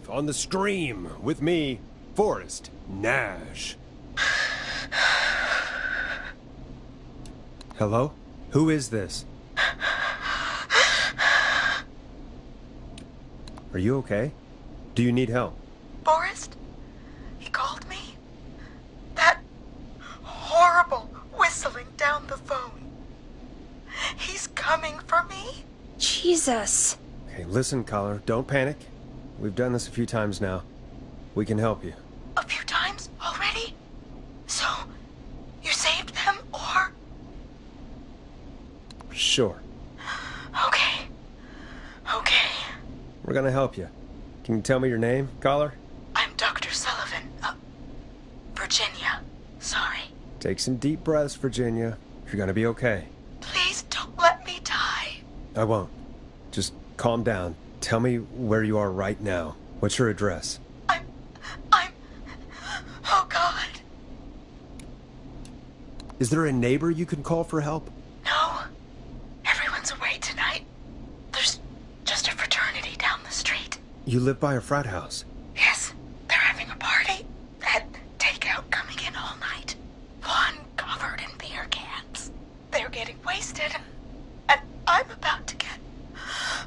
On the stream with me, Forrest Nash. Hello? Who is this? Are you okay? Do you need help? Forrest? He called me? That horrible whistling down the phone. He's coming for me? Jesus. Okay, listen, caller. Don't panic. We've done this a few times now. We can help you. A few times already? So, you saved them, or? Sure. Okay. We're gonna help you. Can you tell me your name, caller? I'm Dr. Sullivan. Virginia. Sorry. Take some deep breaths, Virginia. You're gonna be okay. Please don't let me die. I won't. Just calm down. Tell me where you are right now. What's your address? Oh, God. Is there a neighbor you can call for help? No. Everyone's away tonight. There's just a fraternity down the street. You live by a frat house. Yes, they're having a party. Had takeout coming in all night. One covered in beer cans. They're getting wasted. And I'm about to get...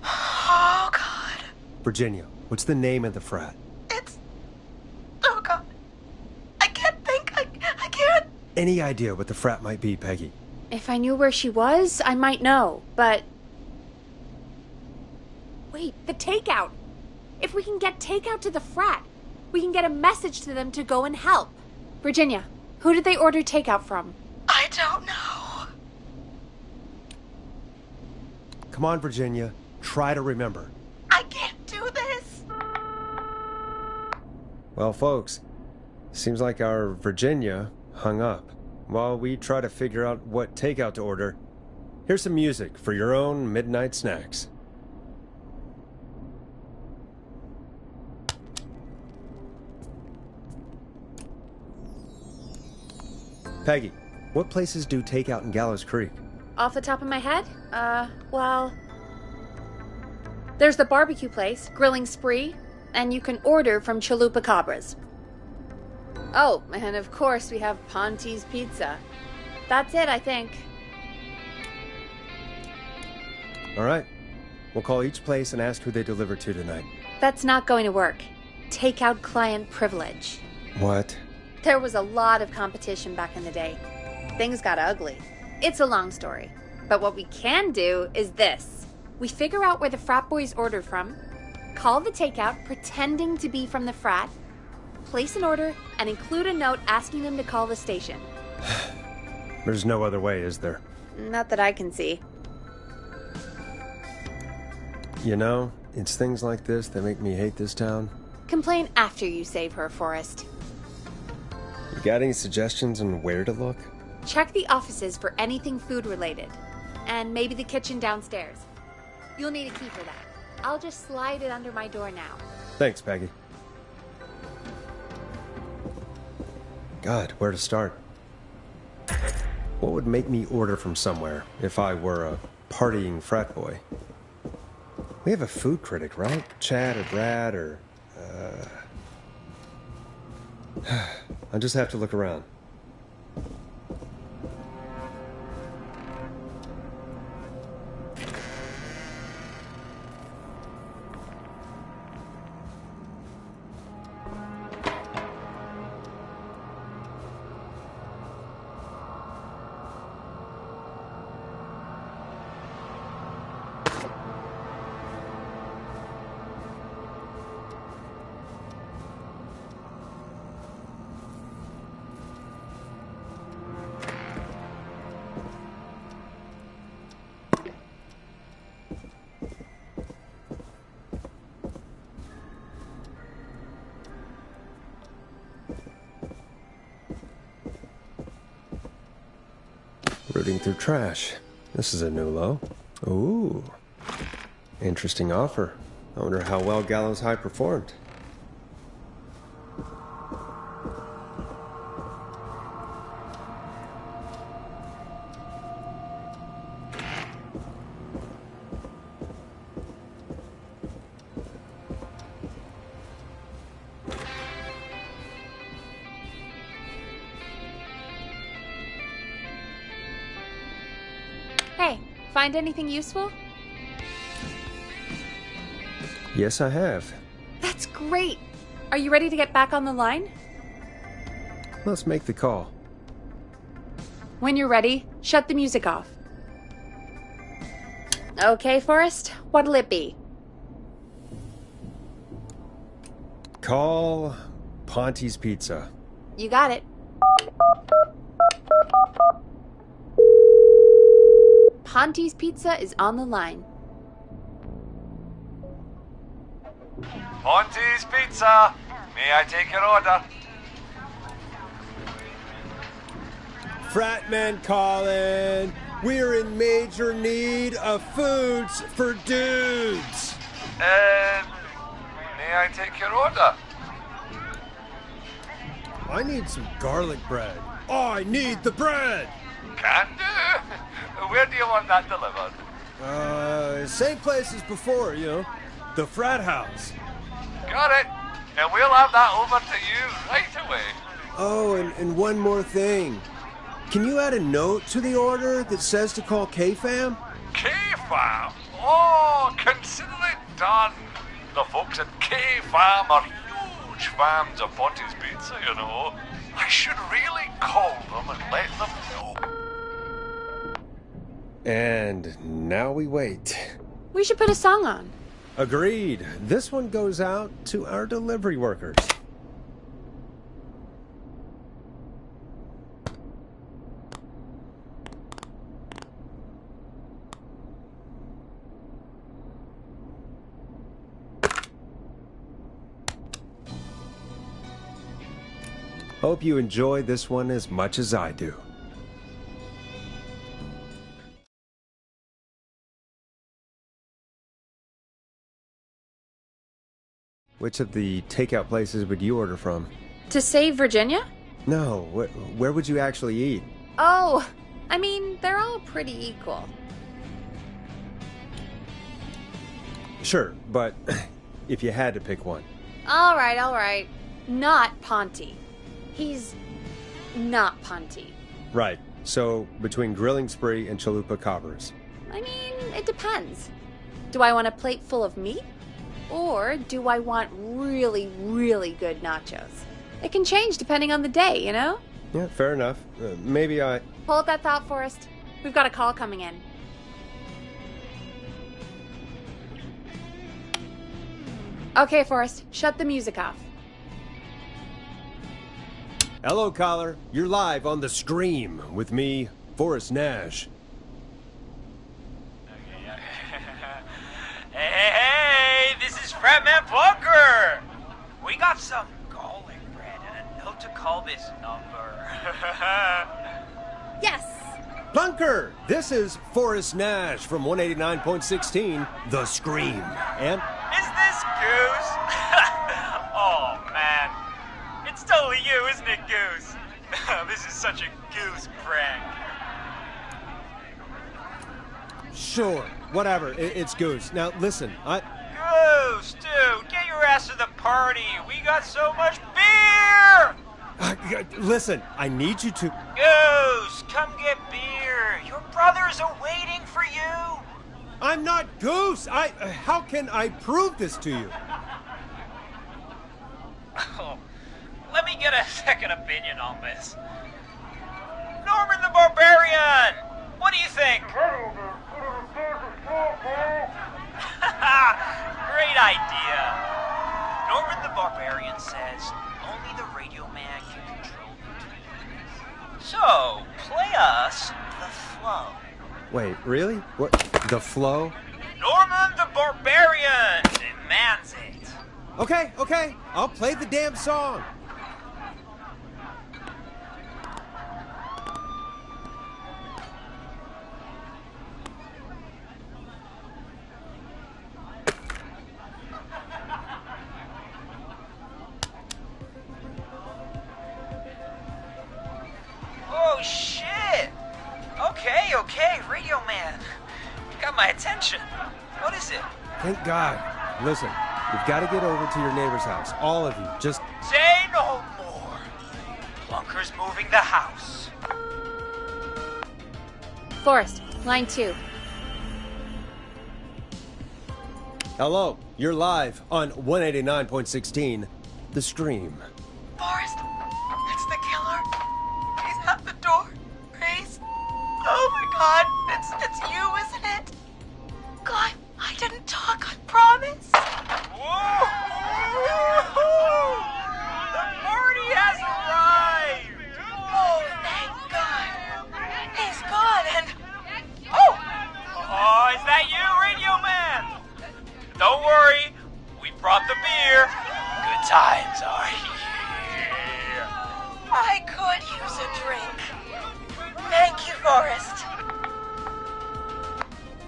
Oh, God. Virginia, what's the name of the frat? It's... Oh, God. I can't think. I can't... Any idea what the frat might be, Peggy? If I knew where she was, I might know, but... Wait, the takeout! If we can get takeout to the frat, we can get a message to them to go and help. Virginia, who did they order takeout from? I don't know. Come on, Virginia. Try to remember. I can't do this. Well, folks, seems like our Virginia hung up. While we try to figure out what takeout to order, here's some music for your own midnight snacks. Peggy, what places do takeout in Gallows Creek? Off the top of my head? Well... There's the barbecue place, Grilling Spree, and you can order from Chalupa Cabras. Oh, and of course we have Ponte's Pizza. That's it, I think. All right. We'll call each place and ask who they deliver to tonight. That's not going to work. Takeout client privilege. What? There was a lot of competition back in the day. Things got ugly. It's a long story. But what we can do is this. We figure out where the frat boys ordered from, call the takeout pretending to be from the frat, place an order, and include a note asking them to call the station. There's no other way, is there? Not that I can see. You know, it's things like this that make me hate this town. Complain after you save her, Forrest. You got any suggestions on where to look? Check the offices for anything food-related. And maybe the kitchen downstairs. You'll need a key for that. I'll just slide it under my door now. Thanks, Peggy. God, where to start? What would make me order from somewhere if I were a partying frat boy? We have a food critic, right? Chad or Brad or... I'll just have to look around. Rooting through trash. This is a new low. Ooh. Interesting offer. I wonder how well Gallows High performed. find anything useful? Yes, I have. That's great. Are you ready to get back on the line? Let's make the call. When you're ready, shut the music off. Okay, Forrest, what'll it be? Call Ponte's Pizza. You got it. Ponte's Pizza is on the line. Ponte's Pizza. May I take your order? Fratman calling. We're in major need of foods for dudes. May I take your order? I need some garlic bread. I need the bread. Can do. Where do you want that delivered? Same place as before, you know. The frat house. Got it. And we'll have that over to you right away. Oh, and one more thing. Can you add a note to the order that says to call K-Fam? K-Fam? Oh, consider it done. The folks at K-Fam are huge fans of Ponte's Pizza, you know. I should really call them and let them know. And now we wait. We should put a song on. Agreed. This one goes out to our delivery workers. Hope you enjoy this one as much as I do. Which of the takeout places would you order from? To save Virginia? No, where would you actually eat? Oh, I mean, they're all pretty equal. Sure, but if you had to pick one. All right. Not Ponte. He's not Ponte. Right, so between Grilling Spree and Chalupa Cobbers. I mean, it depends. Do I want a plate full of meat? Or do I want really, really good nachos? It can change depending on the day, you know? Yeah, fair enough. Maybe I... Hold that thought, Forrest. We've got a call coming in. Okay, Forrest, shut the music off. Hello, caller. You're live on the Scream with me, Forrest Nash. Hey, this is Fratman Bunker. We got some garlic bread and a note to call this number. Yes! Bunker! This is Forrest Nash from 189.16, The Scream. And... Is this Goose? Oh, man. It's totally you, isn't it, Goose? This is such a Goose prank. Sure, whatever. It's Goose. Now, listen, Goose, dude, get your ass to the party. We got so much beer! Listen, I need you to... Goose, come get beer. Your brothers are waiting for you. I'm not Goose! How can I prove this to you? Oh, let me get a second opinion on this. Norman the Barbarian! What do you think? Great idea. Norman the Barbarian says only the radio man can control the tunes. So, play us the flow. Wait, really? What? The flow? Norman the Barbarian demands it. Okay. I'll play the damn song. Oh, shit. Okay, radio man. You got my attention. What is it? Thank God. Listen, you've got to get over to your neighbor's house. All of you. Just... Say no more. Plunker's moving the house. Forrest, line 2. Hello, you're live on 189.16, The Stream. Forrest, it's the killer. He's at the door. Grace. Oh my God, it's you, isn't it? Clive, I didn't talk, I promise. Whoa! The party has arrived! Oh, thank God. He's gone and... Oh! Oh, is that you, Radio Man? Don't worry, we brought the beer. Good times are here. I could use a drink. Thank you, Forrest.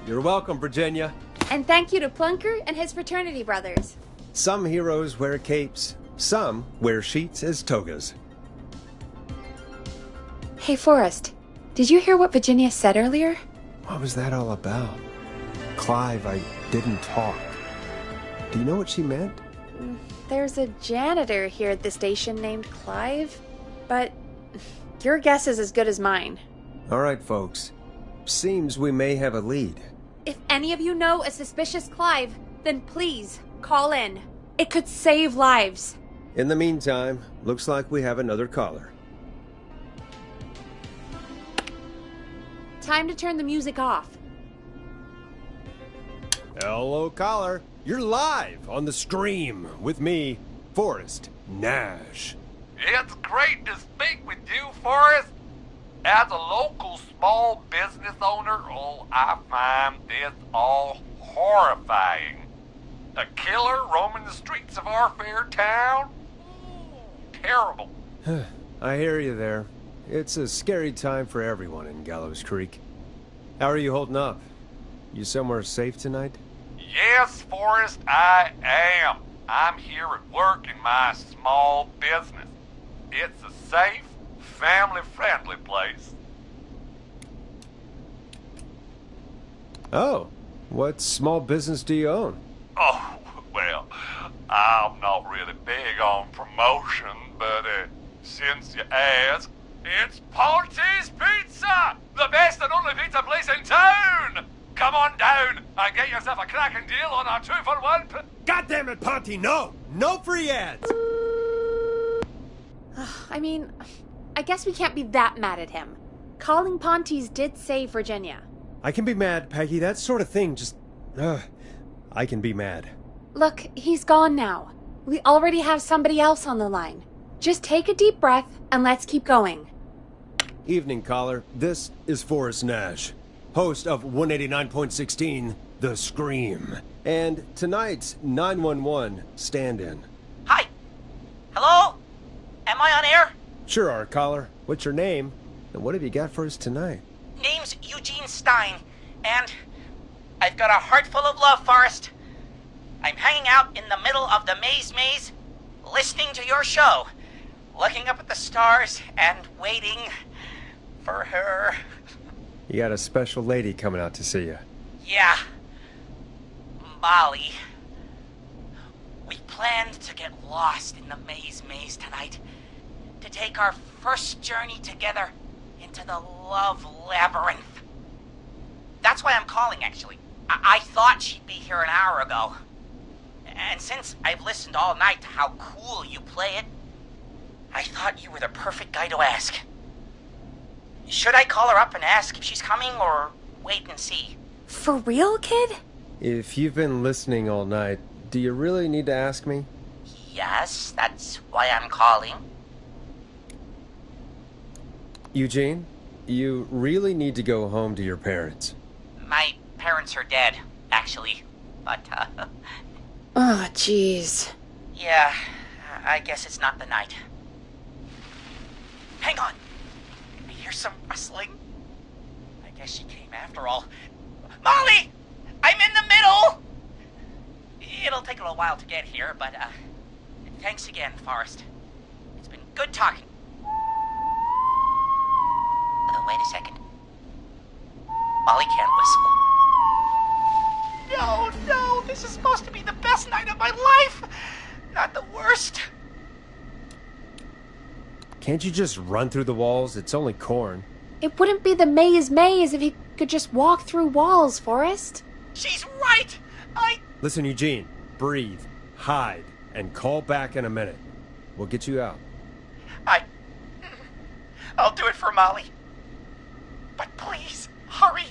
You're welcome, Virginia. And thank you to Plunker and his fraternity brothers. Some heroes wear capes, some wear sheets as togas. Hey, Forrest, did you hear what Virginia said earlier? What was that all about? Clive, I didn't talk. Do you know what she meant? There's a janitor here at the station named Clive, but your guess is as good as mine. All right, folks. Seems we may have a lead. If any of you know a suspicious Clive, then please call in. It could save lives. In the meantime, looks like we have another caller. Time to turn the music off. Hello, caller. You're live on The Stream with me, Forrest Nash. It's great to speak with you, Forrest. As a local small business owner, I find this all horrifying. A killer roaming the streets of our fair town? Ooh, terrible. I hear you there. It's a scary time for everyone in Gallows Creek. How are you holding up? You somewhere safe tonight? Yes, Forrest, I am. I'm here at work in my small business. It's a safe, family-friendly place. Oh, what small business do you own? Oh, well, I'm not really big on promotion, but since you ask, it's Ponty's Pizza! The best and only pizza place in town! Come on down and get yourself a cracking deal on our 2-for-1. God damn it, Ponty, no! No free ads! I mean, I guess we can't be that mad at him. Calling Ponty's did save Virginia. I can be mad, Peggy. That sort of thing just... I can be mad. Look, he's gone now. We already have somebody else on the line. Just take a deep breath and let's keep going. Evening, caller. This is Forrest Nash, host of 189.16, The Scream, and tonight's 911 stand-in. Hi. Hello? Am I on air? Sure are, caller. What's your name? And what have you got for us tonight? Name's Eugene Stein, and I've got a heart full of love, Forrest. I'm hanging out in the middle of the maze, listening to your show, looking up at the stars and waiting for her. You got a special lady coming out to see you. Yeah. Molly. We planned to get lost in the maze tonight, to take our first journey together into the love labyrinth. That's why I'm calling, actually. I thought she'd be here an hour ago. And since I've listened all night to how cool you play it, I thought you were the perfect guy to ask. Should I call her up and ask if she's coming, or wait and see? For real, kid? If you've been listening all night, do you really need to ask me? Yes, that's why I'm calling. Eugene, you really need to go home to your parents. My parents are dead, actually. But, Oh, jeez. yeah, I guess it's not the night. Hang on. I hear some rustling. I guess she came after all. Molly! I'm in the middle! It'll take a little while to get here, but, thanks again, Forrest. It's been good talking. Oh, wait a second. Molly can't whistle. No, this is supposed to be the best night of my life! Not the worst. Can't you just run through the walls? It's only corn. It wouldn't be the maze if he could just walk through walls, Forrest. She's right! I Listen, Eugene, breathe, hide, and call back in a minute. We'll get you out. I'll do it for Molly. But please, hurry.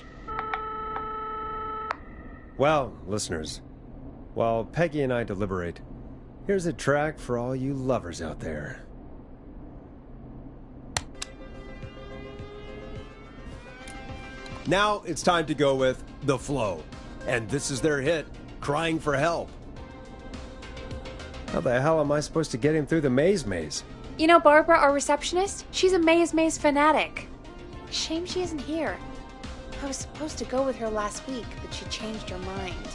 Well, listeners, while Peggy and I deliberate, here's a track for all you lovers out there. Now it's time to go with The Flow. And this is their hit, Crying for Help. How the hell am I supposed to get him through the maze? You know Barbara, our receptionist? She's a maze fanatic. Shame she isn't here. I was supposed to go with her last week, but she changed her mind.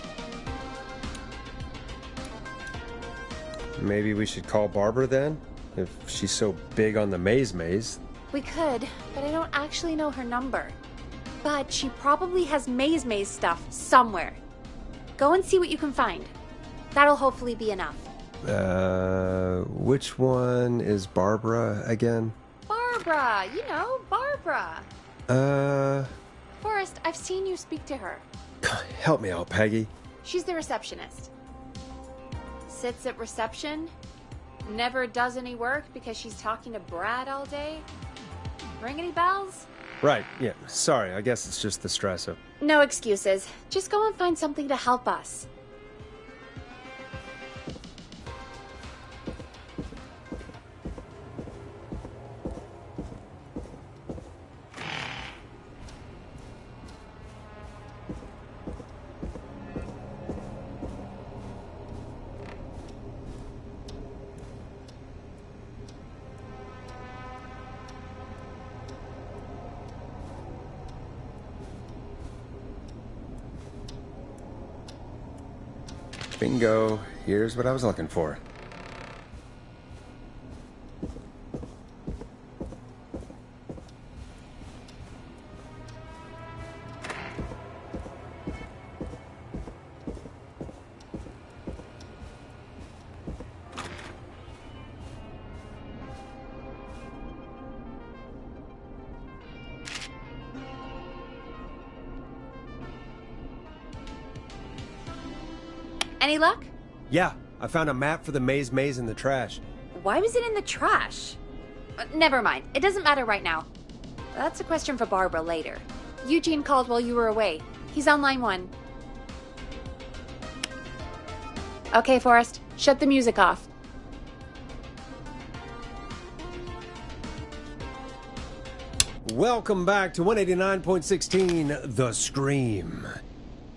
Maybe we should call Barbara then? If she's so big on the maze. We could, but I don't actually know her number. But she probably has maze stuff somewhere. Go and see what you can find. That'll hopefully be enough. Which one is Barbara again? Barbara! You know, Barbara! Forrest, I've seen you speak to her. Help me out, Peggy. She's the receptionist. Sits at reception, never does any work because she's talking to Brad all day. Ring any bells? Right, yeah. Sorry, I guess it's just the stress of... No excuses. Just go and find something to help us. Bingo. Here's what I was looking for. Any luck? Yeah, I found a map for the maze in the trash. Why was it in the trash? Never mind. It doesn't matter right now. That's a question for Barbara later. Eugene called while you were away. He's on line 1. Okay, Forrest. Shut the music off. Welcome back to 189.16 The Scream.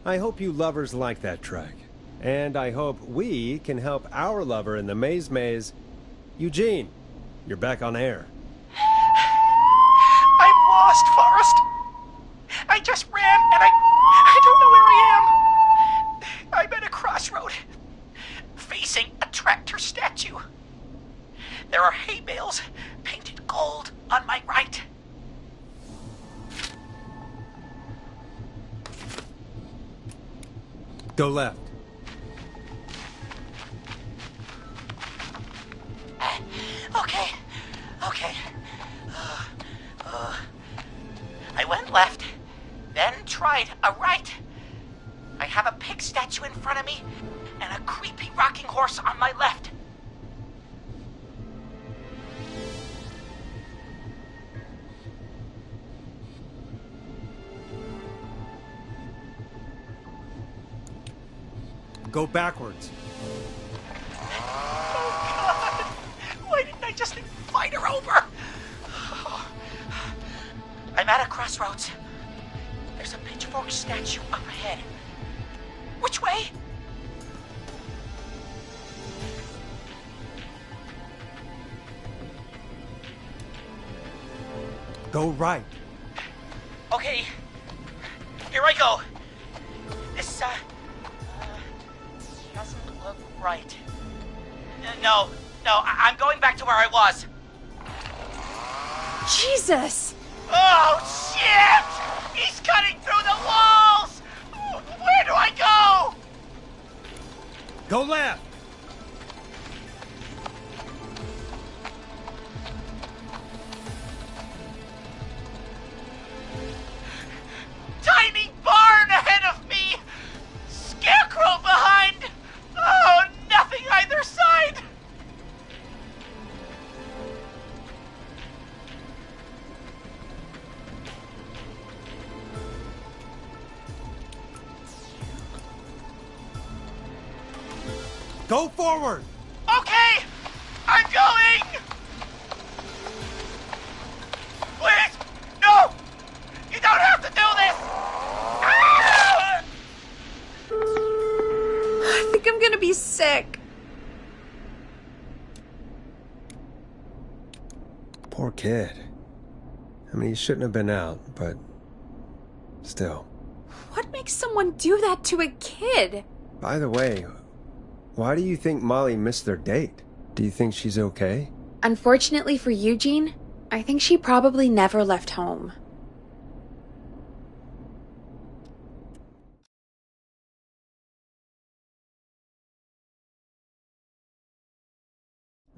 I hope you lovers like that track. And I hope we can help our lover in the maze. Eugene, you're back on air. I'm lost, Forrest. I just ran and I don't know where I am. I'm at a crossroad, facing a tractor statue. There are hay bales painted gold on my right. Go left. Okay. I went left, then tried a right. I have a pig statue in front of me and a creepy rocking horse on my left. Go backwards. Why didn't I just invite her over? I'm at a crossroads. There's a pitchfork statue up ahead. Which way? Go right. Okay, here I go. This, doesn't look right. No, I'm going back to where I was. Jesus! Oh, shit! He's cutting through the walls! Where do I go? Go left. Tiny barn ahead of me! Scarecrow behind Go forward! Okay! I'm going! Please! No! You don't have to do this! Ah! I think I'm gonna be sick. Poor kid. I mean, he shouldn't have been out, but still. What makes someone do that to a kid? By the way, why do you think Molly missed their date? Do you think she's okay? Unfortunately for Eugene, I think she probably never left home.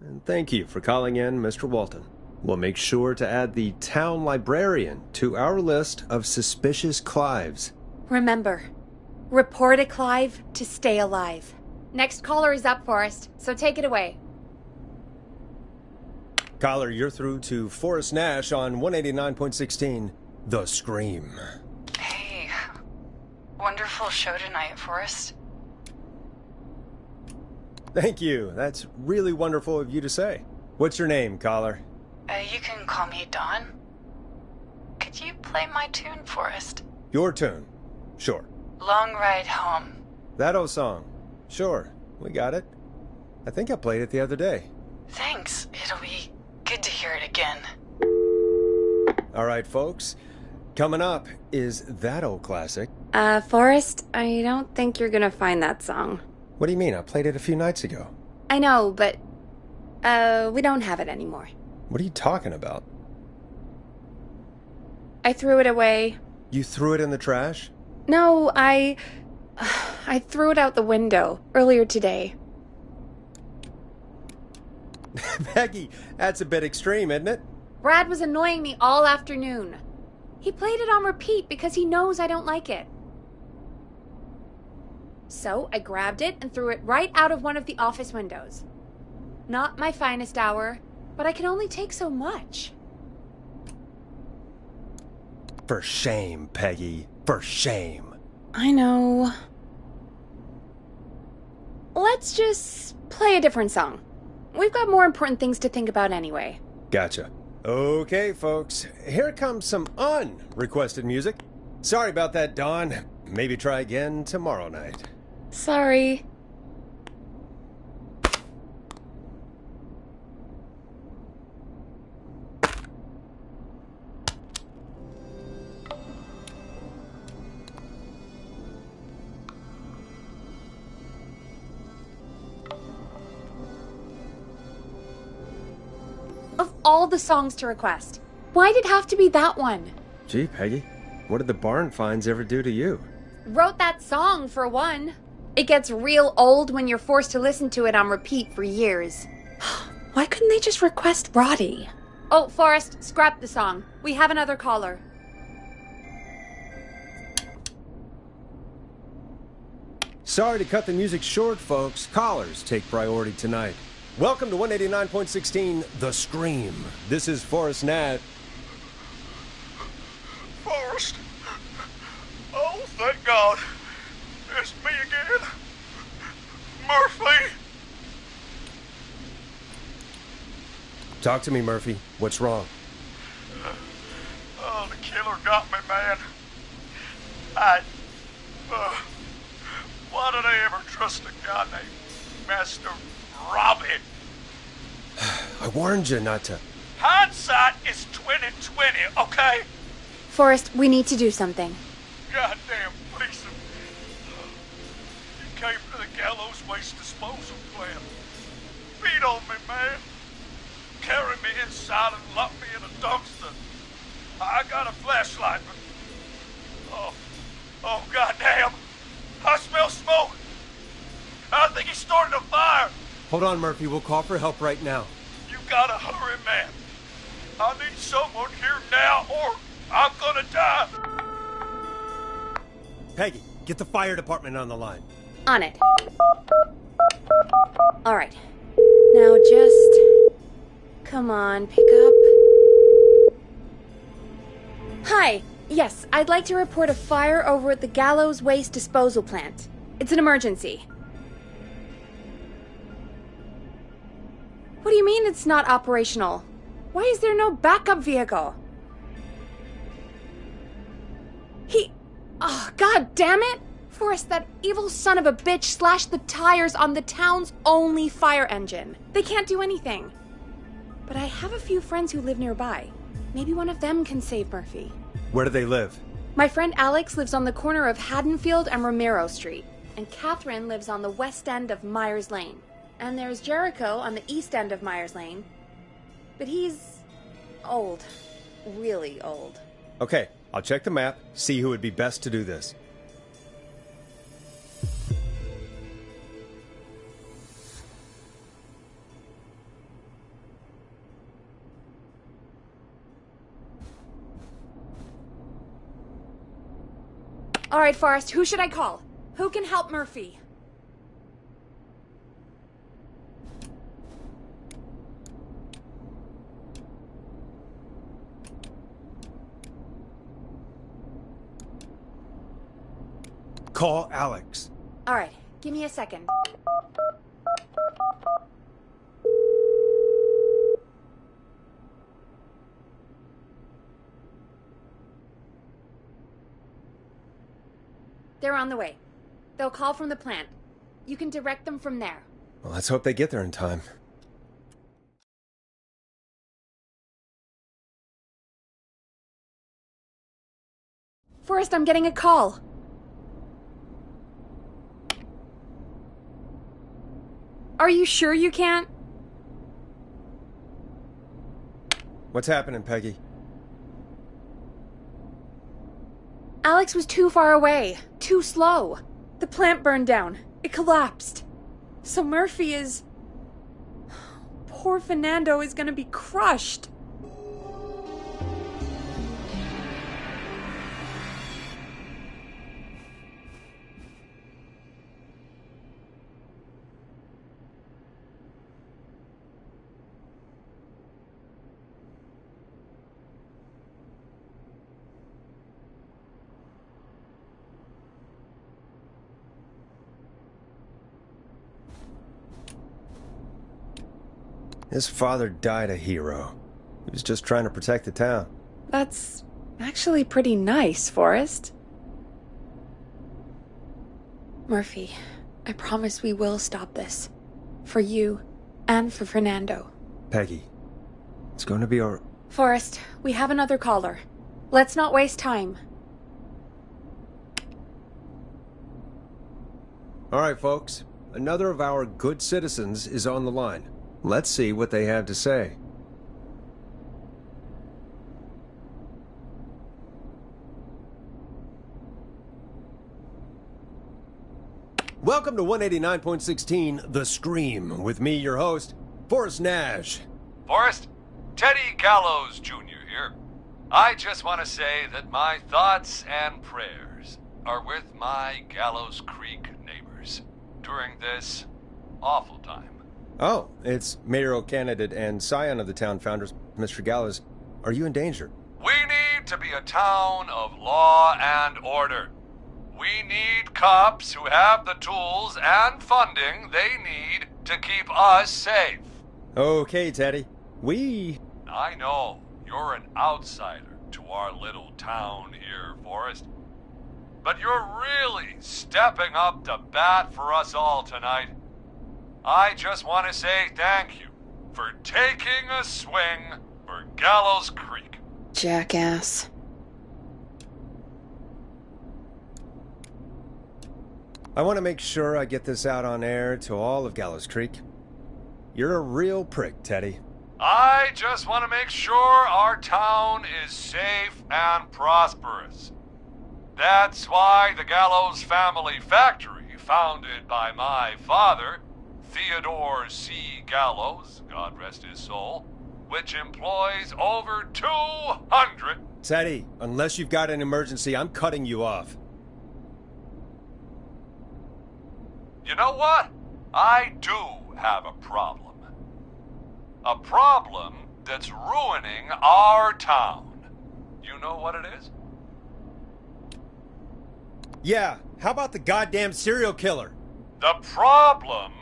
And thank you for calling in, Mr. Walton. We'll make sure to add the town librarian to our list of suspicious Clives. Remember, report a Clive to stay alive. Next caller is up, Forrest, so take it away. Caller, you're through to Forrest Nash on 189.16, The Scream. Hey, wonderful show tonight, Forrest. Thank you. That's really wonderful of you to say. What's your name, caller? You can call me Dawn. Could you play my tune, Forrest? Your tune. Sure. Long Ride Home. That old song. Sure. We got it. I think I played it the other day. Thanks. It'll be good to hear it again. All right, folks. Coming up is that old classic. Forrest, I don't think you're gonna find that song. What do you mean? I played it a few nights ago. I know, but, we don't have it anymore. What are you talking about? I threw it away. You threw it in the trash? No, I threw it out the window earlier today. Peggy, that's a bit extreme, isn't it? Brad was annoying me all afternoon. He played it on repeat because he knows I don't like it. So I grabbed it and threw it right out of one of the office windows. Not my finest hour, but I can only take so much. For shame, Peggy. For shame. I know. Let's just play a different song. We've got more important things to think about anyway. Gotcha. Okay, folks. Here comes some unrequested music. Sorry about that, Dawn. Maybe try again tomorrow night. Sorry. Of all the songs to request, why'd it have to be that one? Gee, Peggy, what did the barn finds ever do to you? Wrote that song, for one. It gets real old when you're forced to listen to it on repeat for years. Why couldn't they just request Roddy? Oh, Forrest, scrap the song. We have another caller. Sorry to cut the music short, folks. Callers take priority tonight. Welcome to 189.16, The Scream. This is Forrest Nat. Forrest. Oh, thank God. It's me again. Murphy. Talk to me, Murphy. What's wrong? Oh, the killer got me, man. Why did I ever trust a guy named Master Robbie? I warned you not to. Hindsight is 2020, okay? Forrest, we need to do something. Goddamn police. You came to the gallows waste disposal plant. Beat on me, man. Carry me inside and lock me in a dumpster. I got a flashlight, but... Oh, goddamn. I smell smoke. I think he started a fire. Hold on, Murphy. We'll call for help right now. You gotta hurry, man. I need someone here now or I'm gonna die. Peggy, get the fire department on the line. On it. All right. Now just... Come on, pick up. Hi. Yes, I'd like to report a fire over at the Gallows Waste Disposal Plant. It's an emergency. do you mean it's not operational? Why is there no backup vehicle? Oh, god damn it! Forrest, that evil son of a bitch slashed the tires on the town's only fire engine. They can't do anything. But I have a few friends who live nearby. Maybe one of them can save Murphy. Where do they live? My friend Alex lives on the corner of Haddonfield and Romero Street. And Catherine lives on the west end of Myers Lane. And there's Jericho on the east end of Myers Lane. But he's old. Really old. Okay, I'll check the map, see who would be best to do this. All right, Forrest, who should I call? Who can help Murphy? Call Alex. All right, give me a second. They're on the way. They'll call from the plant. You can direct them from there. Well, let's hope they get there in time. Forrest, I'm getting a call. Are you sure you can't? What's happening, Peggy? Alex was too far away. Too slow. The plant burned down. It collapsed. So Murphy is... Poor Fernando is gonna be crushed. His father died a hero. He was just trying to protect the town. That's actually pretty nice, Forrest. Murphy, I promise we will stop this. For you and for Fernando. Peggy, it's going to be our... Forrest, we have another caller. Let's not waste time. All right, folks. Another of our good citizens is on the line. Let's see what they have to say. Welcome to 189.16 The Scream, with me, your host, Forrest Nash. Forrest, Teddy Gallows Jr. here. I just want to say that my thoughts and prayers are with my Gallows Creek neighbors during this awful time. Oh, it's mayoral candidate and scion of the town founders, Mr. Gallows. Are you in danger? We need to be a town of law and order. We need cops who have the tools and funding they need to keep us safe. Okay, Teddy. I know you're an outsider to our little town here, Forrest. But you're really stepping up to bat for us all tonight. I just want to say thank you for taking a swing for Gallows Creek. Jackass. I want to make sure I get this out on air to all of Gallows Creek. You're a real prick, Teddy. I just want to make sure our town is safe and prosperous. That's why the Gallows Family Factory, founded by my father, Theodore C. Gallows, God rest his soul, which employs over 200... Teddy, unless you've got an emergency, I'm cutting you off. You know what? I do have a problem. A problem that's ruining our town. You know what it is? Yeah, how about the goddamn serial killer? The problem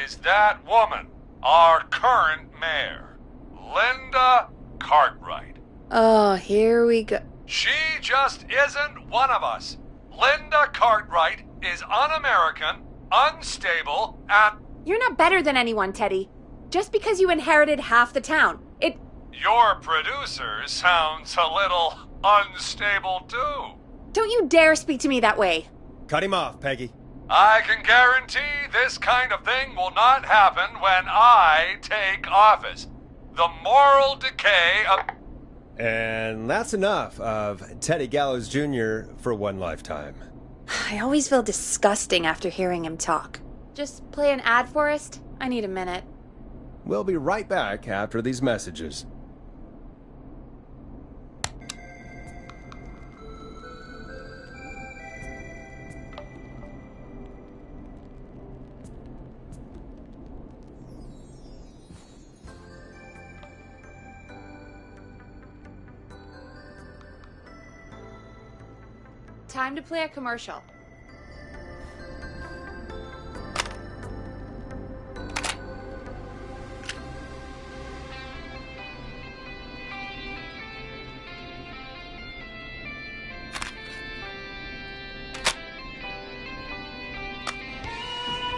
is that woman. our current mayor, Linda Cartwright. Oh, here we go. She just isn't one of us. Linda Cartwright is un-American, unstable, and... You're not better than anyone, Teddy. Just because you inherited half the town. Your producer sounds a little unstable, too. Don't you dare speak to me that way. Cut him off, Peggy. I can guarantee this kind of thing will not happen when I take office. The moral decay of... And that's enough of Teddy Gallows Jr. for one lifetime. I always feel disgusting after hearing him talk. Just play an ad, Forrest. I need a minute. We'll be right back after these messages. Time to play a commercial.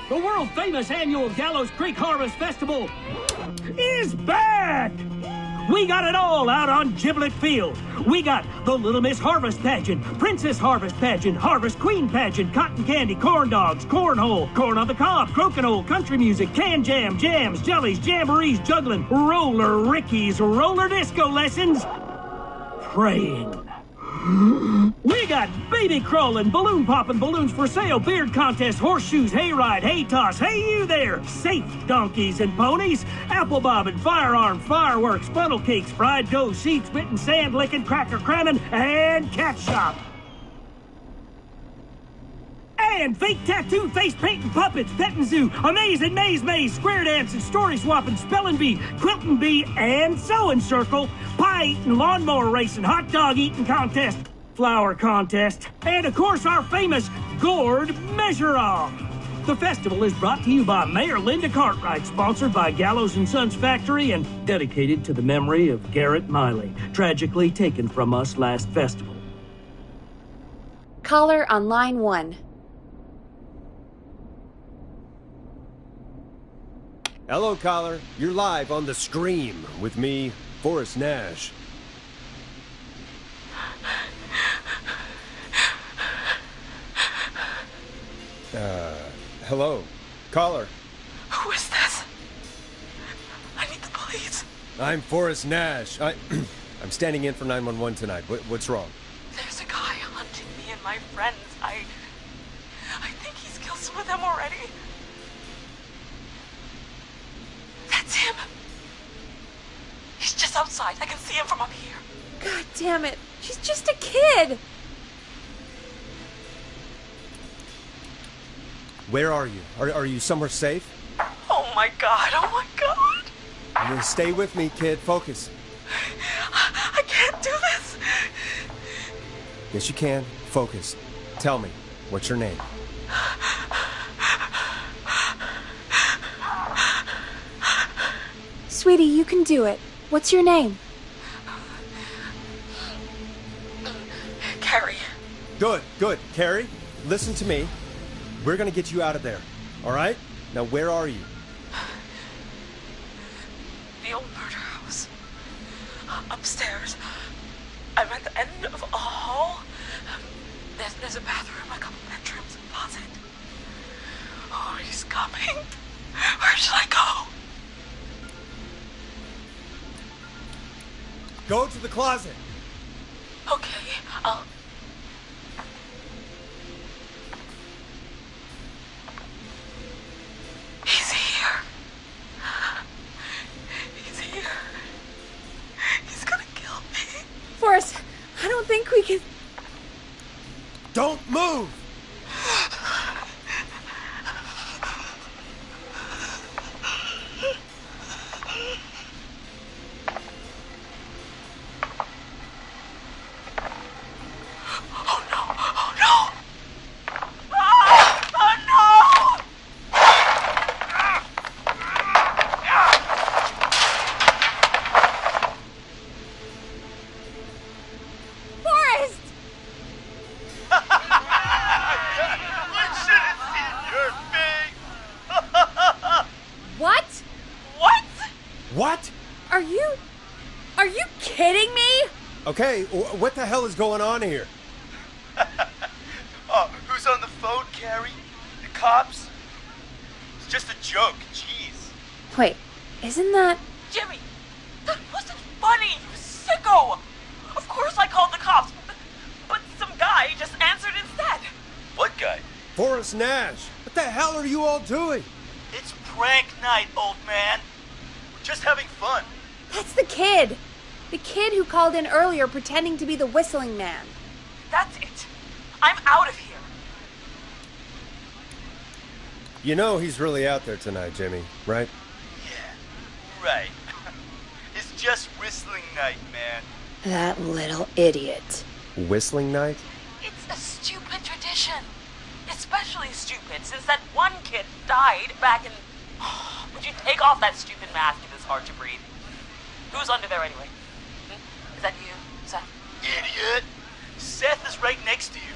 The world-famous annual Gallows Creek Harvest Festival is back! We got it all out on Giblet Field. We got the Little Miss Harvest Pageant, Princess Harvest Pageant, Harvest Queen Pageant, Cotton Candy, Corn Dogs, Cornhole, Corn on the Cob, Crokinole, Country Music, Can Jam, Jams, Jellies, Jamborees, Juggling, Roller Rickies, Roller Disco Lessons, Praying. We got baby crawling, balloon popping, balloons for sale, beard contest, horseshoes, hayride, hay toss, hey you there, safe donkeys and ponies, apple bobbing, firearm, fireworks, funnel cakes, fried dough, seed spitting, sand licking, cracker cramming, and cat shop. And fake tattoo, face painting, puppets, petting zoo, amazing maze, square dancing, story swapping, spelling bee, quilting bee, and sewing circle, pie eating, lawnmower racing, hot dog eating contest, flower contest, and of course our famous gourd measure-off. The festival is brought to you by Mayor Linda Cartwright, sponsored by Gallows & Sons Factory, and dedicated to the memory of Garrett Miley, tragically taken from us last festival. Caller on line 1. Hello, caller. You're live on the Scream with me, Forrest Nash. Hello, caller. Who is this? I need the police. I'm Forrest Nash. I'm standing in for 911 tonight. What's wrong? There's a guy hunting me and my friends. I think he's killed some of them already. That's him. He's just outside. I can see him from up here. God damn it. She's just a kid. Where are you? Are you somewhere safe? Oh my god. Oh my god. Stay with me, kid. Focus. I can't do this. Yes, you can. Focus. Tell me, what's your name? Sweetie, you can do it. What's your name? Carrie. Good. Carrie, listen to me. We're gonna get you out of there. All right? Now, where are you? The old murder house. Upstairs. I'm at the end of a hall. There's a bathroom, a couple bedrooms, a closet. Oh, he's coming. Where should I go? Go to the closet. Okay, I'll... He's here. He's here. He's gonna kill me. Forrest, I don't think we can... Don't move! What? Are you kidding me? Okay, what the hell is going on here? Oh, who's on the phone, Carrie? The cops? It's just a joke, jeez. Wait, isn't that... Jimmy, that wasn't funny, you sicko! Of course I called the cops, but some guy just answered instead. What guy? Forrest Nash. What the hell are you all doing? It's prank night, old man. We're just having fun. That's the kid! The kid who called in earlier pretending to be the whistling man. That's it. I'm out of here. You know he's really out there tonight, Jimmy, right? Yeah, right. It's just whistling night, man. That little idiot. Whistling night? It's a stupid tradition. Especially stupid since that one kid died back in... Would you take off that stupid mask if it's hard to breathe? Who's under there anyway? Is that you, Seth? Idiot! Seth is right next to you.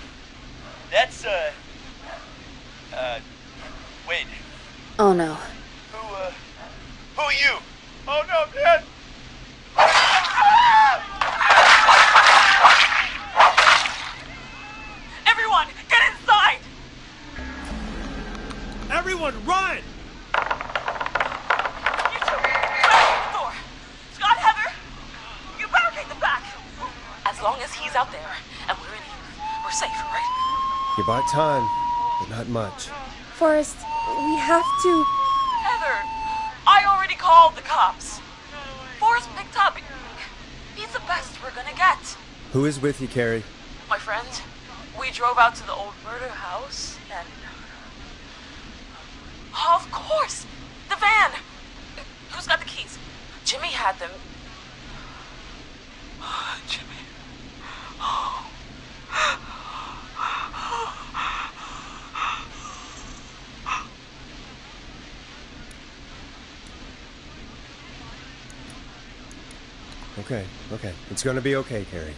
That's, wait. Oh no. Who are you? Oh no, man! Everyone, get inside! Everyone, run! You two, barricade the door. Scott, Heather, you barricade the back. As long as he's out there and we're in here, we're safe, right? You bought time, but not much. Forrest, we have to... Heather, I already called the cops. Forrest picked up. He's the best we're gonna get. Who is with you, Carrie? My friend, we drove out to the old murder house and... Of course! The van! Who's got the keys? Jimmy had them. Jimmy. Okay. It's gonna be okay, Carrie.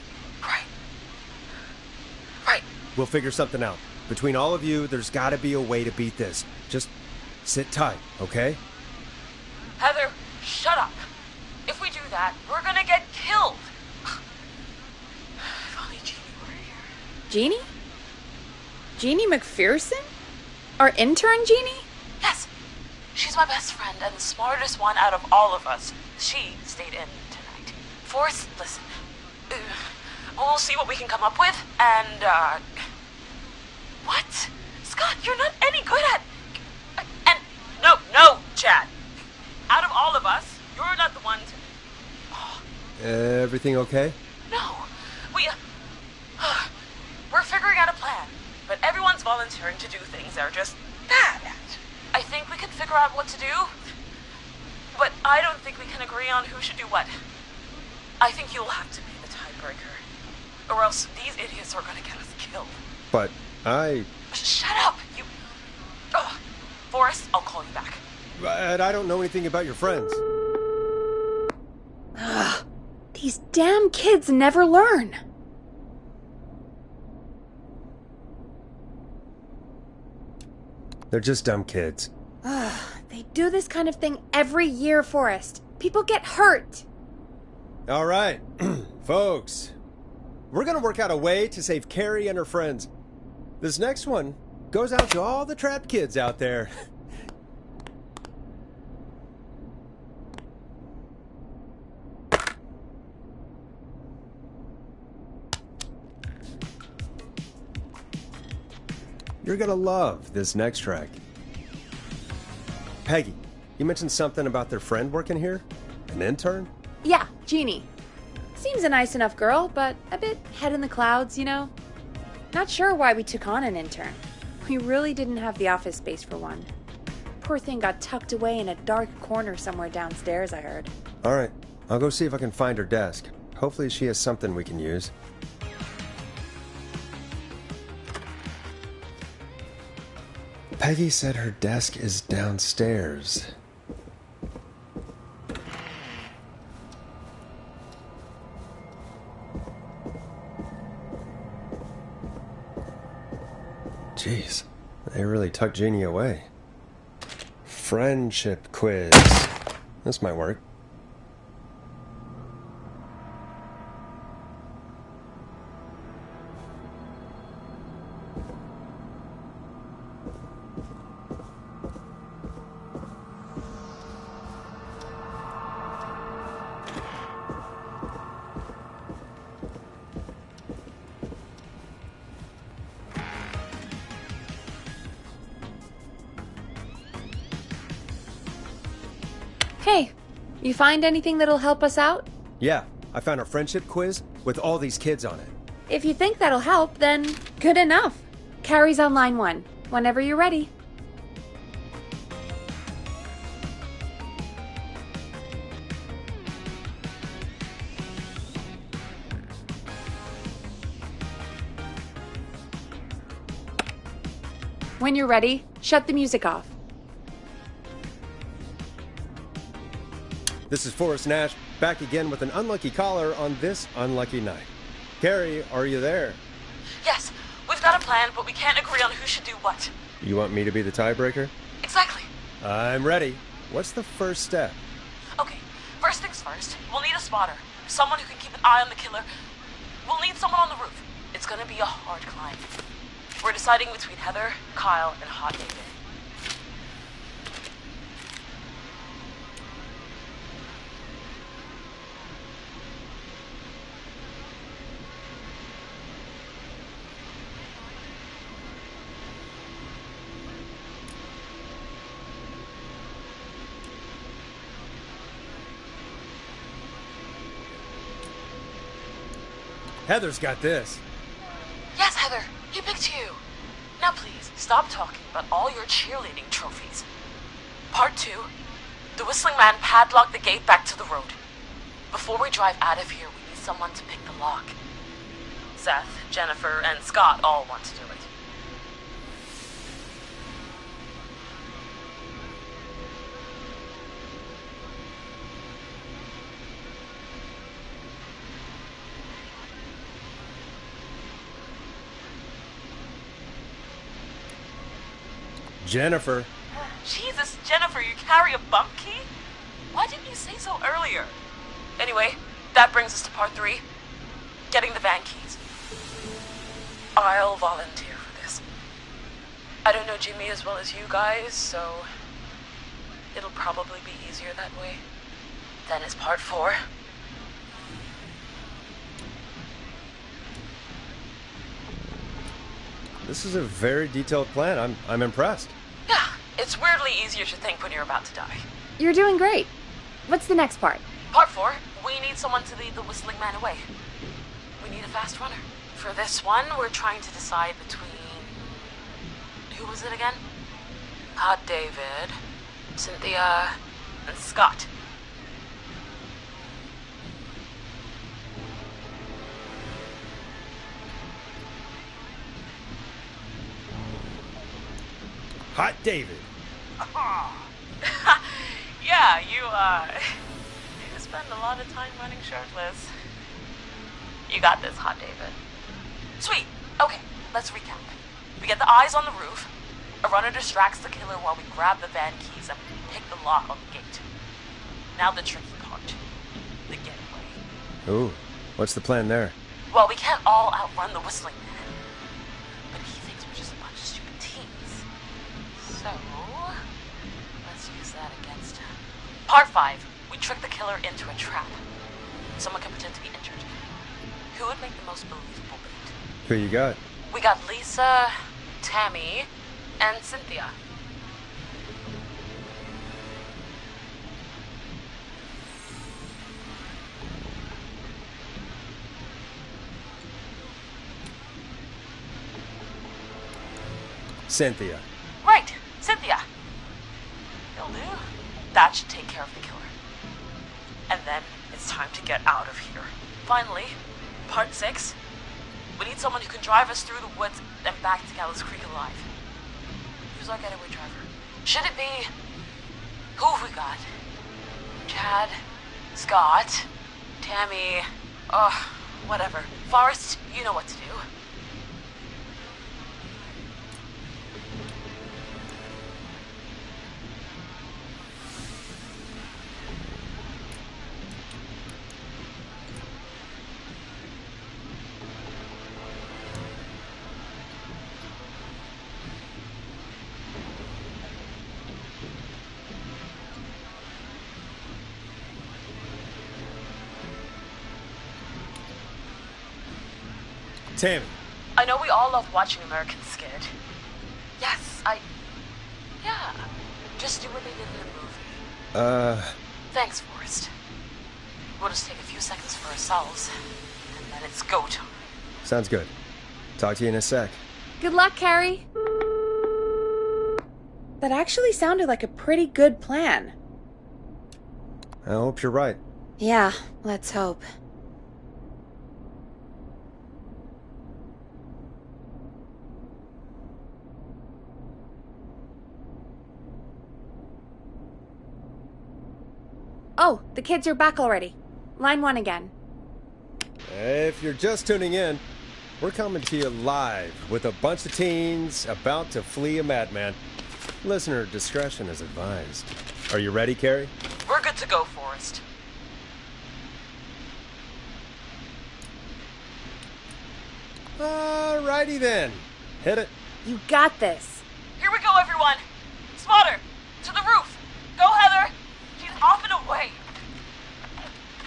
Right. We'll figure something out. Between all of you, there's gotta be a way to beat this. Just sit tight, okay? Heather, shut up. If we do that, we're gonna get killed. If only Jeannie were here. Jeannie? Jeannie McPherson? Our intern Jeannie? Yes. She's my best friend and the smartest one out of all of us. She stayed in tonight. Forrest, listen. We'll see what we can come up with, and, What? Scott, you're not any good at... And, no, Chad. Out of all of us, you're not the one to... Everything okay? No, we're figuring out a plan, but everyone's volunteering to do things they're just bad at. I think we can figure out what to do, but I don't think we can agree on who should do what. I think you'll have to be the tiebreaker, or else these idiots are gonna get us killed. But Shut up, you... Forrest, I'll call you back. But I don't know anything about your friends. Ugh, these damn kids never learn. They're just dumb kids. Ugh, they do this kind of thing every year, Forrest. People get hurt. All right, folks. We're gonna work out a way to save Carrie and her friends. This next one goes out to all the trapped kids out there. You're gonna love this next track. Peggy, you mentioned something about their friend working here? An intern? Yeah, Jeannie. Seems a nice enough girl, but a bit head in the clouds, you know? Not sure why we took on an intern. We really didn't have the office space for one. Poor thing got tucked away in a dark corner somewhere downstairs, I heard. All right, I'll go see if I can find her desk. Hopefully she has something we can use. Peggy said her desk is downstairs. Jeez, they really tucked Jeannie away. Friendship quiz. This might work. Hey, you find anything that'll help us out? Yeah, I found a friendship quiz with all these kids on it. If you think that'll help, then good enough. Carrie's on line 1, whenever you're ready. When you're ready, shut the music off. This is Forrest Nash, back again with an unlucky caller on this unlucky night. Carrie, are you there? Yes, we've got a plan, but we can't agree on who should do what. You want me to be the tiebreaker? Exactly. I'm ready. What's the first step? Okay, first things first, we'll need a spotter. Someone who can keep an eye on the killer. We'll need someone on the roof. It's gonna be a hard climb. We're deciding between Heather, Kyle, and Hot David. Heather's got this. Yes, Heather, he picked you. Now please, stop talking about all your cheerleading trophies. Part 2. The Whistling Man padlocked the gate back to the road. Before we drive out of here, we need someone to pick the lock. Seth, Jennifer, and Scott all want to do it. Jennifer. Jesus, Jennifer, you carry a bump key? Why didn't you say so earlier? Anyway, that brings us to part 3. Getting the van keys. I'll volunteer for this. I don't know Jimmy as well as you guys, so it'll probably be easier that way. Then it's part 4. This is a very detailed plan. I'm impressed. Yeah, it's weirdly easier to think when you're about to die. You're doing great. What's the next part? Part 4, we need someone to lead the Whistling Man away. We need a fast runner. For this one, we're trying to decide between... Who was it again? Hot David, Cynthia, and Scott. Hot David. Yeah, you spend a lot of time running shirtless. You got this, Hot David. Sweet. Okay, let's recap. We get the eyes on the roof. A runner distracts the killer while we grab the van keys and pick the lock on the gate. Now the tricky part. The getaway. Ooh, what's the plan there? Well, we can't all outrun the Whistling Man. But he thinks we're just a bunch of stupid teens. So, let's use that against him. Part 5. We trick the killer into a trap. Someone can pretend to be injured. Who would make the most believable bait? Who you got? We got Lisa, Tammy, and Cynthia. Cynthia. Right, Cynthia. You'll do. That should take care of the killer. And then it's time to get out of here. Finally, part 6. We need someone who can drive us through the woods and back to Gallows Creek alive. Who's our getaway driver? Should it be... Who have we got? Chad? Scott? Tammy? Whatever. Forrest, you know what to do. Tammy. I know we all love watching American Skid. Yes, yeah. Just do what they did in the movie. Thanks, Forrest. We'll just take a few seconds for ourselves, and then it's go time. Sounds good. Talk to you in a sec. Good luck, Carrie. That actually sounded like a pretty good plan. I hope you're right. Yeah, let's hope. Oh, the kids are back already. Line 1 again. If you're just tuning in, we're coming to you live with a bunch of teens about to flee a madman. Listener discretion is advised. Are you ready, Carrie? We're good to go, Forrest. Alrighty then. Hit it. You got this. Here we go, everyone. Spotter, to the roof. Go, Heather. She's off and away.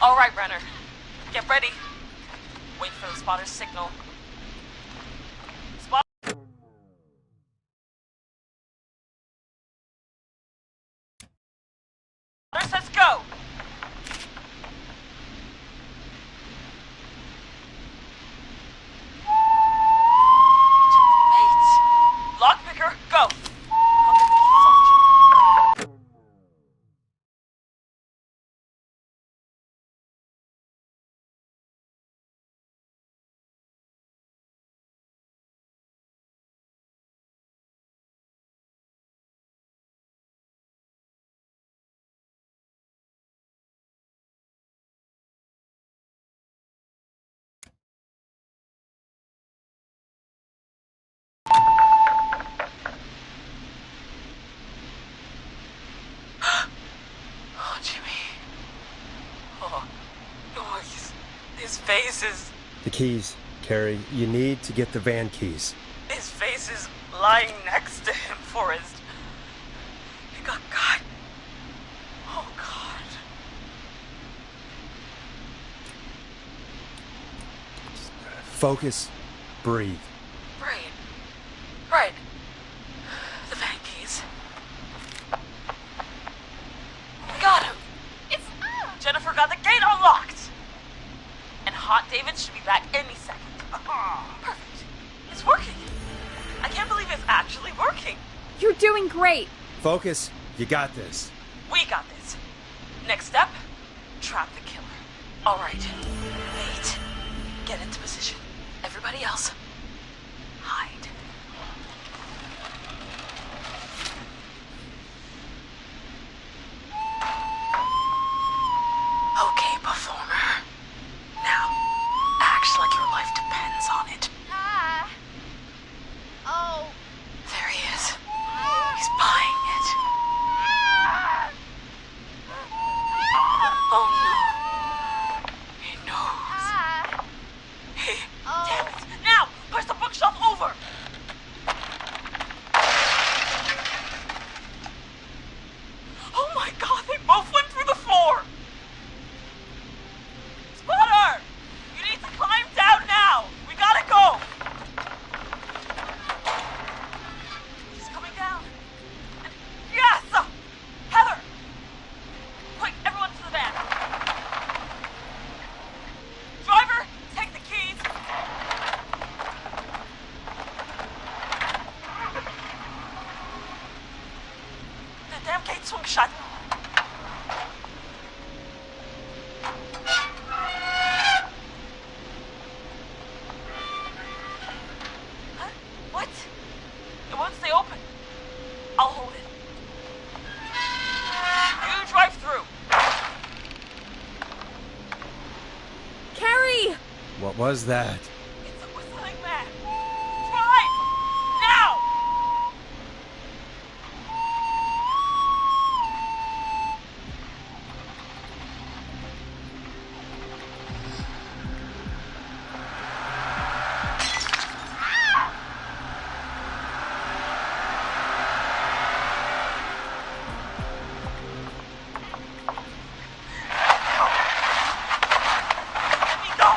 All right, Renner. Get ready. Wait for the spotter's signal. Spotter says go. Lockpicker, go! I'll get the keys off Jimmy. Oh, Jimmy. Oh, his face is... The keys, Carrie. You need to get the van keys. His face is lying next to him, Forrest. He got cut. Oh, God. Focus. Breathe. Right. The van keys. We got him. Jennifer got the gate unlocked. And Hot David should be back any second. Perfect. It's working. I can't believe it's actually working. You're doing great. Focus. You got this. We got this. Next step, trap the killer. All right. Wait. Get into position. Everybody else, hide. Okay, performer. Now, act like your life depends on it. Oh. There he is. He's buying it. Oh no. He knows. Damn it! Now! Push the bookshelf over! Oh my god, they both went through the floor! Spotter! You need to climb down now! We gotta go! He's coming down. Yes! Heather! Quick, everyone to the van! Driver, take the keys! The damn gate swung shut. Huh? What? It won't stay open. I'll hold it. You drive through. Carrie! What was that? It's a whistling man. Drive! Now! Let me go!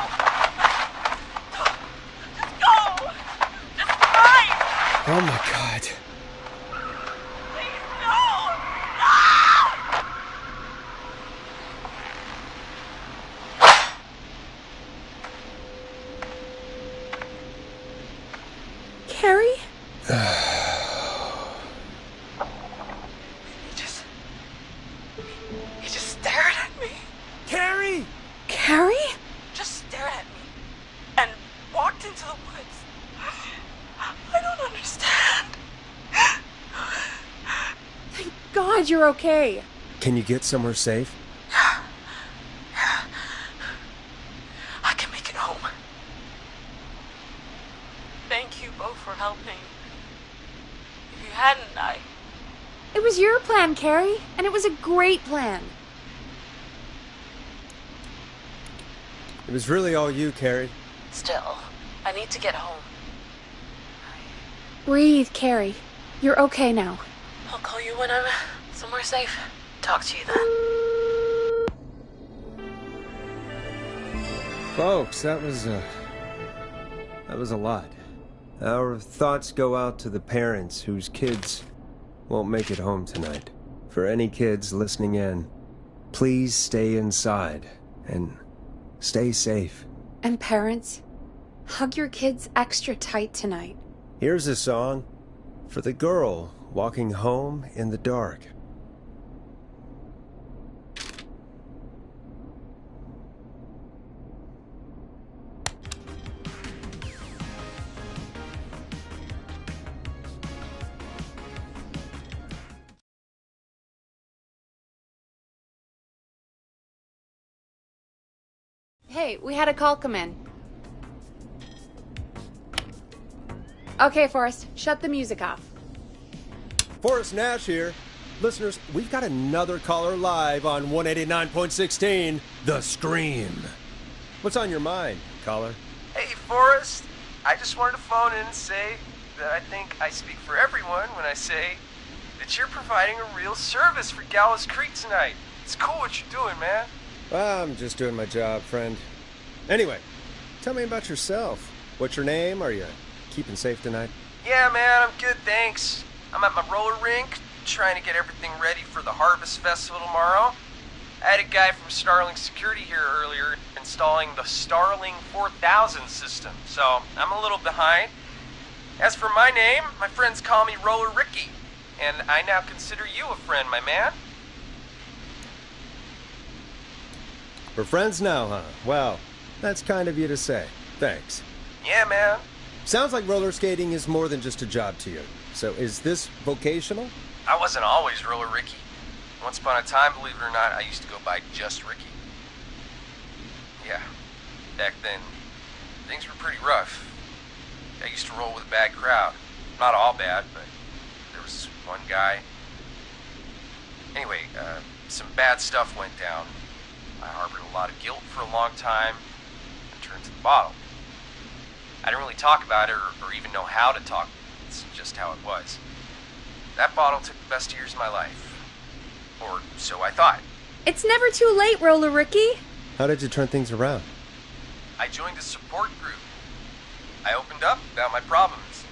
He just stared at me. Carrie! Carrie? Just stared at me. And walked into the woods. I don't understand. Thank God you're okay. Can you get somewhere safe? I can make it home. Thank you both for helping. If you hadn't, It was your plan, Carrie, and it was a great plan. It was really all you, Carrie. Still, I need to get home. Breathe, Carrie. You're okay now. I'll call you when I'm somewhere safe. Talk to you then. Folks, that was a lot. Our thoughts go out to the parents whose kids won't make it home tonight. For any kids listening in, please stay inside and stay safe. And parents, hug your kids extra tight tonight. Here's a song for the girl walking home in the dark. Hey, we had a call come in. Okay, Forrest, shut the music off. Forrest Nash here. Listeners, we've got another caller live on 189.16, The Scream. What's on your mind, caller? Hey, Forrest. I just wanted to phone in and say that I think I speak for everyone when I say that you're providing a real service for Gallows Creek tonight. It's cool what you're doing, man. Well, I'm just doing my job, friend. Anyway, tell me about yourself. What's your name? Are you keeping safe tonight? Yeah, man, I'm good, thanks. I'm at my roller rink, trying to get everything ready for the Harvest Festival tomorrow. I had a guy from Starling Security here earlier installing the Starling 4000 system, so I'm a little behind. As for my name, my friends call me Roller Ricky, and I now consider you a friend, my man. We're friends now, huh? Well, that's kind of you to say. Thanks. Yeah, man. Sounds like roller skating is more than just a job to you. So is this vocational? I wasn't always Roller Ricky. Once upon a time, believe it or not, I used to go by just Ricky. Yeah, back then, things were pretty rough. I used to roll with a bad crowd. Not all bad, but there was one guy. Anyway, some bad stuff went down. I harbored a lot of guilt for a long time and turned to the bottle. I didn't really talk about it or even know how to talk. It's just how it was. That bottle took the best years of my life. Or so I thought. It's never too late, Roller Ricky. How did you turn things around? I joined a support group. I opened up about my problems.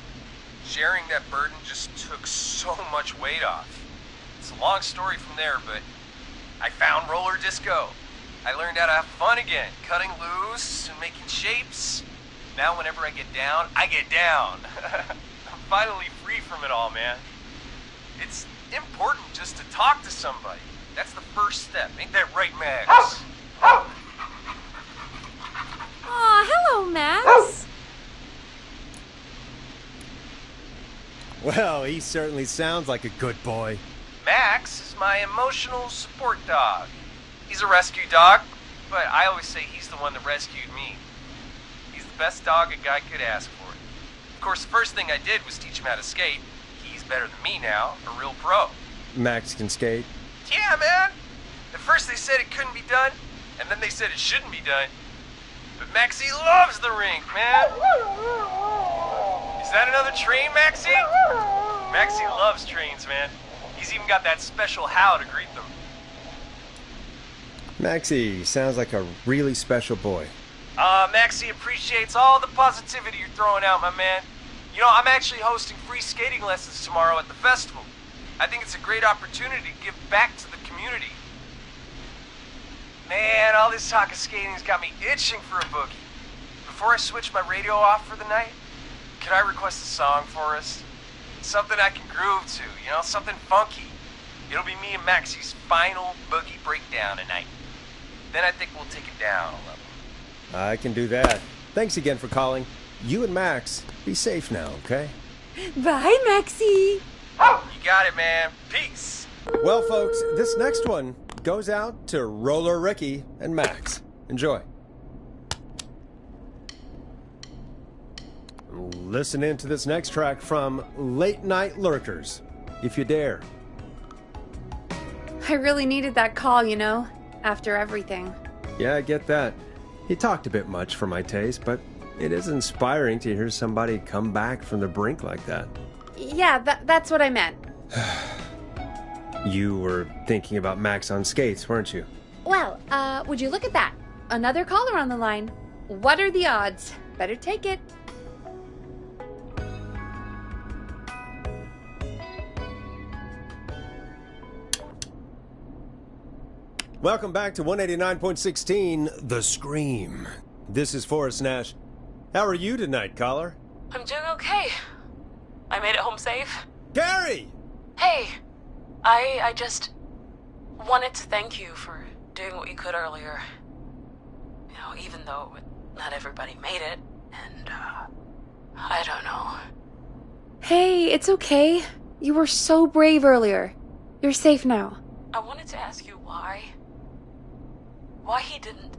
Sharing that burden just took so much weight off. It's a long story from there, but I found roller disco. I learned how to have fun again, cutting loose and making shapes. Now whenever I get down, I get down. I'm finally free from it all, man. It's important just to talk to somebody. That's the first step. Ain't that right, Max? Aw, hello, Max. Well, he certainly sounds like a good boy. Max is my emotional support dog. He's a rescue dog, but I always say he's the one that rescued me. He's the best dog a guy could ask for. Of course, the first thing I did was teach him how to skate. He's better than me now, a real pro. Max can skate? Yeah, man. At first they said it couldn't be done, and then they said it shouldn't be done. But Maxie loves the rink, man. Is that another train, Maxie? Maxie loves trains, man. He's even got that special how to greet them. Maxie sounds like a really special boy. Maxie appreciates all the positivity you're throwing out, my man. You know, I'm actually hosting free skating lessons tomorrow at the festival. I think it's a great opportunity to give back to the community. Man, all this talk of skating's got me itching for a boogie. Before I switch my radio off for the night, could I request a song for us? Something I can groove to, you know, something funky. It'll be me and Maxie's final boogie breakdown tonight. Then I think we'll take it down a level. I can do that. Thanks again for calling. You and Max, be safe now, okay? Bye, Maxie. You got it, man. Peace. Well, folks, this next one goes out to Roller Ricky and Max. Enjoy. Listen in to this next track from Late Night Lurkers, if you dare. I really needed that call, you know, after everything. Yeah, I get that. He talked a bit much for my taste, but it is inspiring to hear somebody come back from the brink like that. Yeah, that's what I meant. You were thinking about Max on skates, weren't you? Well, would you look at that? Another caller on the line. What are the odds? Better take it. Welcome back to 189.16, The Scream. This is Forrest Nash. How are you tonight, caller? I'm doing okay. I made it home safe. Gary! Hey, I just wanted to thank you for doing what you could earlier. You know, even though not everybody made it, and, I don't know. Hey, it's okay. You were so brave earlier. You're safe now. I wanted to ask you why he didn't...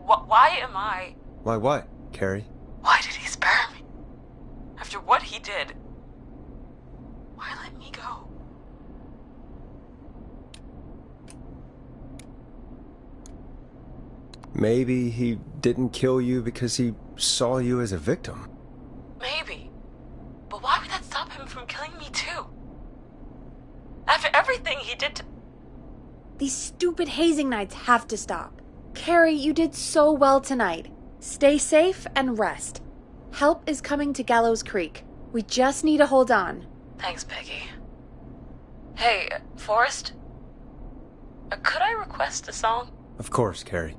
Why am I... Why what, Carrie? Why did he spare me? After what he did, why let me go? Maybe he didn't kill you because he saw you as a victim. Maybe. But why would that stop him from killing me too? After everything he did to... These stupid hazing nights have to stop. Carrie, you did so well tonight. Stay safe and rest. Help is coming to Gallows Creek. We just need to hold on. Thanks, Peggy. Hey, Forrest? Could I request a song? Of course, Carrie.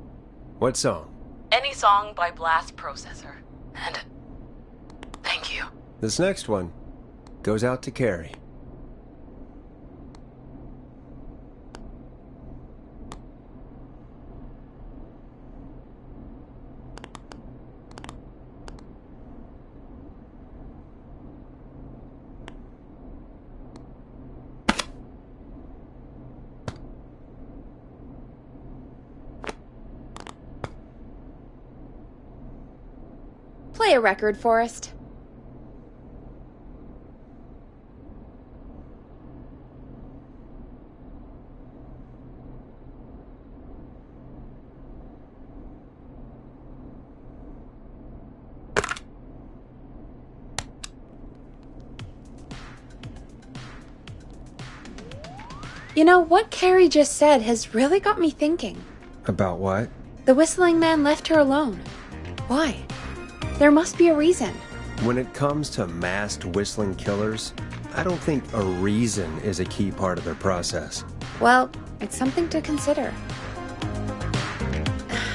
What song? Any song by Blast Processor. And thank you. This next one goes out to Carrie. Play a record, Forrest. You know, what Carrie just said has really got me thinking. About what? The whistling man left her alone. Why? There must be a reason. When it comes to masked whistling killers, I don't think a reason is a key part of their process. Well, it's something to consider.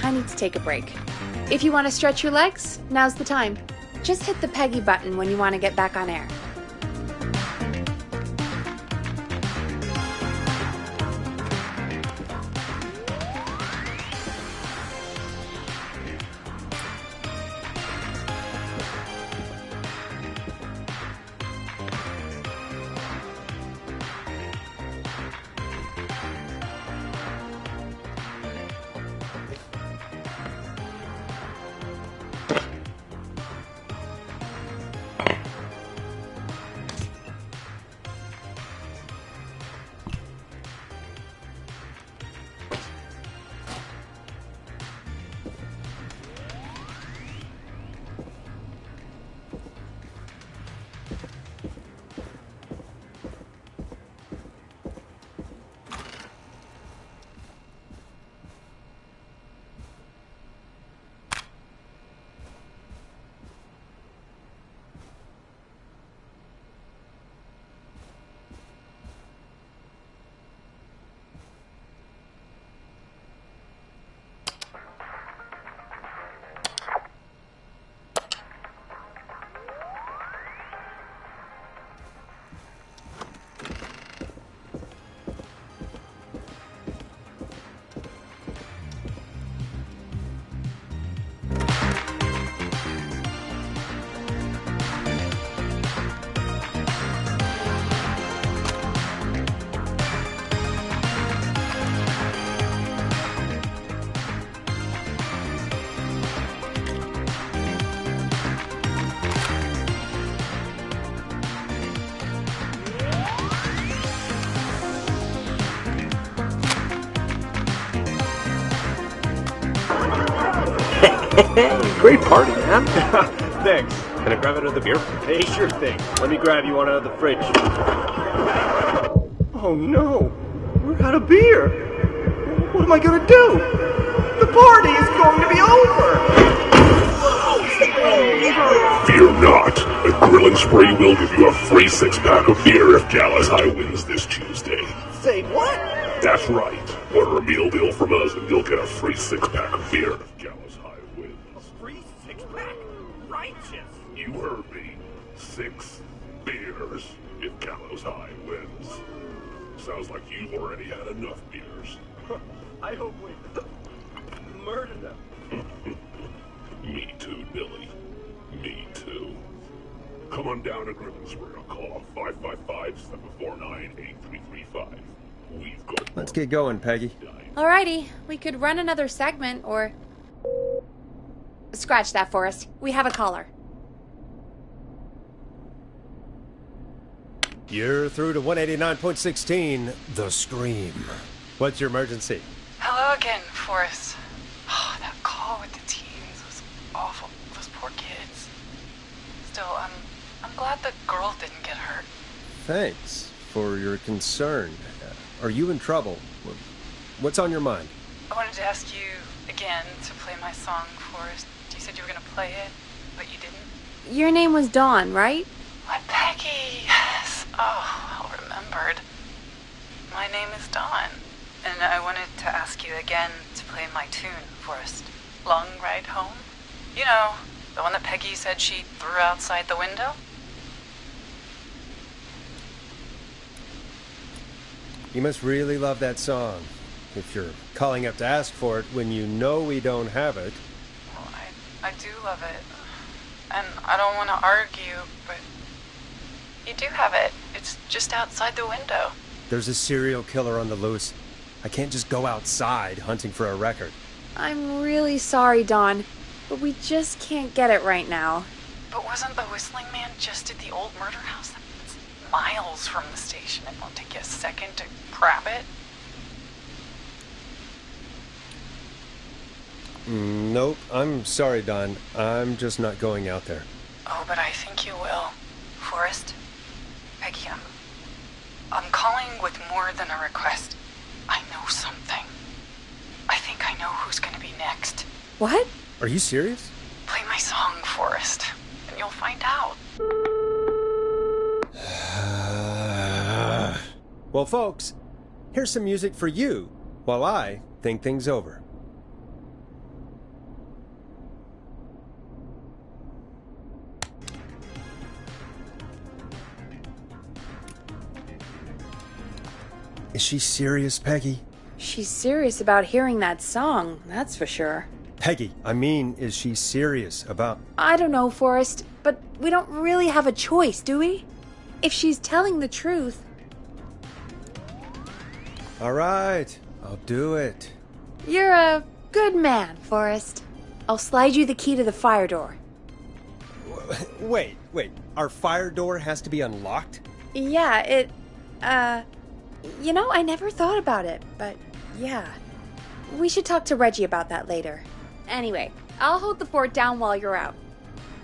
I need to take a break. If you want to stretch your legs, now's the time. Just hit the Peggy button when you want to get back on air. Great party, man. Thanks. Can I grab another beer? Hey, sure thing. Let me grab you one out of the fridge. Oh no, we're out of beer. What am I gonna do? The party is going to be over. Fear not. A Grill and Spree will give you a free 6-pack of beer if Gallus High wins this Tuesday. Say what? That's right. Order a meal deal from us and you'll get a free 6-pack of beer if Gallus High wins. A free 6-pack? Righteous. You heard me. 6 beers if Gallows High wins. Sounds like you've already had enough beers. I hope we murder them. Me too, Billy. Me too. Come on down to Grill and Spree or call 555-749-8335. We've got... Let's get going, Peggy. Alrighty, we could run another segment or... Scratch that, Forrest. We have a caller. You're through to 189.16, The Scream. What's your emergency? Hello again, Forrest. Oh, that call with the teens was awful. Those poor kids. Still, I'm glad the girl didn't get hurt. Thanks for your concern. Are you in trouble? What's on your mind? I wanted to ask you again to play my song, Forrest. You said you were going to play it, but you didn't. Your name was Dawn, right? What, Peggy? Yes. Oh, well remembered. My name is Dawn, and I wanted to ask you again to play my tune, Forrest. Long Ride Home? You know, the one that Peggy said she threw outside the window? You must really love that song. If you're calling up to ask for it when you know we don't have it. Well, I do love it. And I don't want to argue, but you do have it. It's just outside the window. There's a serial killer on the loose. I can't just go outside hunting for a record. I'm really sorry, Dawn, but we just can't get it right now. But wasn't the Whistling Man just at the old murder house? That's miles from the station. It won't take you a second to grab it. Nope. I'm sorry, Don. I'm just not going out there. Oh, but I think you will. Forrest? Peggy, I'm calling with more than a request. I know something. I think I know who's gonna be next. What? Are you serious? Play my song, Forrest, and you'll find out. Well, folks, here's some music for you while I think things over. Is she serious, Peggy? She's serious about hearing that song, that's for sure. Peggy, I mean, is she serious about... I don't know, Forrest, but we don't really have a choice, do we? If she's telling the truth... All right, I'll do it. You're a good man, Forrest. I'll slide you the key to the fire door. Wait. Our fire door has to be unlocked? Yeah, You know, I never thought about it, but yeah. We should talk to Reggie about that later. Anyway, I'll hold the fort down while you're out.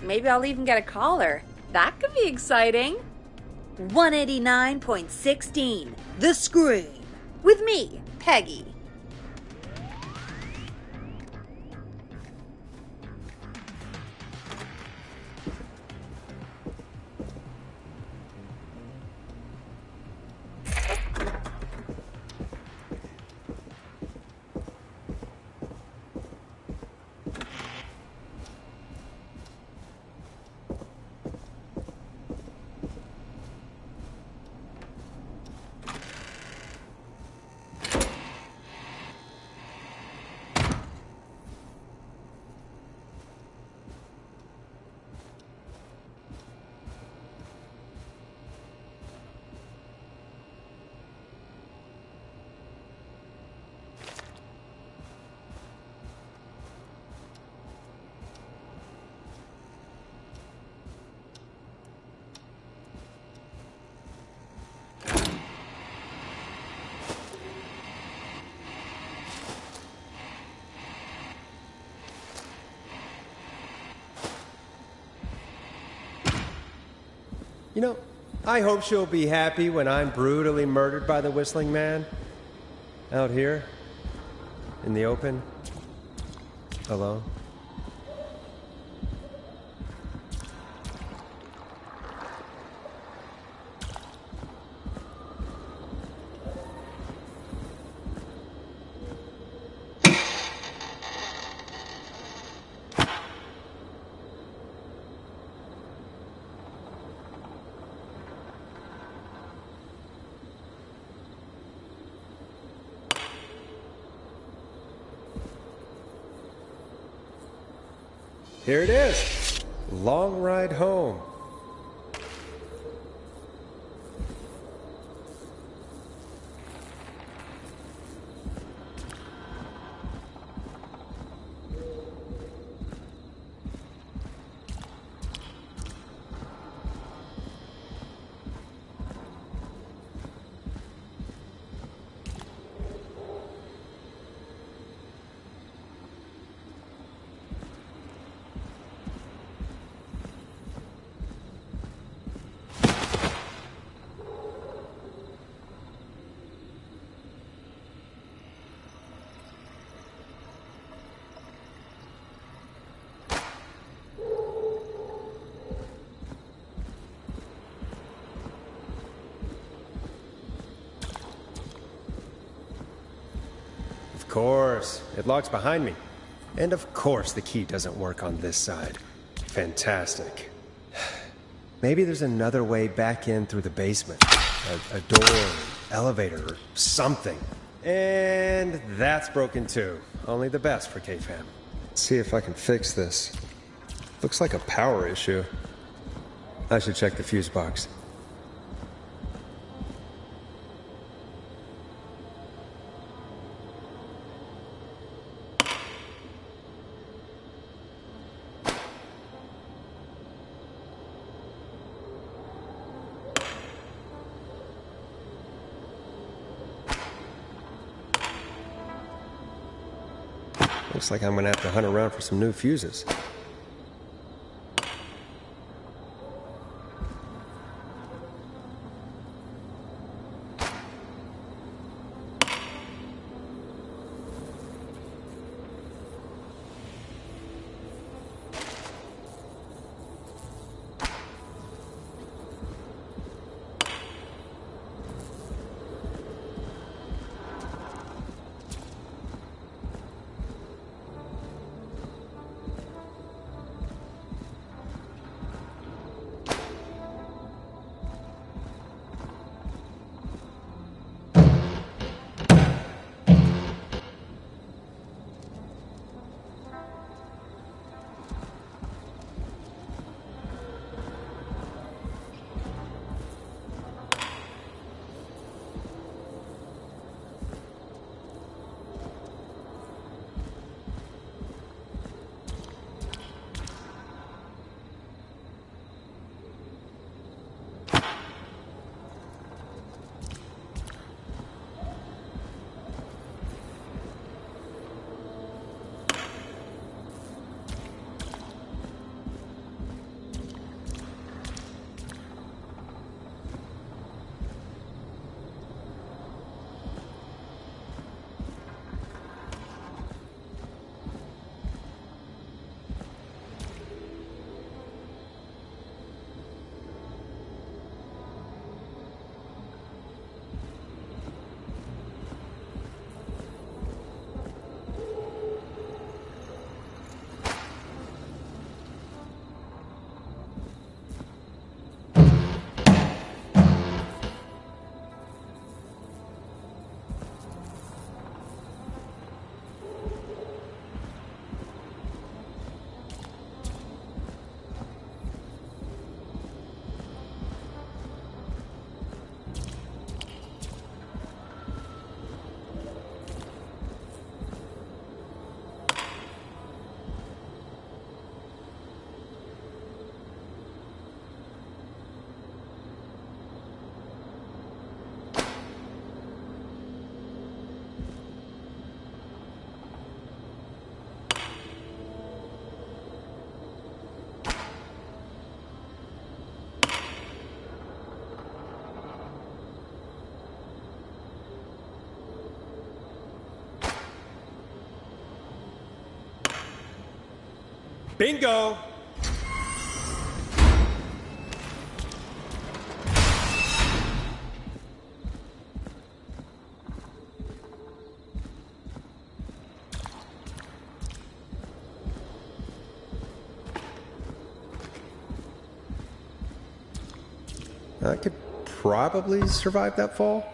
Maybe I'll even get a caller. That could be exciting. 189.16, The Scream. With me, Peggy. You know, I hope she'll be happy when I'm brutally murdered by the Whistling Man. Out here, in the open, alone. Here it is. Long ride home. Of course, it locks behind me. And of course the key doesn't work on this side. Fantastic. Maybe there's another way back in through the basement. A door, an elevator, or something. And that's broken too. Only the best for K-Fam. Let's see if I can fix this. Looks like a power issue. I should check the fuse box. Looks like I'm gonna have to hunt around for some new fuses. Bingo! I could probably survive that fall.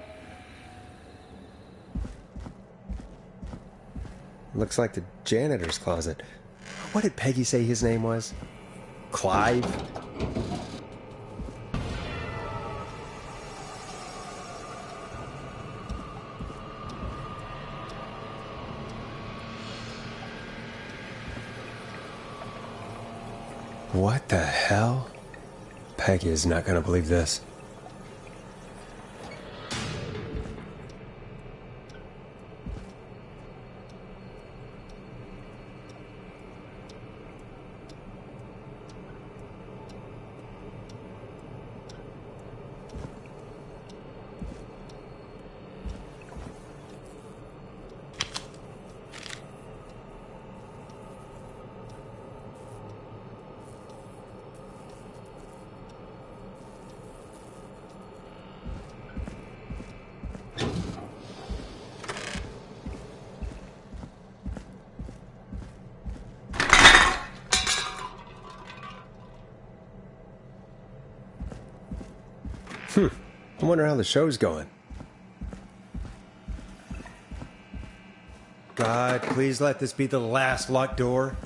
Looks like the janitor's closet. What did Peggy say his name was? Clive? What the hell? Peggy is not going to believe this. I wonder how the show's going. God, please let this be the last locked door.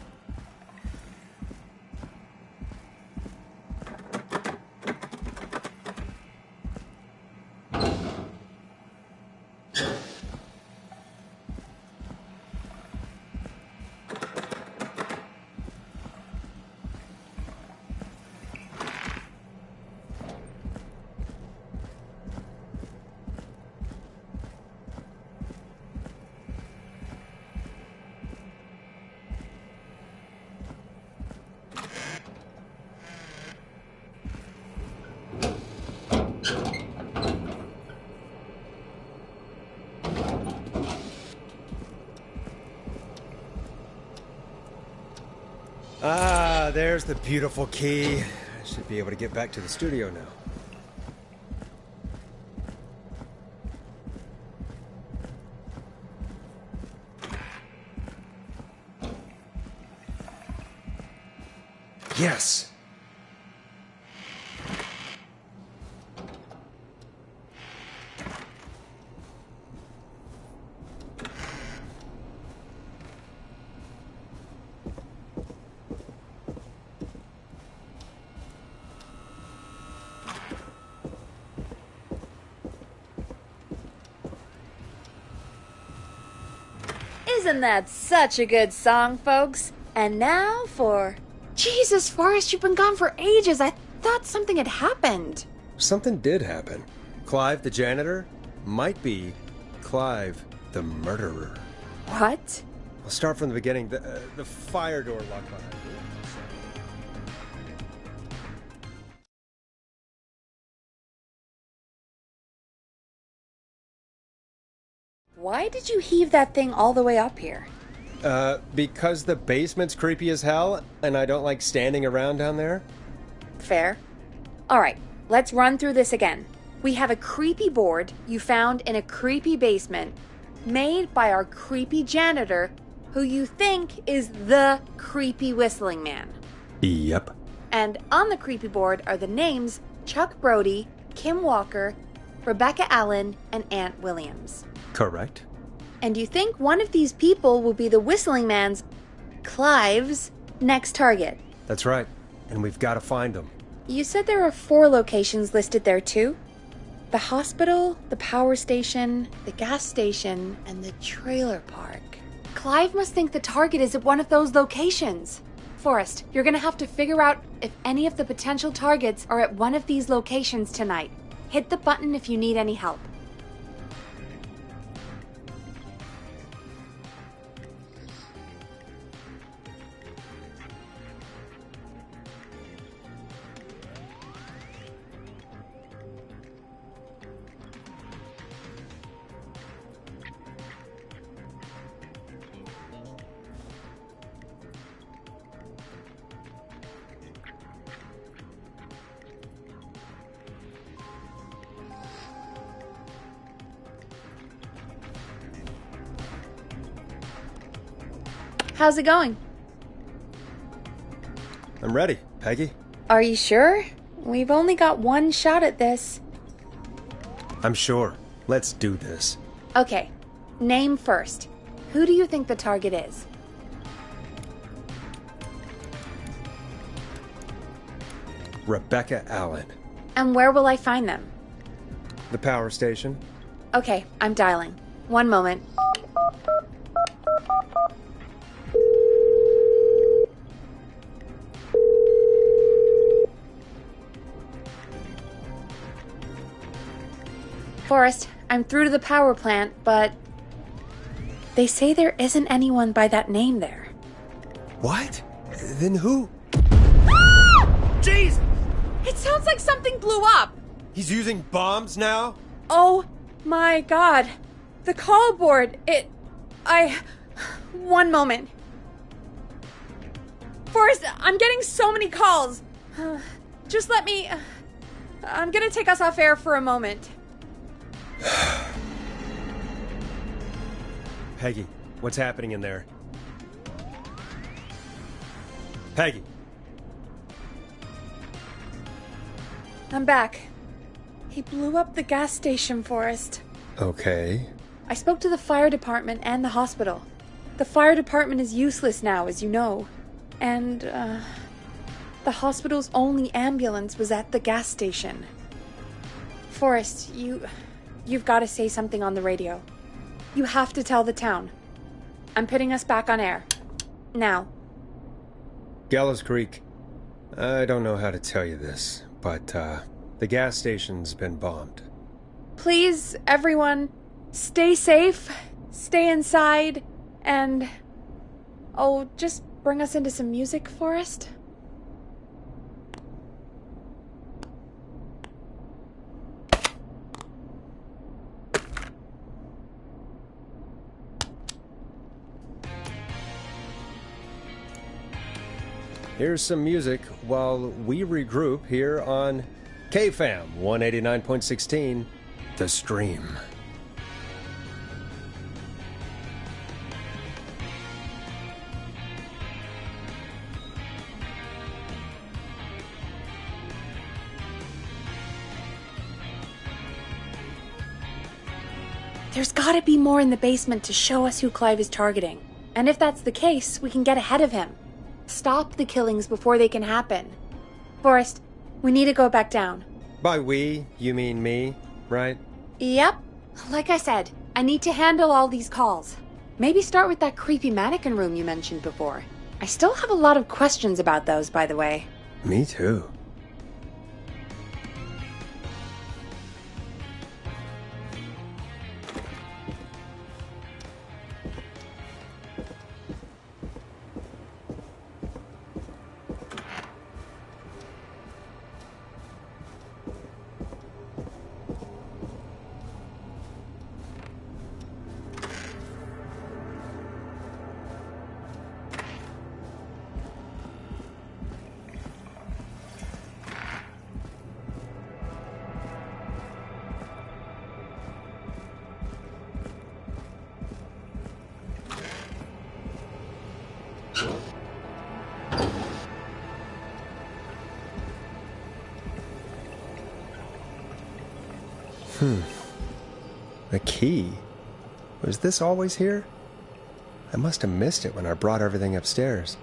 Ah, there's the beautiful key. I should be able to get back to the studio now. Yes! Isn't that such a good song, folks? And now for... Jesus, Forrest, you've been gone for ages. I thought something had happened. Something did happen. Clive, the janitor, might be Clive, the murderer. What? I'll start from the beginning. The fire door locked behind me. Why did you heave that thing all the way up here? Because the basement's creepy as hell, and I don't like standing around down there. Fair. Alright, let's run through this again. We have a creepy board you found in a creepy basement, made by our creepy janitor, who you think is the creepy whistling man. Yep. And on the creepy board are the names Chuck Brody, Kim Walker, Rebecca Allen, and Aunt Williams. Correct. And you think one of these people will be the whistling man's, Clive's, next target. That's right. And we've got to find them. You said there are 4 locations listed there too? The hospital, the power station, the gas station, and the trailer park. Clive must think the target is at one of those locations. Forrest, you're gonna have to figure out if any of the potential targets are at one of these locations tonight. Hit the button if you need any help. How's it going? I'm ready, Peggy. Are you sure? We've only got one shot at this. I'm sure. Let's do this. Okay, name first. Who do you think the target is? Rebecca Allen. And where will I find them? The power station. Okay, I'm dialing. One moment. Forrest, I'm through to the power plant, but they say there isn't anyone by that name there. What? Then who? Jeez! It sounds like something blew up! He's using bombs now? Oh my god. The call board, One moment. Forrest, I'm getting so many calls. Just let me... I'm gonna take us off air for a moment. Peggy, what's happening in there? Peggy. I'm back. He blew up the gas station, Forrest. Okay. I spoke to the fire department and the hospital. The fire department is useless now, as you know. And, the hospital's only ambulance was at the gas station. Forrest, you've got to say something on the radio. You have to tell the town. I'm putting us back on air. Now. Gallows Creek. I don't know how to tell you this, but, the gas station's been bombed. Please, everyone, stay safe, stay inside, and... Oh, just bring us into some music, Forrest. Here's some music while we regroup here on KFAM 189.16, The Stream. There's gotta be more in the basement to show us who Clive is targeting. And if that's the case, we can get ahead of him. Stop the killings before they can happen. Forrest, we need to go back down. By we, you mean me, right? Yep. Like I said, I need to handle all these calls. Maybe start with that creepy mannequin room you mentioned before. I still have a lot of questions about those, by the way. Me too. A key? Was this always here? I must have missed it when I brought everything upstairs.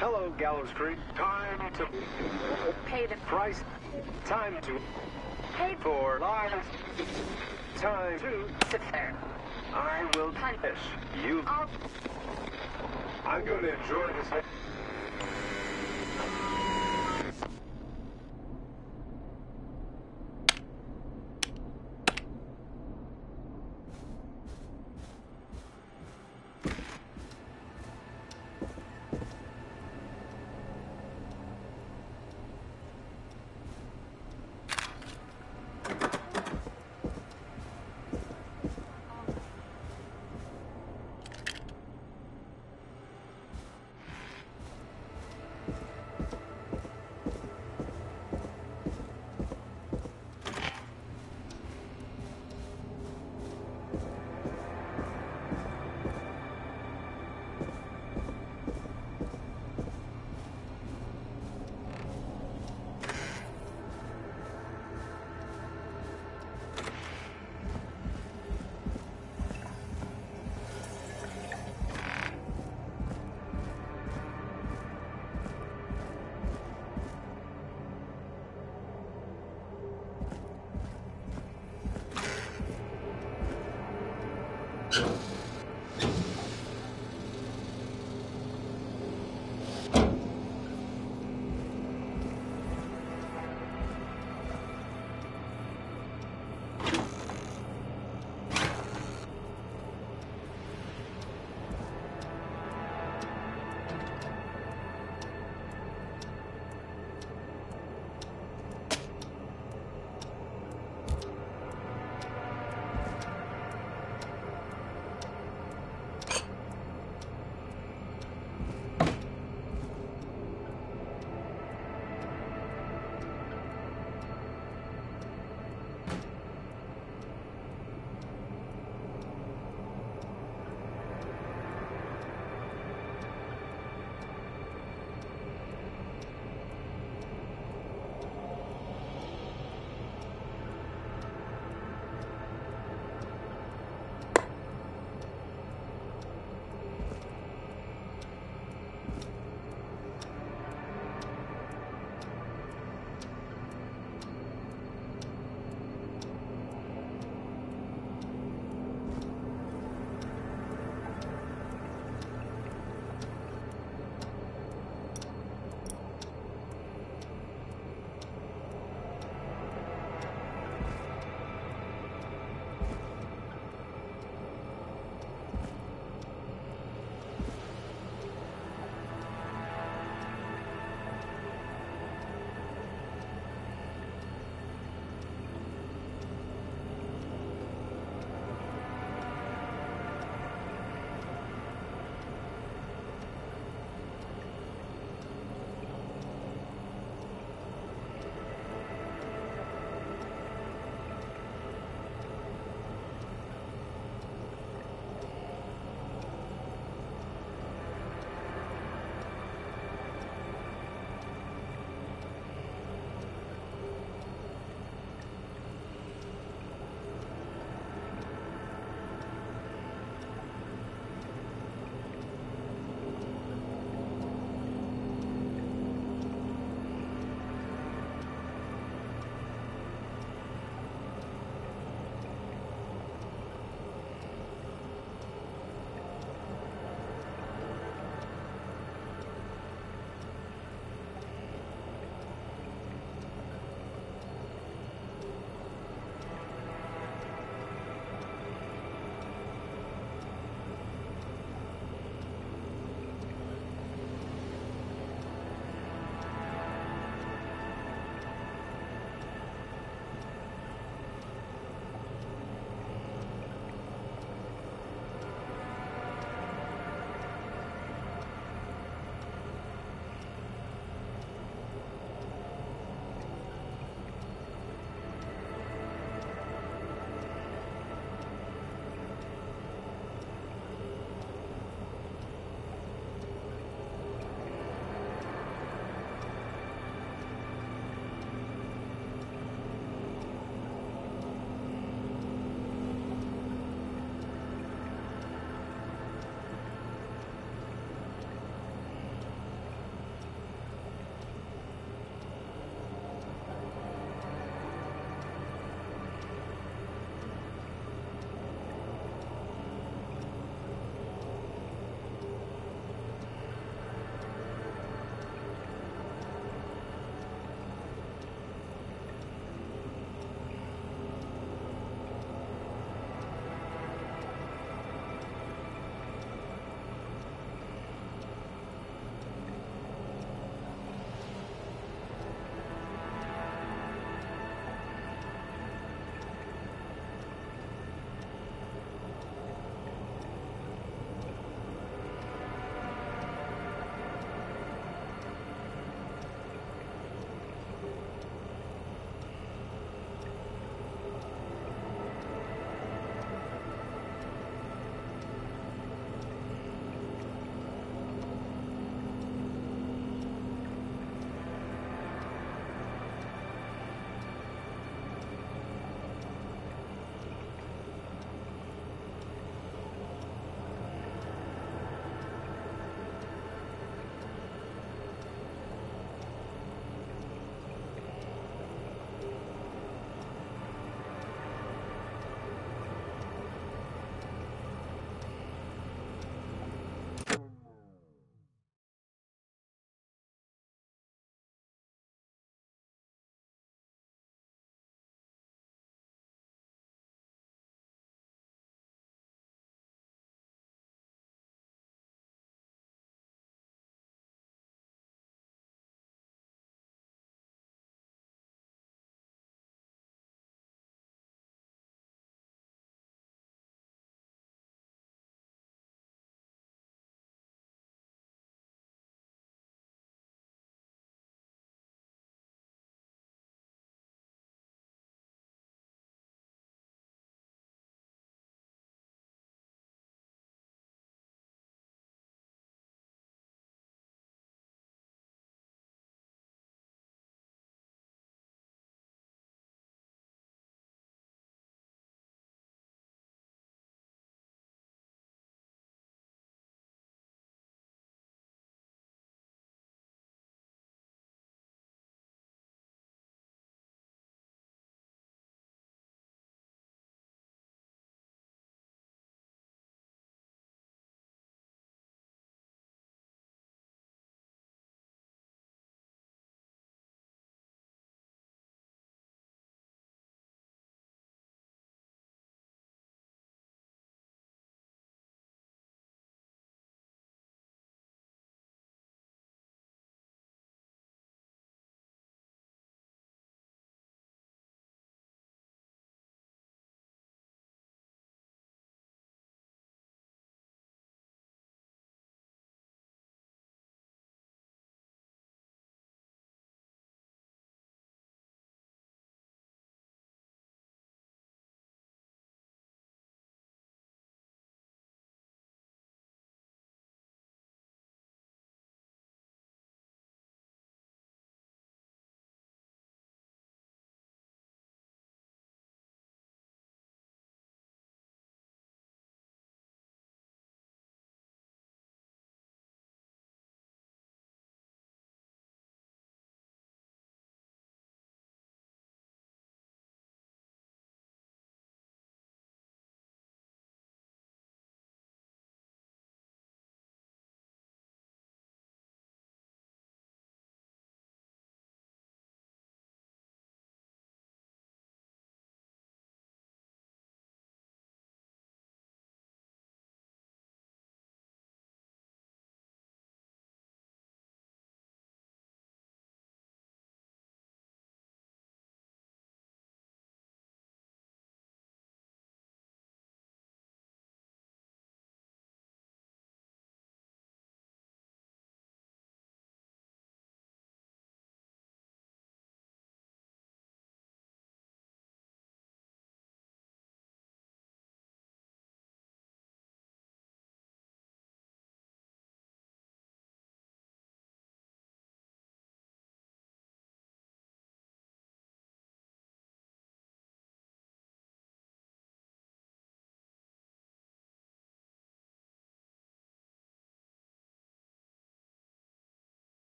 Hello, Gallows Creek. Time to Pay the price. Time to pay for lives. Time to sit there. I will punish you. I'm going to enjoy this.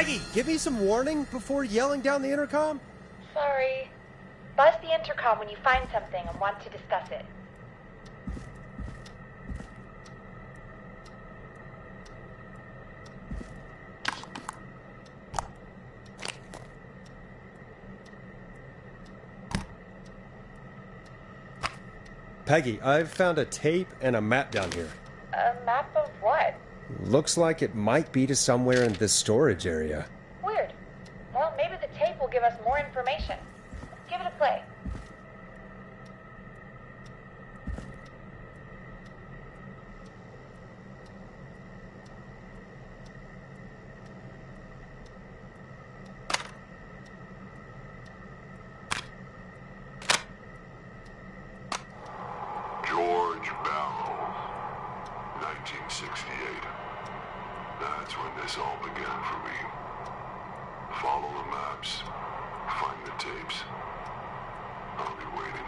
Peggy, give me some warning before yelling down the intercom. Sorry. Buzz the intercom when you find something and want to discuss it. Peggy, I've found a tape and a map down here. A map of what? Looks like it might be to somewhere in this storage area. Weird. Well, maybe the tape will give us more information. Let's give it a play. George Barrow, 1968. That's when this all began for me. Follow the maps, find the tapes. I'll be waiting.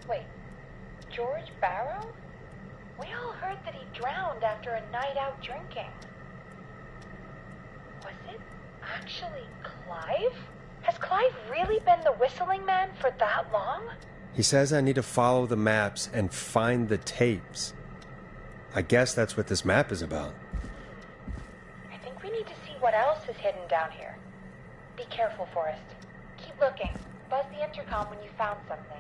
Wait, George Barrow? We all heard that he drowned after a night out drinking. Was it actually Clive? Has Clive really been the whistling man for that long? He says I need to follow the maps and find the tapes. I guess that's what this map is about. I think we need to see what else is hidden down here. Be careful, Forrest. Keep looking. Buzz the intercom when you found something.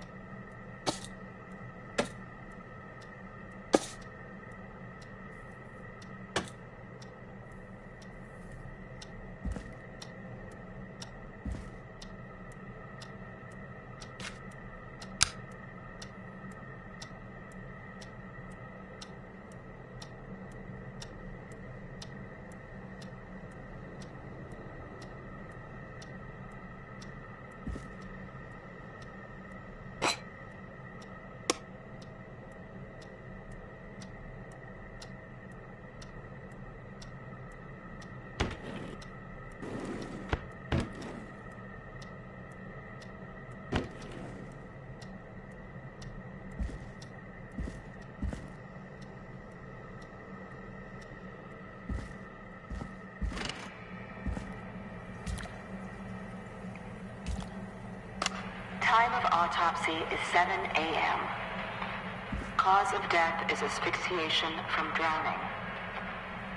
Time of autopsy is 7 a.m. Cause of death is asphyxiation from drowning.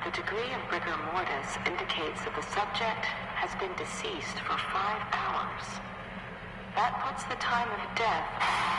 The degree of rigor mortis indicates that the subject has been deceased for 5 hours. That puts the time of death...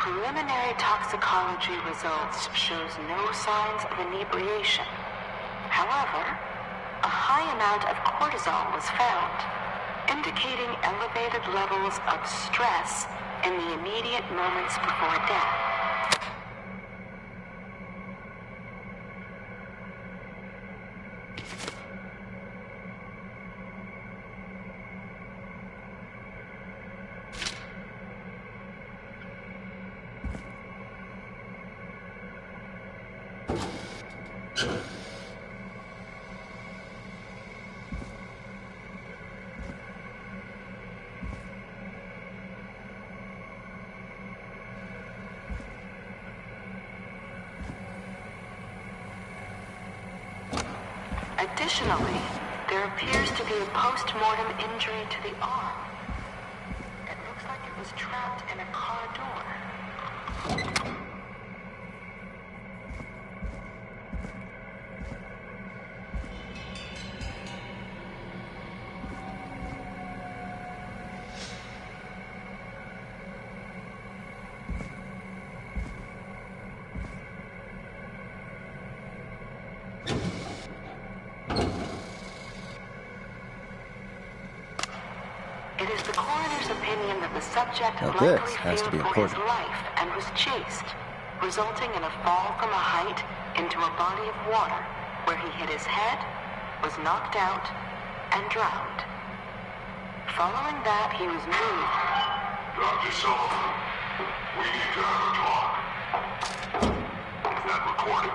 Preliminary toxicology results shows no signs of inebriation. However, a high amount of cortisol was found, indicating elevated levels of stress in the immediate moments before death. Additionally, there appears to be a post-mortem injury to the arm. It looks like it was trapped in a car door. It is the coroner's opinion that the subject Now likely this has to feared be for his important. life and was chased, resulting in a fall from a height into a body of water where he hit his head, was knocked out, and drowned. Following that, he was moved. Dr. Sullivan, we need to have a talk. Is that recorded?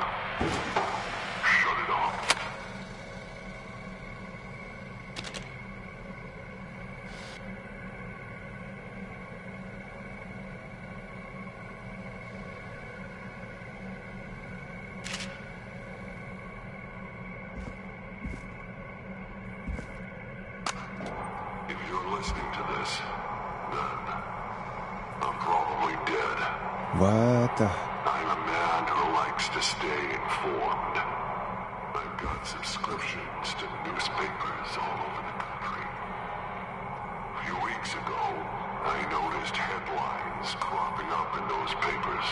Shut it off. If you're listening to this, then I'm probably dead. What the... I'm a man who likes to stay informed. I've got subscriptions to newspapers all over the country. A few weeks ago, I noticed headlines cropping up in those papers,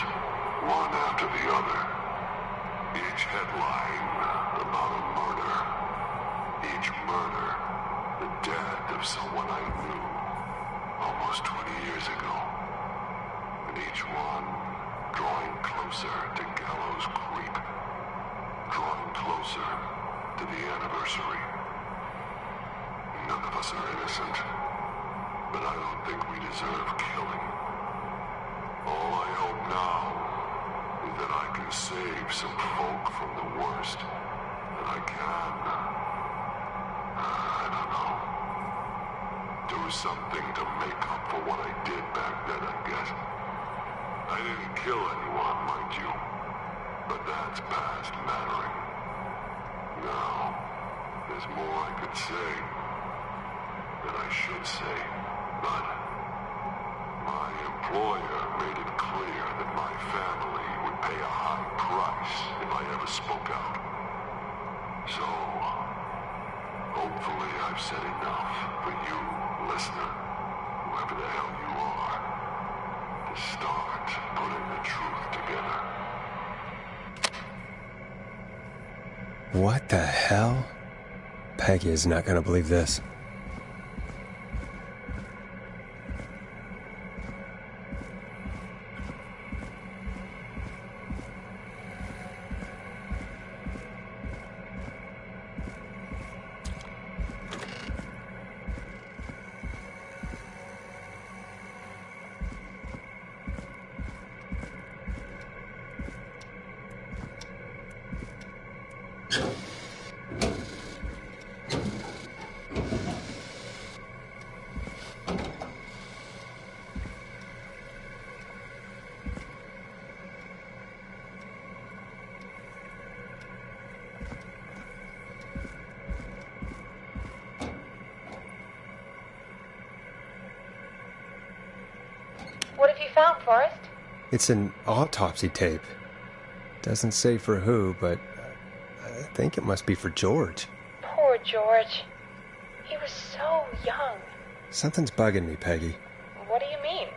one after the other. Each headline about a murder. Each murder, the death of someone I knew almost 20 years ago. And each one drawing closer to Gallows Creek, drawing closer to the anniversary. None of us are innocent, but I don't think we deserve killing. All I hope now is that I can save some folk from the worst, that I can, I don't know, do something to make up for what I did back then, I guess. I didn't kill anyone, mind you, but that's past mattering. Now, there's more I could say, that I should say, but my employer made it clear that my family would pay a high price if I ever spoke out. So, hopefully I've said enough for you, listener, whoever the hell you are, to start putting the truth together. What the hell? Peggy is not gonna believe this. What have you found, Forrest? It's an autopsy tape. Doesn't say for who, but I think it must be for George. Poor George. He was so young. Something's bugging me, Peggy. What do you mean?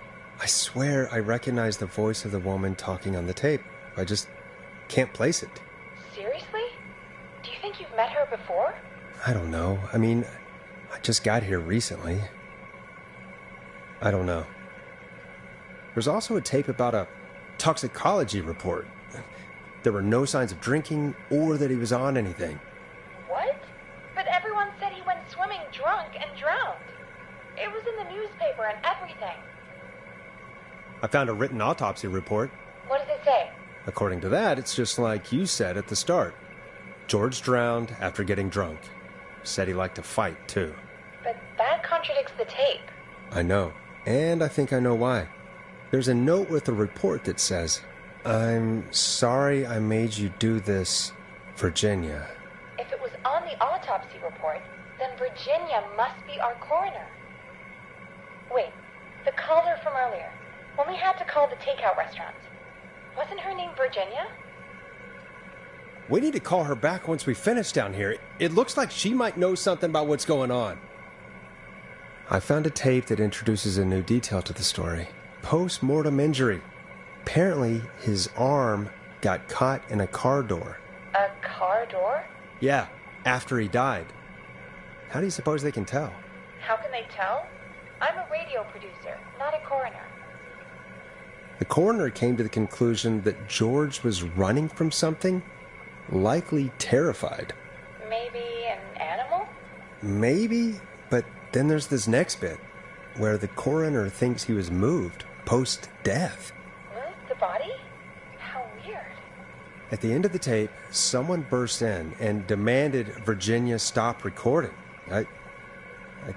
I swear I recognize the voice of the woman talking on the tape. I just can't place it. Seriously? Do you think you've met her before? I don't know. I mean, I just got here recently. I don't know. There's also a tape about a toxicology report. There were no signs of drinking or that he was on anything. What? But everyone said he went swimming drunk and drowned. It was in the newspaper and everything. I found a written autopsy report. What does it say? According to that, it's just like you said at the start. George drowned after getting drunk. Said he liked to fight, too. But that contradicts the tape. I know. And I think I know why. There's a note with a report that says, "I'm sorry I made you do this, Virginia." If it was on the the autopsy report, then Virginia must be our coroner. Wait, the caller from earlier, when we had to call the takeout restaurant, wasn't her name Virginia? We need to call her back once we finish down here. It looks like she might know something about what's going on. I found a tape that introduces a new detail to the story. Post-mortem injury. Apparently, his arm got caught in a car door. A car door? Yeah, after he died. How do you suppose they can tell? How can they tell? I'm a radio producer, not a coroner. The coroner came to the conclusion that George was running from something, likely terrified. Maybe an animal? Maybe, but then there's this next bit, where the coroner thinks he was moved post-death. Moved the body? How weird. At the end of the tape, someone burst in and demanded Virginia stop recording. I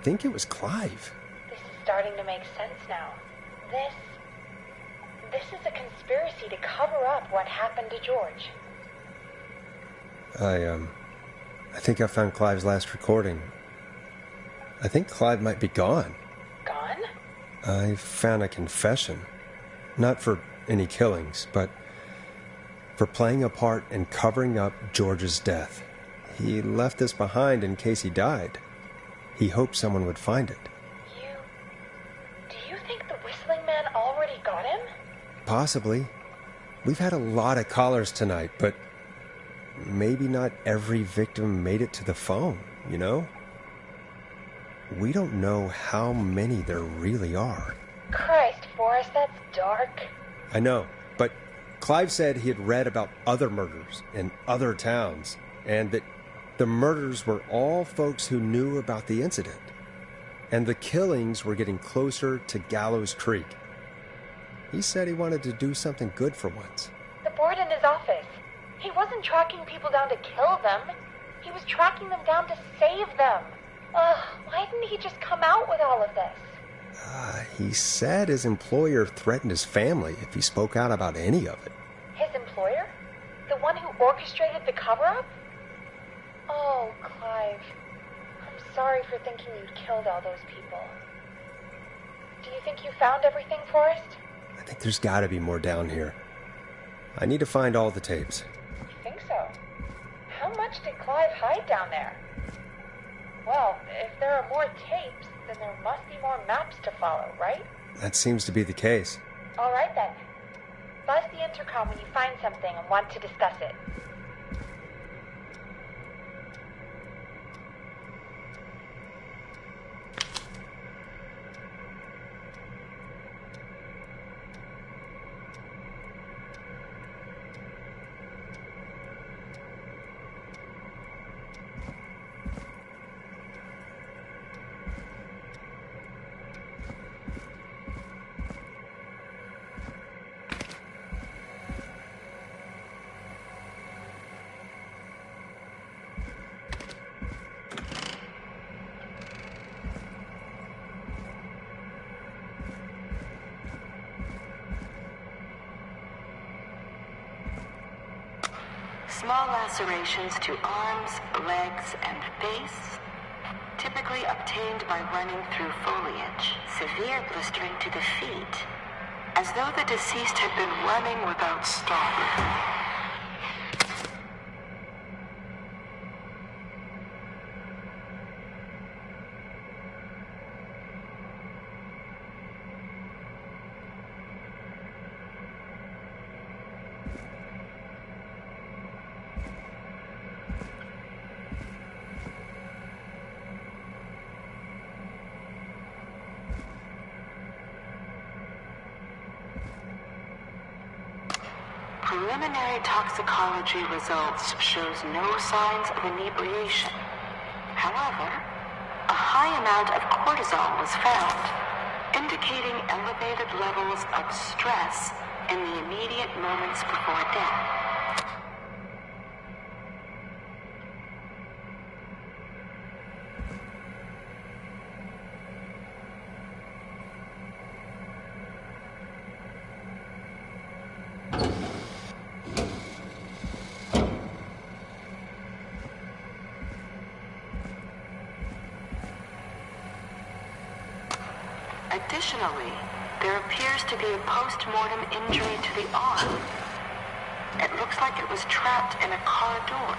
think it was Clive. This is starting to make sense now. This is a conspiracy to cover up what happened to George. I think I found Clive's last recording. I think Clive might be gone. Gone? I found a confession. Not for any killings, but for playing a part in covering up George's death. He left this behind in case he died. He hoped someone would find it. Do you think the Whistling Man already got him? Possibly. We've had a lot of callers tonight, but maybe not every victim made it to the phone, you know? We don't know how many there really are. Christ, Forrest, that's dark. I know, but Clive said he had read about other murders in other towns, and that the murders were all folks who knew about the incident. And the killings were getting closer to Gallows Creek. He said he wanted to do something good for once. The board in his office. He wasn't tracking people down to kill them. He was tracking them down to save them. Why didn't he just come out with all of this? He said his employer threatened his family if he spoke out about any of it. His employer? The one who orchestrated the cover-up? Oh, Clive. I'm sorry for thinking you'd killed all those people. Do you think you found everything, Forrest? I think there's gotta be more down here. I need to find all the tapes. You think so? How much did Clive hide down there? Well, if there are more tapes, then there must be more maps to follow, right? That seems to be the case. All right, then. Buzz the intercom when you find something and want to discuss it. Small lacerations to arms, legs, and face, typically obtained by running through foliage. Severe blistering to the feet, as though the deceased had been running without stopping. Preliminary toxicology results shows no signs of inebriation. However, a high amount of cortisol was found, indicating elevated levels of stress in the immediate moments before death. Additionally, there appears to be a post-mortem injury to the arm. It looks like it was trapped in a car door.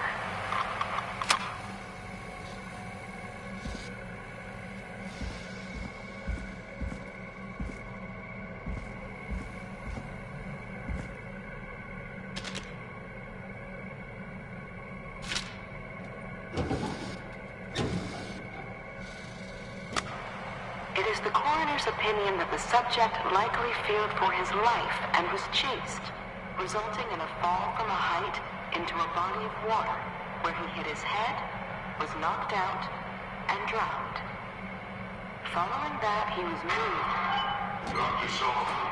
It is the coroner's opinion that the subject likely feared for his life and was chased, resulting in a fall from a height into a body of water, where he hit his head, was knocked out, and drowned. Following that, he was moved. Dr. Sullivan,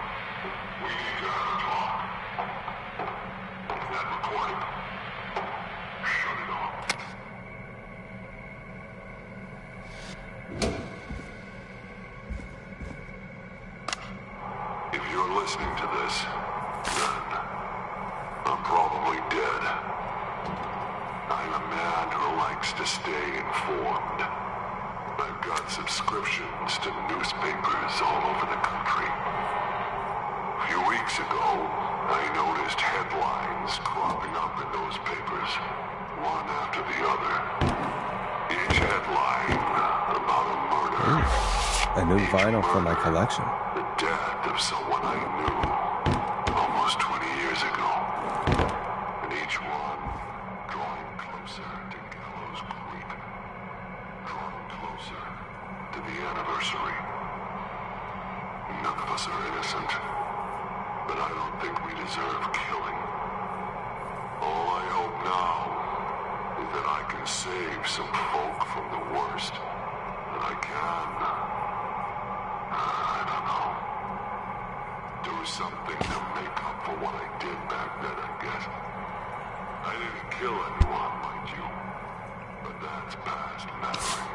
we need to have a talk. That recording. Shut it off. If you're listening to this, then I'm probably dead. I'm a man who likes to stay informed. I've got subscriptions to newspapers all over the country. A few weeks ago, I noticed headlines cropping up in those papers, one after the other. Each headline about a murder. A new vinyl for my collection. The death of someone I knew almost 20 years ago. And each one drawing closer to Gallows Creek. Drawing closer to the anniversary. None of us are innocent, but I don't think we deserve killing. All I hope now is that I can save some folk from the worst that I can. I don't know. Do something to make up for what I did back then, I guess. I didn't kill anyone, mind you, but that's past mattering.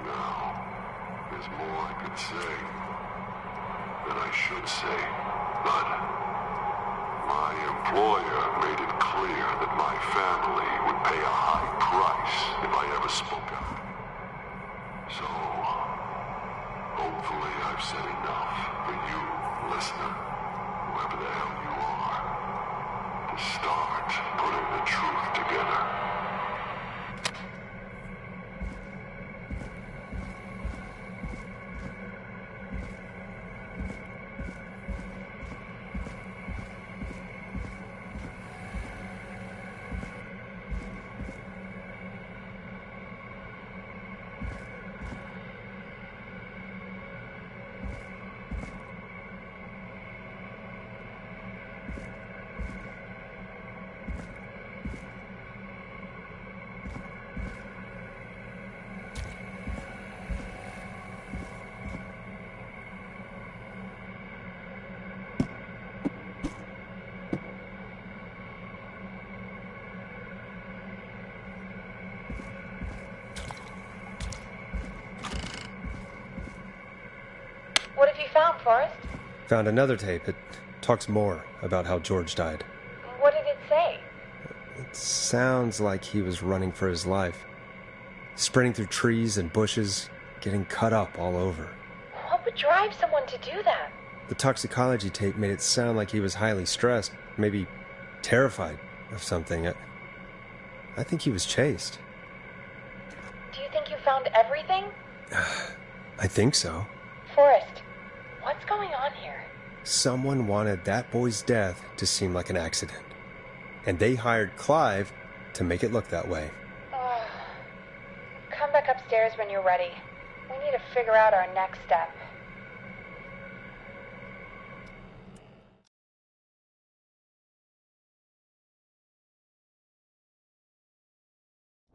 Now, there's more I could say than I should say, but my employer made it clear that my family would pay a high price if I ever spoke out. So, hopefully I've said enough for you, listener, whoever the hell you are, to start putting the truth together. What have you found, Forrest? Found another tape. It talks more about how George died. What did it say? It sounds like he was running for his life. Sprinting through trees and bushes, getting cut up all over. What would drive someone to do that? The toxicology tape made it sound like he was highly stressed, maybe terrified of something. I think he was chased. Do you think you found everything? I think so. Forrest, what's going on here? Someone wanted that boy's death to seem like an accident. And they hired Clive to make it look that way. Come back upstairs when you're ready. We need to figure out our next step.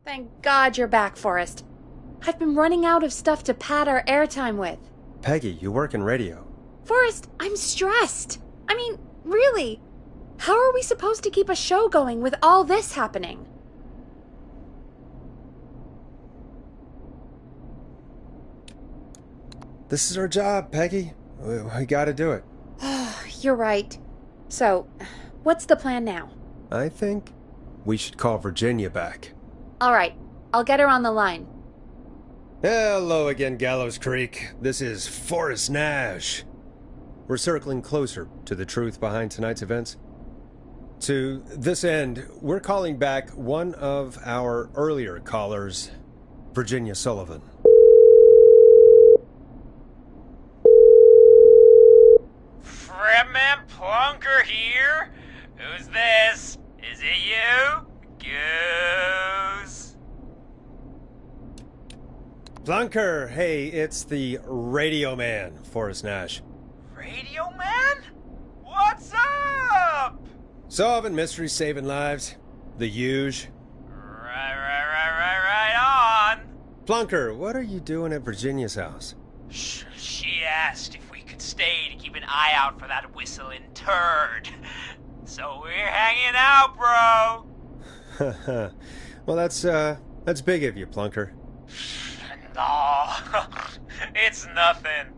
Thank God you're back, Forrest. I've been running out of stuff to pad our airtime with. Peggy, you work in radio. Forrest, I'm stressed. I mean, really. How are we supposed to keep a show going with all this happening? This is our job, Peggy. We gotta do it. You're right. So, what's the plan now? I think we should call Virginia back. All right, I'll get her on the line. Hello again, Gallows Creek. This is Forrest Nash. We're circling closer to the truth behind tonight's events. To this end, we're calling back one of our earlier callers, Virginia Sullivan. Fretman Plunker here? Who's this? Is it you? Goose? Plunker, hey, it's the Radio Man, Forrest Nash. Radio Man? What's up? Solving mysteries, saving lives. The huge. Right on. Plunker, what are you doing at Virginia's house? She asked if we could stay to keep an eye out for that whistling turd. So we're hanging out, bro. Well, that's big of you, Plunker. No, it's nothing.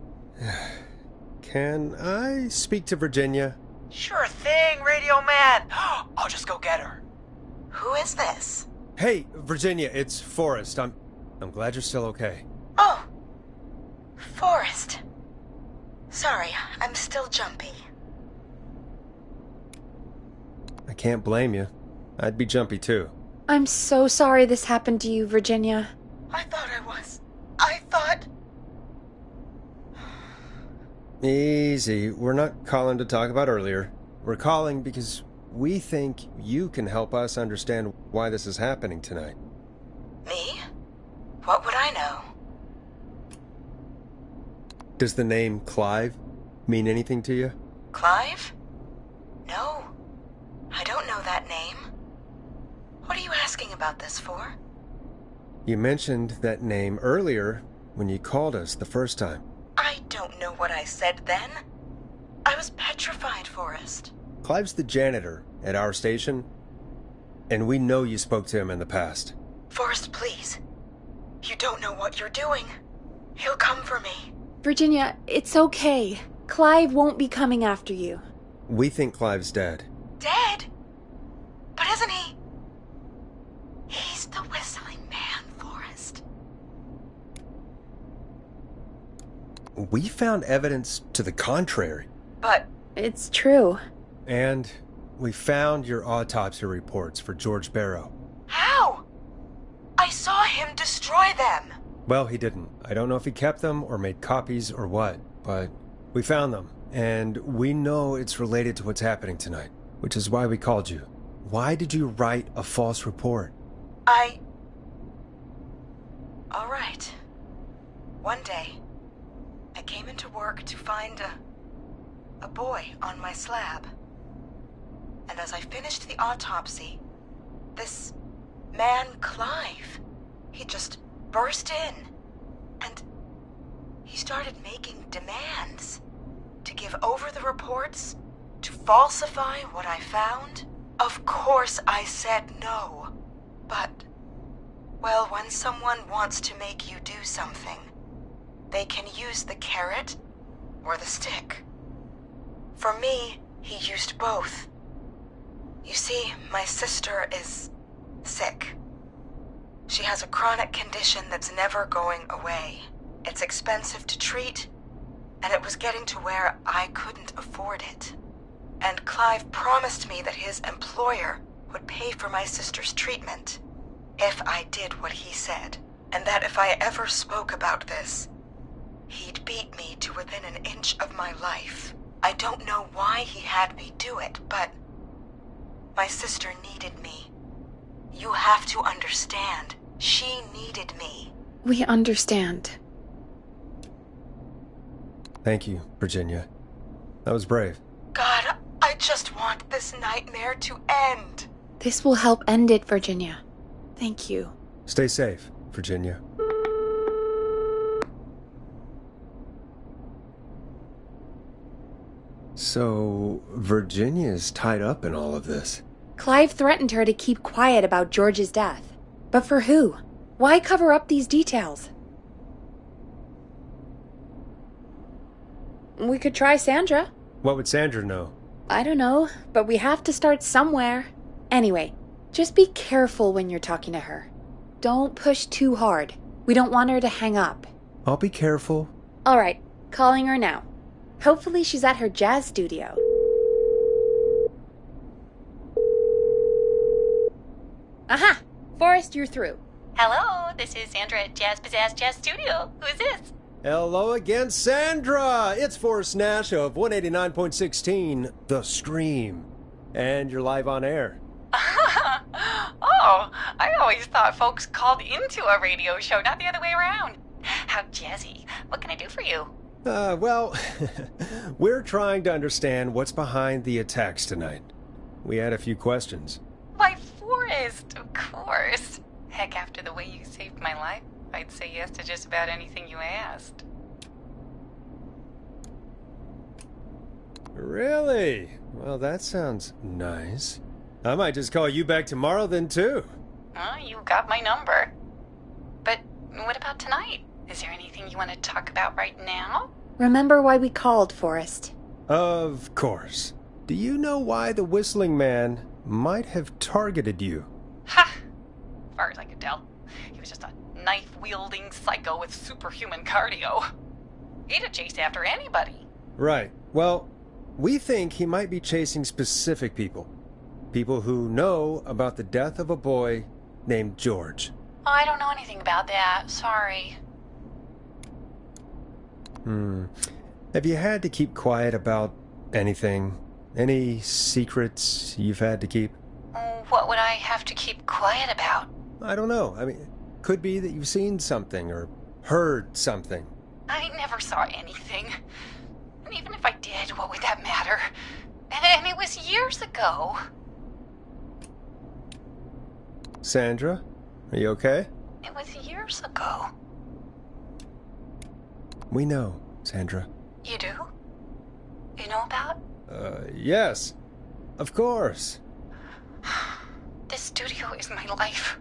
Can I speak to Virginia? Sure thing, Radio Man. I'll just go get her. Who is this? Hey, Virginia, it's Forrest. I'm glad you're still okay. Oh, Forrest. Sorry, I'm still jumpy. I can't blame you. I'd be jumpy too. I'm so sorry this happened to you, Virginia. I thought I was. I thought... Easy. We're not calling to talk about earlier. We're calling because we think you can help us understand why this is happening tonight. Me? What would I know? Does the name Clive mean anything to you? Clive? No. I don't know that name. What are you asking about this for? You mentioned that name earlier when you called us the first time. I don't know what I said then. I was petrified, Forrest. Clive's the janitor at our station, and we know you spoke to him in the past. Forrest, please. You don't know what you're doing. He'll come for me. Virginia, it's okay. Clive won't be coming after you. We think Clive's dead. Dead? But isn't he? He's the whistling man, Forrest. We found evidence to the contrary. But... It's true. And we found your autopsy reports for George Barrow. How? I saw him destroy them. Well, he didn't. I don't know if he kept them or made copies or what, but we found them. And we know it's related to what's happening tonight, which is why we called you. Why did you write a false report? All right. One day, I came into work to find a boy on my slab. And as I finished the autopsy, this man, Clive, he just burst in. And he started making demands to give over the reports, to falsify what I found. Of course I said no. But, well, when someone wants to make you do something, they can use the carrot or the stick. For me, he used both. You see, my sister is sick. She has a chronic condition that's never going away. It's expensive to treat, and it was getting to where I couldn't afford it. And Clive promised me that his employer would pay for my sister's treatment if I did what he said, and that if I ever spoke about this, he'd beat me to within an inch of my life. I don't know why he had me do it, but my sister needed me. You have to understand, she needed me. We understand. Thank you, Virginia. That was brave. God, I just want this nightmare to end. This will help end it, Virginia. Thank you. Stay safe, Virginia. So, Virginia's tied up in all of this. Clive threatened her to keep quiet about George's death. But for who? Why cover up these details? We could try Sandra. What would Sandra know? I don't know, but we have to start somewhere. Anyway, just be careful when you're talking to her. Don't push too hard. We don't want her to hang up. I'll be careful. All right, calling her now. Hopefully she's at her jazz studio. Aha! Forrest, you're through. Hello, this is Sandra at Jazz Pizzazz Jazz Studio. Who is this? Hello again, Sandra! It's Forrest Nash of 189.16, The Scream. And you're live on air. Oh, I always thought folks called into a radio show, not the other way around. How jazzy. What can I do for you? Well, we're trying to understand what's behind the attacks tonight. We had a few questions. Why, Forrest, of course. Heck, after the way you saved my life, I'd say yes to just about anything you asked. Really? Well, that sounds nice. I might just call you back tomorrow then, too. Well, you got my number. But what about tonight? Is there anything you want to talk about right now? Remember why we called, Forrest? Of course. Do you know why the Whistling Man might have targeted you? Ha! As far as I could tell, he was just a knife-wielding psycho with superhuman cardio. He'd have chased after anybody. Right. Well, we think he might be chasing specific people. People who know about the death of a boy named George. Oh, I don't know anything about that. Sorry. Have you had to keep quiet about anything? Any secrets you've had to keep? What would I have to keep quiet about? I don't know. I mean, could be that you've seen something or heard something. I never saw anything. And even if I did, what would that matter? And it was years ago. Sandra, are you okay? It was years ago. We know, Sandra. You do? You know about? Yes. Of course. This studio is my life.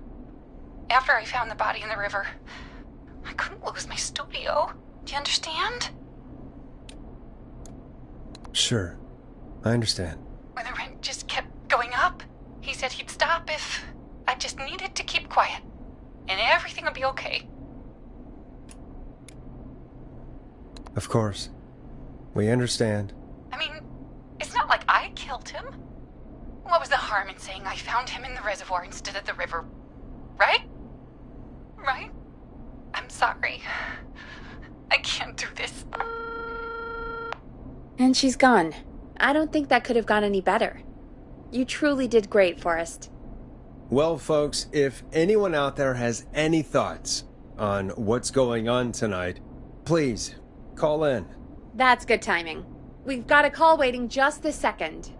After I found the body in the river, I couldn't lose my studio. Do you understand? Sure. I understand. When the rent just kept going up, he said he'd stop if I just needed to keep quiet. And everything would be okay. Of course. We understand. I mean, it's not like I killed him. What was the harm in saying I found him in the reservoir instead of the river? Right? Right? I'm sorry. I can't do this. And she's gone. I don't think that could have gone any better. You truly did great, Forrest. Well, folks, if anyone out there has any thoughts on what's going on tonight, please call in. That's good timing. We've got a call waiting just this second.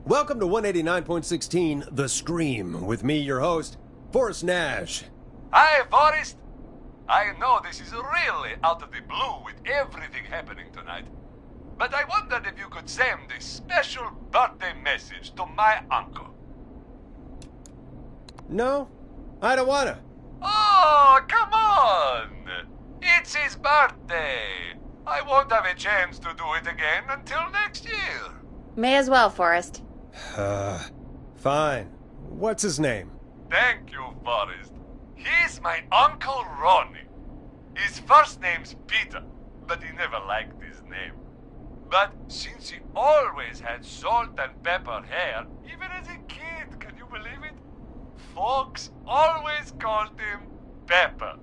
Welcome to 189.16, The Scream, with me, your host, Forrest Nash. Hi, Forrest. I know this is really out of the blue with everything happening tonight, but I wondered if you could send a special birthday message to my uncle. No, I don't wanna. Oh, come on! It's his birthday. I won't have a chance to do it again until next year. May as well, Forrest. Fine. What's his name? Thank you, Forrest. He's my Uncle Ronnie. His first name's Peter, but he never liked his name. But since he always had salt and pepper hair, even as a kid, can you believe it? Folks always called him Pepper.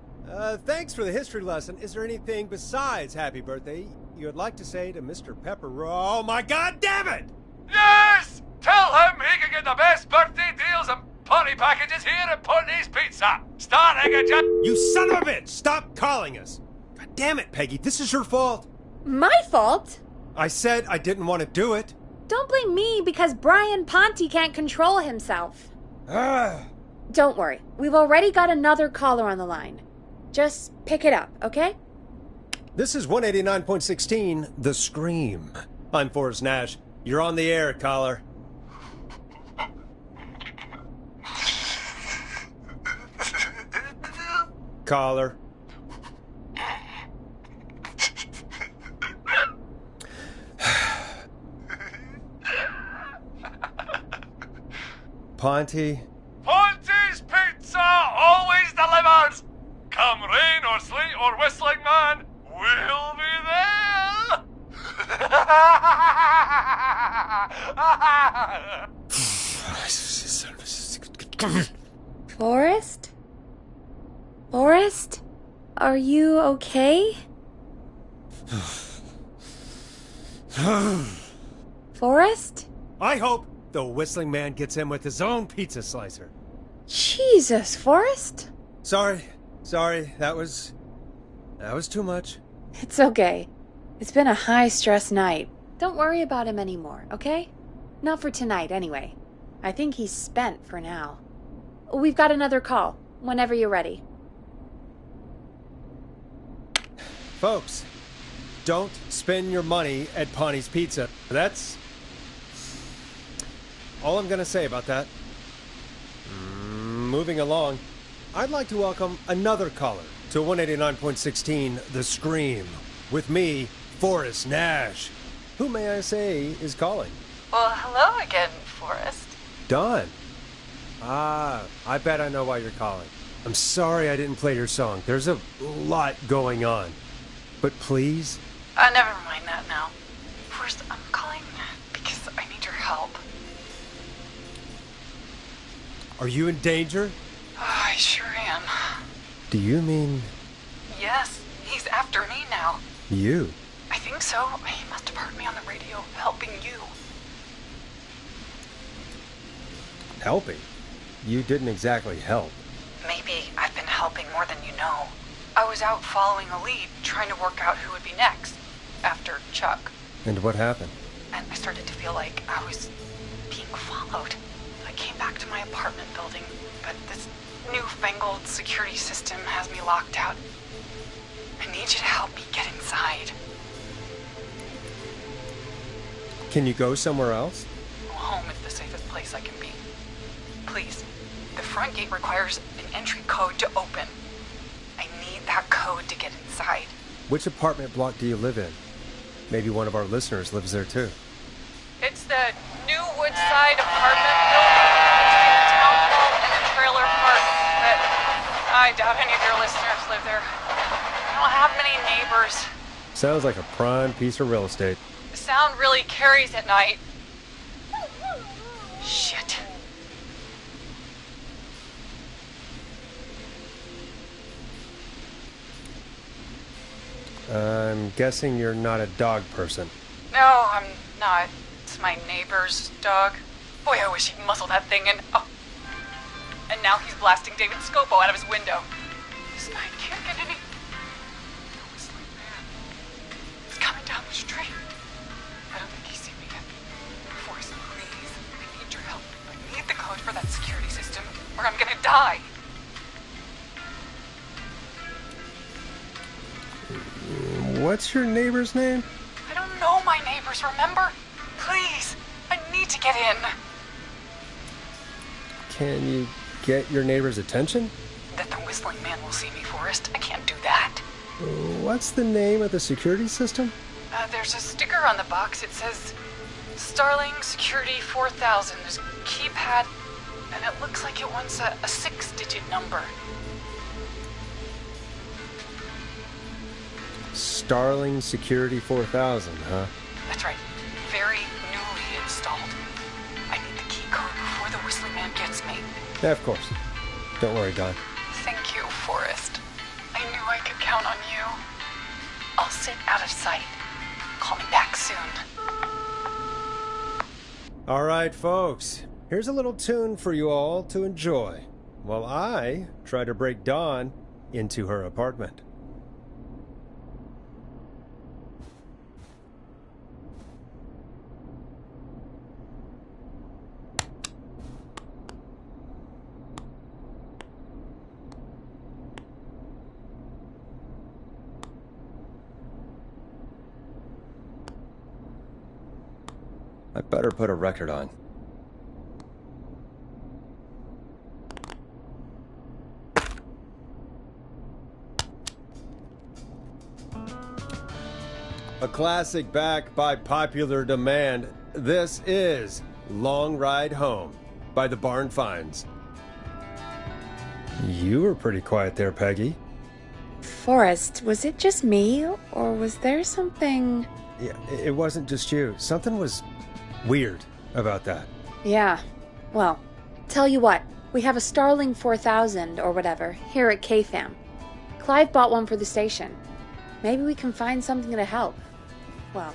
Thanks for the history lesson. Is there anything besides happy birthday you would like to say to Mr. Pepper? Oh my god damn it! Yes! Tell him he can get the best birthday deals and party packages here at Putney's Pizza, starting at just... You son of a bitch! Stop calling us! God damn it, Peggy, this is your fault! My fault? I said I didn't want to do it. Don't blame me because Brian Ponte can't control himself. Don't worry, we've already got another caller on the line. Just pick it up, okay? This is 189.16, The Scream. I'm Forrest Nash. You're on the air, caller. Caller. Ponte's Ponte? Pizza, always delivers. Come rain or sleet or whistling man, we'll be there. Forrest? Forrest? Are you okay? Forrest? I hope the Whistling Man gets in with his own pizza slicer. Jesus, Forrest? Sorry, that was too much. It's okay. It's been a high-stress night. Don't worry about him anymore, okay? Not for tonight, anyway. I think he's spent for now. We've got another call, whenever you're ready. Folks, don't spend your money at Pawnee's Pizza. That's all I'm gonna say about that. Moving along, I'd like to welcome another caller to 189.16 The Scream. With me, Forrest Nash. Who may I say is calling? Well, hello again, Forrest. Dawn. Ah, I bet I know why you're calling. I'm sorry I didn't play your song. There's a lot going on. But please? Never mind that now. First, I'm calling because I need your help. Are you in danger? I sure am. Do you mean... Yes, he's after me now. you? I think so. He must have heard me on the radio helping you. Helping? You didn't exactly help. Maybe I've been helping more than you know. I was out following a lead, trying to work out who would be next, after Chuck. And what happened? And I started to feel like I was being followed. I came back to my apartment building, but this newfangled security system has me locked out. I need you to help me get inside. Can you go somewhere else? Home is the safest place I can be. Please, the front gate requires an entry code to open. I need that code to get inside. Which apartment block do you live in? Maybe one of our listeners lives there too. It's the new Woodside apartment building between the town hall and the trailer park. But I doubt any of your listeners live there. I don't have many neighbors. Sounds like a prime piece of real estate. The sound really carries at night. Shit. I'm guessing you're not a dog person. No, I'm not. It's my neighbor's dog. Boy, I wish he'd muzzle that thing and... Oh. And now he's blasting David Scopo out of his window. This night can't get any... The whistling man. He's coming down the street. I don't think he's seen me yet. Forrest, please. I need your help. I need the code for that security system, or I'm gonna die. What's your neighbor's name? I don't know my neighbors, remember? Please, I need to get in. Can you get your neighbor's attention? That the whistling man will see me, Forrest. I can't do that. What's the name of the security system? There's a sticker on the box. It says Starling Security 4000. There's a keypad, and it looks like it wants a 6-digit number. Starling Security 4000, huh? That's right. Very newly installed. I need the key code before the whistling man gets me. Yeah, of course. Don't worry, Don. Thank you, Forrest. I knew I could count on you. I'll sit out of sight. Call me back soon. All right, folks. Here's a little tune for you all to enjoy while I try to break Dawn into her apartment. I better put a record on. A classic back by popular demand. This is Long Ride Home by the Barn Finds. You were pretty quiet there, Peggy. Forrest, was it just me, or was there something... Yeah, it wasn't just you. Something was weird about that. Yeah. Well, tell you what, we have a Starling 4000 or whatever here at KFAM. Clive bought one for the station. Maybe we can find something to help. Well,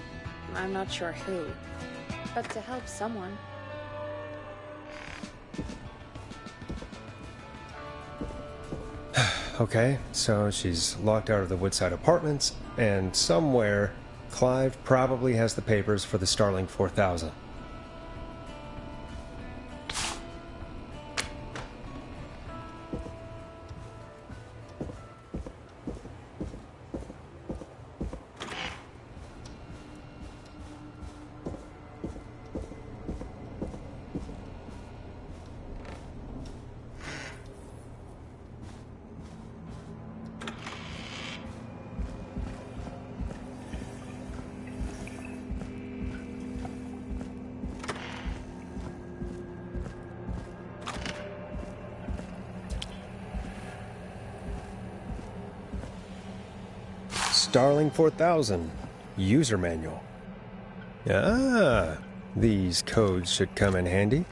I'm not sure who, but to help someone. Okay, so she's locked out of the Woodside Apartments, and somewhere Clive probably has the papers for the Starling 4000. Starling 4000 user manual. Ah, these codes should come in handy.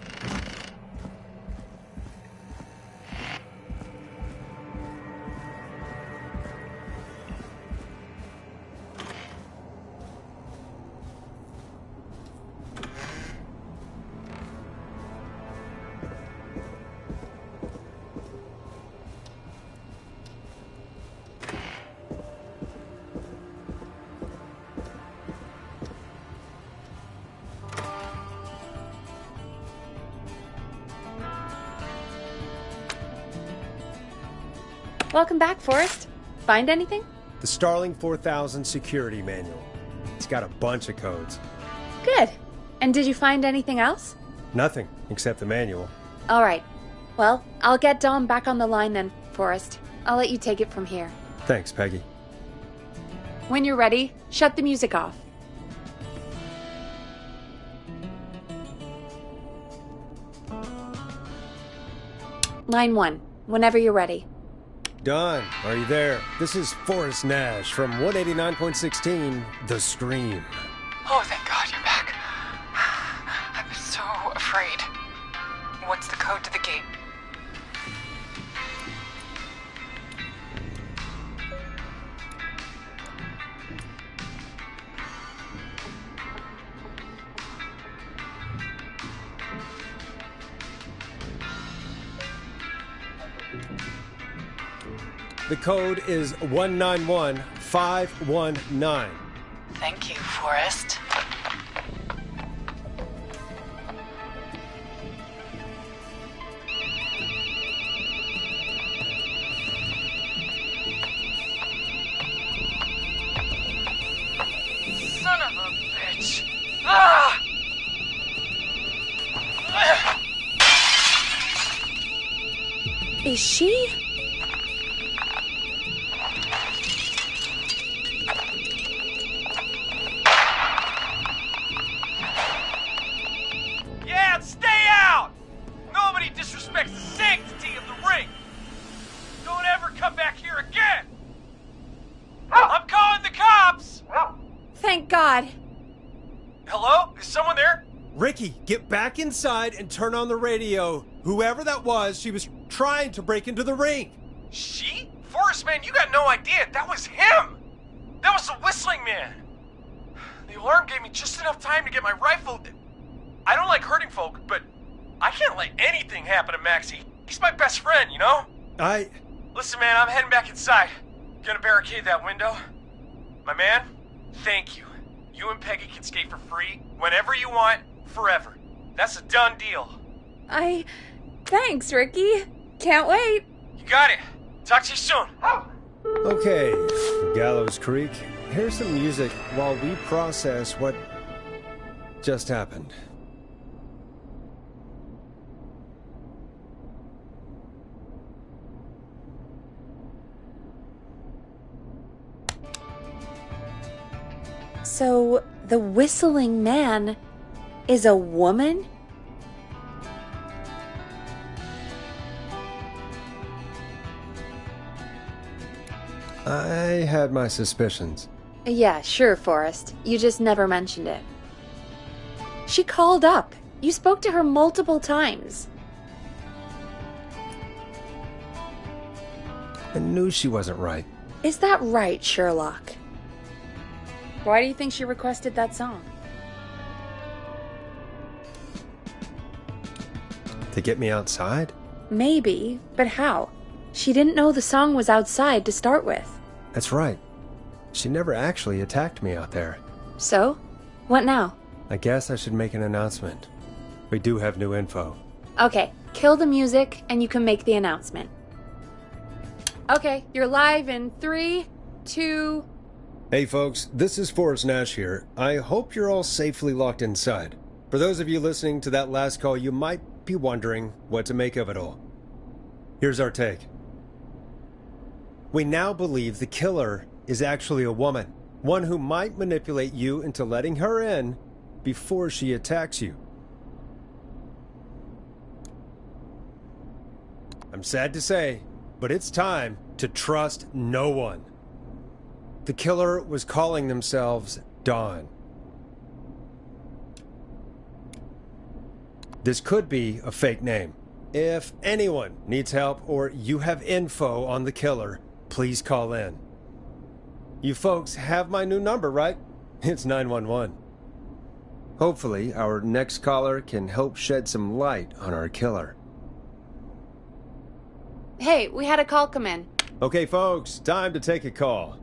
Welcome back, Forrest. Find anything? The Starling 4000 security manual. It's got a bunch of codes. Good. And did you find anything else? Nothing except the manual. All right. Well, I'll get Dom back on the line then, Forrest. I'll let you take it from here. Thanks, Peggy. When you're ready, shut the music off. Line 1, whenever you're ready. Don, are you there? This is Forrest Nash from 189.16, The Scream. Oh, thank God you're back. I was so afraid. What's the code to the gate? The code is 191519. Thank you, Forrest. Son of a bitch! Ah! Is she? Yeah, stay out! Nobody disrespects the sanctity of the ring! Don't ever come back here again! I'm calling the cops! Thank God. Hello? Is someone there? Ricky, get back inside and turn on the radio. Whoever that was, she was trying to break into the ring. She? Forrest, man, you got no idea. That was him! That was the whistling man! The alarm gave me just enough time to get my rifle. I don't like hurting folk, but I can't let anything happen to Maxie. He's my best friend, you know? Listen, man, I'm heading back inside. Gonna barricade that window. My man, thank you. You and Peggy can skate for free whenever you want, forever. That's a done deal. Thanks, Ricky. Can't wait. You got it. Talk to you soon. Okay, Gallows Creek, here's some music while we process what just happened. So, the whistling man is a woman? I had my suspicions. Yeah, sure, Forrest. You just never mentioned it. She called up. You spoke to her multiple times. I knew she wasn't right. Is that right, Sherlock? Why do you think she requested that song? To get me outside? Maybe, but how? She didn't know the song was outside to start with. That's right. She never actually attacked me out there. So? What now? I guess I should make an announcement. We do have new info. Okay, kill the music and you can make the announcement. Okay, you're live in 3, 2... Hey folks, this is Forrest Nash here. I hope you're all safely locked inside. For those of you listening to that last call, you might be wondering what to make of it all. Here's our take. We now believe the killer is actually a woman. One who might manipulate you into letting her in before she attacks you. I'm sad to say, but it's time to trust no one. The killer was calling themselves Dawn. This could be a fake name. If anyone needs help or you have info on the killer, please call in. You folks have my new number, right? It's 911. Hopefully, our next caller can help shed some light on our killer. Hey, we had a call come in. Okay, folks, time to take a call.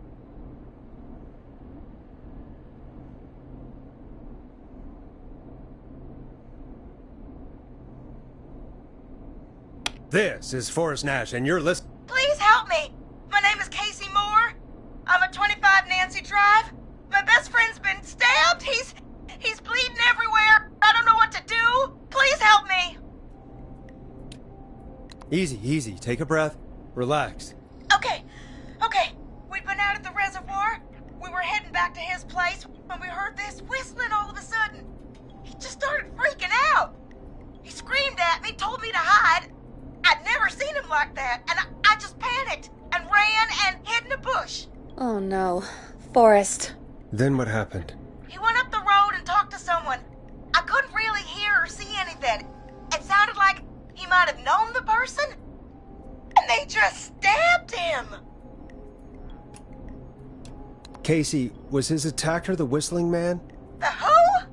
This is Forrest Nash, and you're listening. Please help me. My name is Casey Moore. I'm at 25 Nancy Drive. My best friend's been stabbed. He's bleeding everywhere. I don't know what to do. Please help me. Easy. Take a breath. Relax. Okay. We'd been out at the reservoir. We were heading back to his place when we heard this whistling all of a sudden. He just started freaking out. He screamed at me, told me to hide. I'd never seen him like that, and I just panicked and ran and hid in a bush. Oh no. Forrest. Then what happened? He went up the road and talked to someone. I couldn't really hear or see anything. It sounded like he might have known the person, and they just stabbed him. Casey, was his attacker the whistling man? The who?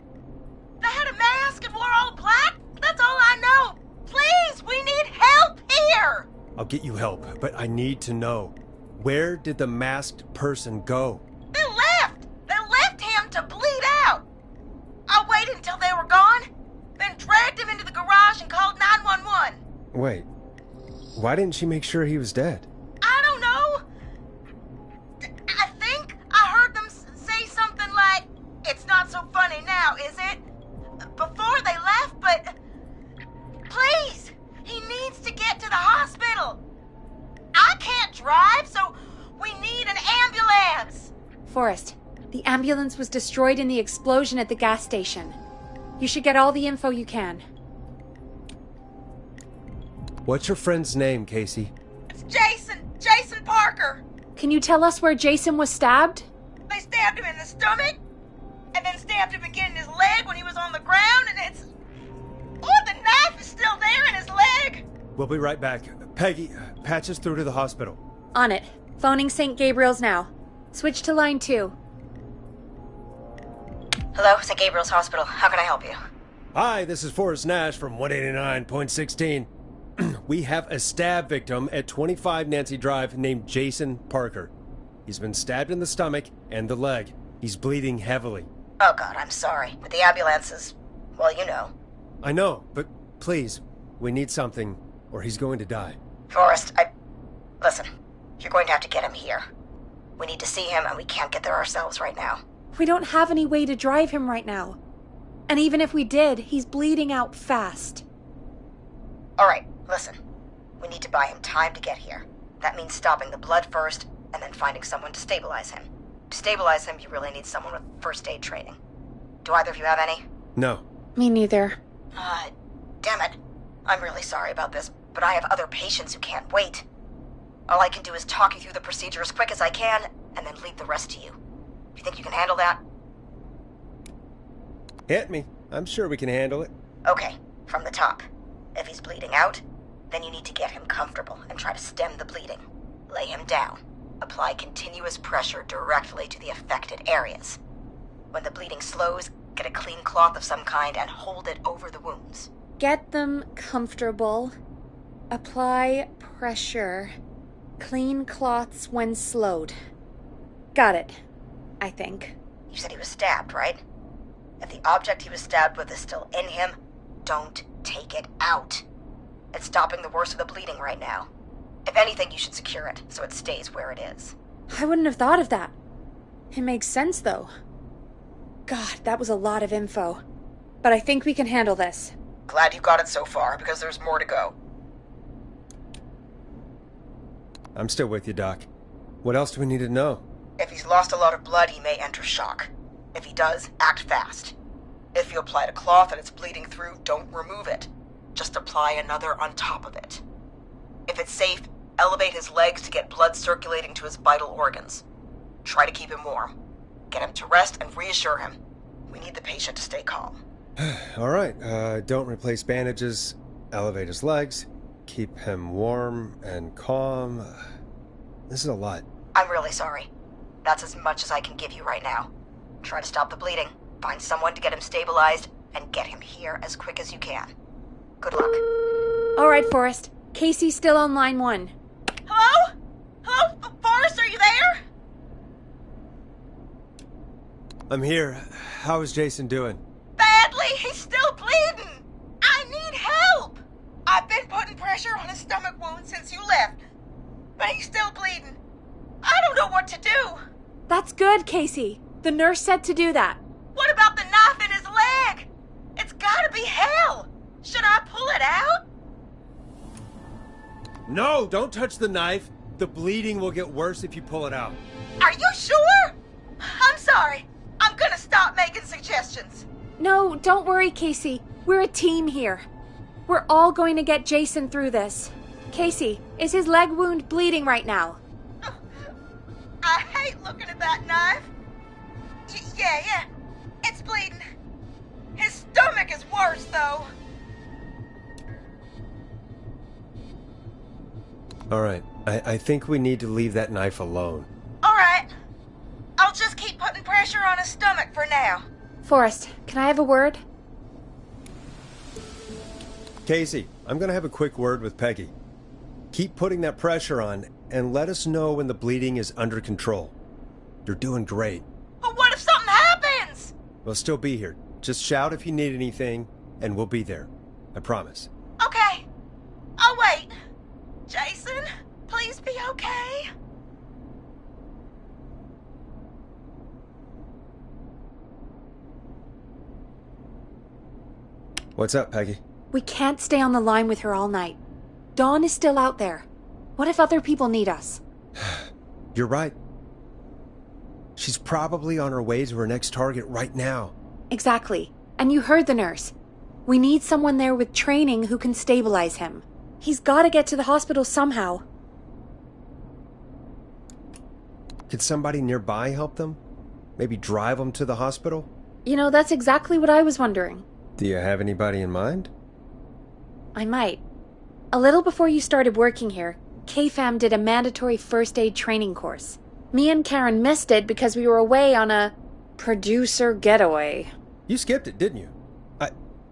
They had a mask and wore all black? That's all I know. Please, we need help here. I'll get you help, but I need to know. Where did the masked person go? They left. They left him to bleed out. I waited until they were gone, then dragged him into the garage and called 911. Wait, why didn't she make sure he was dead? I don't know. I think I heard them say something like, "It's not so funny now, is it?" before they left, but please, he needs to get to the hospital. I can't drive, so we need an ambulance. Forrest, the ambulance was destroyed in the explosion at the gas station. You should get all the info you can. What's your friend's name, Casey? It's Jason Parker. Can you tell us where Jason was stabbed? They stabbed him in the stomach, and then stabbed him again in his leg when he was on the ground, and it's... Oh, the knife is still there in his leg. We'll be right back. Peggy, patch us through to the hospital. On it. Phoning St. Gabriel's now. Switch to line 2. Hello, St. Gabriel's Hospital. How can I help you? Hi, this is Forrest Nash from 189.16. We have a stab victim at 25 Nancy Drive named Jason Parker. He's been stabbed in the stomach and the leg. He's bleeding heavily. Oh, God, I'm sorry. But the ambulance is... well, you know. I know, but please, we need something, or he's going to die. Forrest, Listen, you're going to have to get him here. We need to see him, and we can't get there ourselves right now. We don't have any way to drive him right now. And even if we did, he's bleeding out fast. All right, listen. We need to buy him time to get here. That means stopping the blood first, and then finding someone to stabilize him. To stabilize him, you really need someone with first aid training. Do either of you have any? No. Me neither. Damn it. I'm really sorry about this, but I have other patients who can't wait. All I can do is talk you through the procedure as quick as I can, and then leave the rest to you. Do you think you can handle that? Hit me. I'm sure we can handle it. Okay, from the top. If he's bleeding out, then you need to get him comfortable and try to stem the bleeding. Lay him down. Apply continuous pressure directly to the affected areas. When the bleeding slows, get a clean cloth of some kind and hold it over the wounds. Get them comfortable. Apply pressure. Clean cloths when slowed. Got it, I think. You said he was stabbed, right? If the object he was stabbed with is still in him, don't take it out. It's stopping the worst of the bleeding right now. If anything, you should secure it so it stays where it is. I wouldn't have thought of that. It makes sense, though. God, that was a lot of info. But I think we can handle this. Glad you got it so far, because there's more to go. I'm still with you, Doc. What else do we need to know? If he's lost a lot of blood, he may enter shock. If he does, act fast. If you applied a cloth and it's bleeding through, don't remove it. Just apply another on top of it. If it's safe, elevate his legs to get blood circulating to his vital organs. Try to keep him warm. Get him to rest and reassure him. We need the patient to stay calm. All right, don't replace bandages. Elevate his legs. Keep him warm and calm. This is a lot. I'm really sorry. That's as much as I can give you right now. Try to stop the bleeding, find someone to get him stabilized, and get him here as quick as you can. Good luck. All right, Forrest. Casey's still on line 1. Hello? Hello? Forrest, are you there? I'm here. How is Jason doing? Badly. He's still bleeding. I need help. I've been putting pressure on his stomach wound since you left, but he's still bleeding. I don't know what to do. That's good, Casey. The nurse said to do that. What about the knife in his leg? It's gotta be hell. Should I pull it out? No, don't touch the knife. The bleeding will get worse if you pull it out. Are you sure? I'm sorry. I'm gonna stop making suggestions. No, don't worry, Casey. We're a team here. We're all going to get Jason through this. Casey, is his leg wound bleeding right now? I hate looking at that knife. Yeah. It's bleeding. His stomach is worse, though. All right, I think we need to leave that knife alone. All right. I'll just keep putting pressure on his stomach for now. Forrest, can I have a word? Casey, I'm going to have a quick word with Peggy. Keep putting that pressure on and let us know when the bleeding is under control. You're doing great. But what if something happens? We'll still be here. Just shout if you need anything, and we'll be there. I promise. Okay. I'll wait. Jason, please be okay. What's up, Peggy? We can't stay on the line with her all night. Dawn is still out there. What if other people need us? You're right. She's probably on her way to her next target right now. Exactly. And you heard the nurse. We need someone there with training who can stabilize him. He's got to get to the hospital somehow. Could somebody nearby help them? Maybe drive them to the hospital? You know, that's exactly what I was wondering. Do you have anybody in mind? I might. A little before you started working here, KFAM did a mandatory first aid training course. Me and Karen missed it because we were away on a producer getaway. You skipped it, didn't you?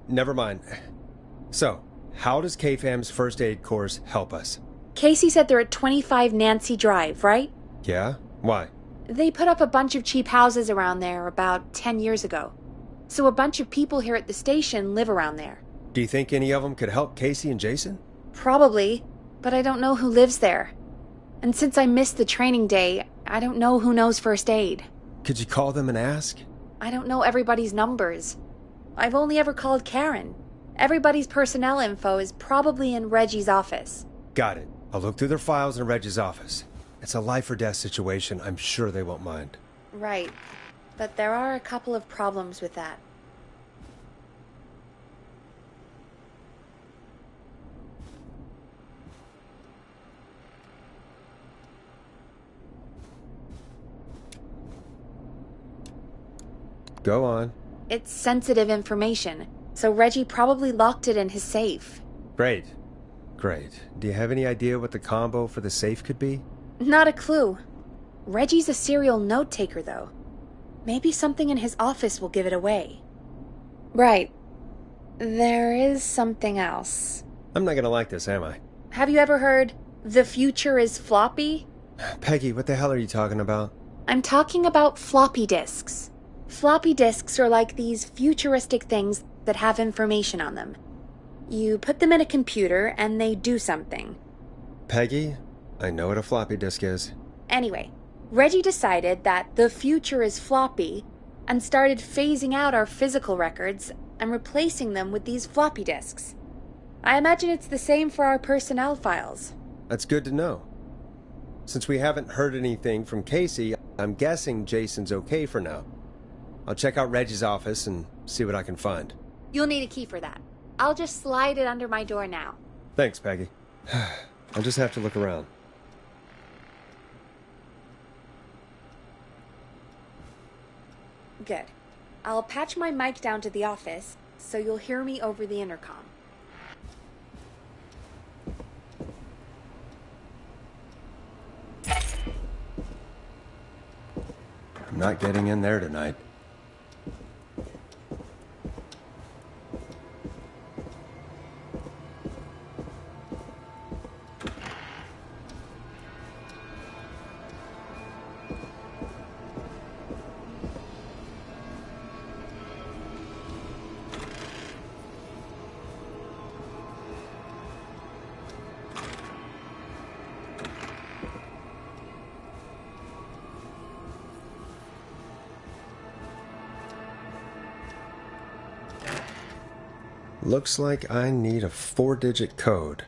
Never mind. So, how does KFAM's first aid course help us? Casey said they're at 25 Nancy Drive, right? Yeah? Why? They put up a bunch of cheap houses around there about 10 years ago. So a bunch of people here at the station live around there. Do you think any of them could help Casey and Jason? Probably, but I don't know who lives there. And since I missed the training day, I don't know who knows first aid. Could you call them and ask? I don't know everybody's numbers. I've only ever called Karen. Everybody's personnel info is probably in Reggie's office. Got it. I'll look through their files in Reggie's office. It's a life or death situation. I'm sure they won't mind. Right. But there are a couple of problems with that. Go on. It's sensitive information, so Reggie probably locked it in his safe. Great. Great. Do you have any idea what the combo for the safe could be? Not a clue. Reggie's a serial note-taker, though. Maybe something in his office will give it away. Right. There is something else. I'm not gonna like this, am I? Have you ever heard, "The future is floppy"? Peggy, what the hell are you talking about? I'm talking about floppy disks. Floppy disks are like these futuristic things that have information on them. You put them in a computer and they do something. Peggy, I know what a floppy disk is. Anyway, Reggie decided that the future is floppy and started phasing out our physical records and replacing them with these floppy disks. I imagine it's the same for our personnel files. That's good to know. Since we haven't heard anything from Casey, I'm guessing Jason's okay for now. I'll check out Reggie's office and see what I can find. You'll need a key for that. I'll just slide it under my door now. Thanks, Peggy. I'll just have to look around. Good. I'll patch my mic down to the office, so you'll hear me over the intercom. I'm not getting in there tonight. Looks like I need a 4-digit code.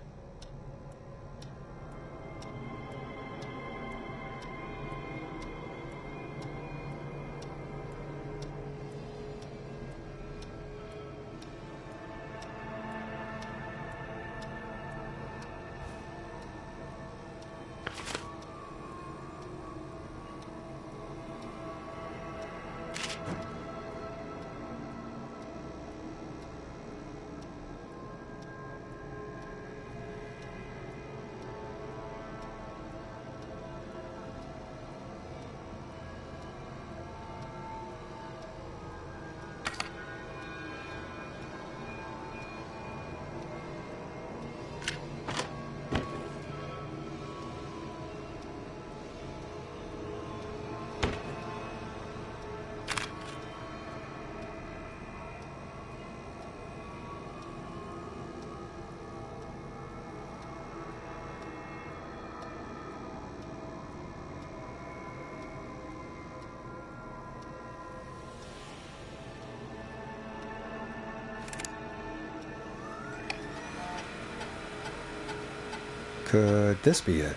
Could this be it?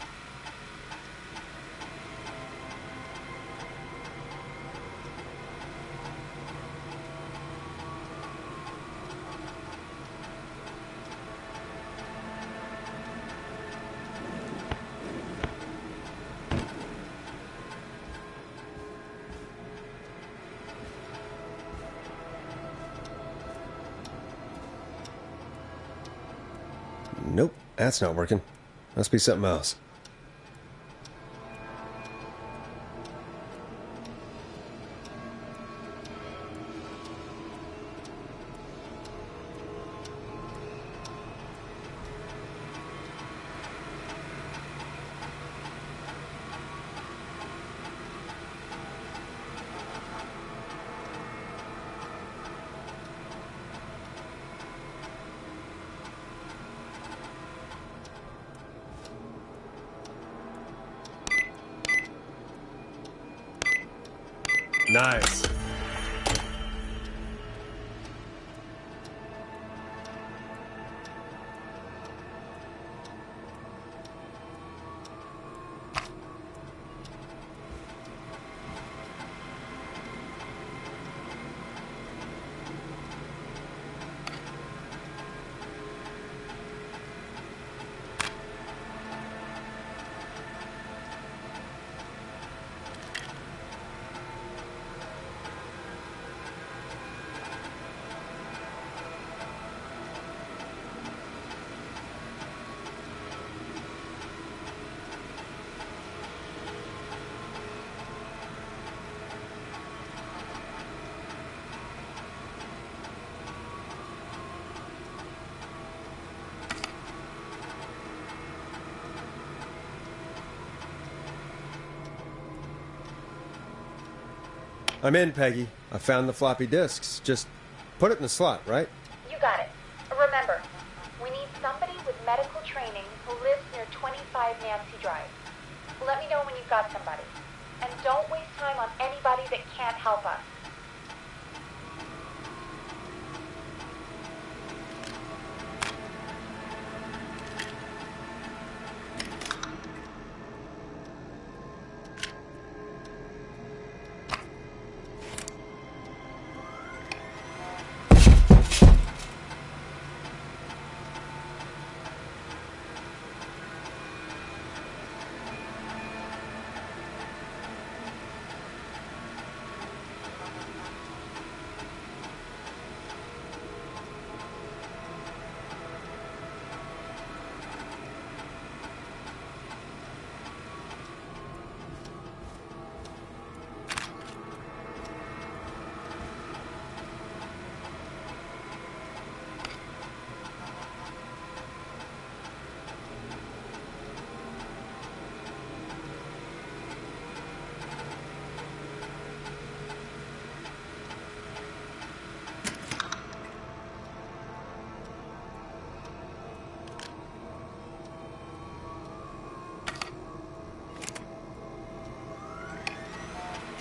Nope, that's not working. Must be something else. Nice. I'm in, Peggy. I found the floppy disks. Just put it in the slot, right? You got it. Remember, we need somebody with medical training who lives near 25 Nancy Drive. Let me know when you've got somebody. And don't waste time on anybody that can't help us.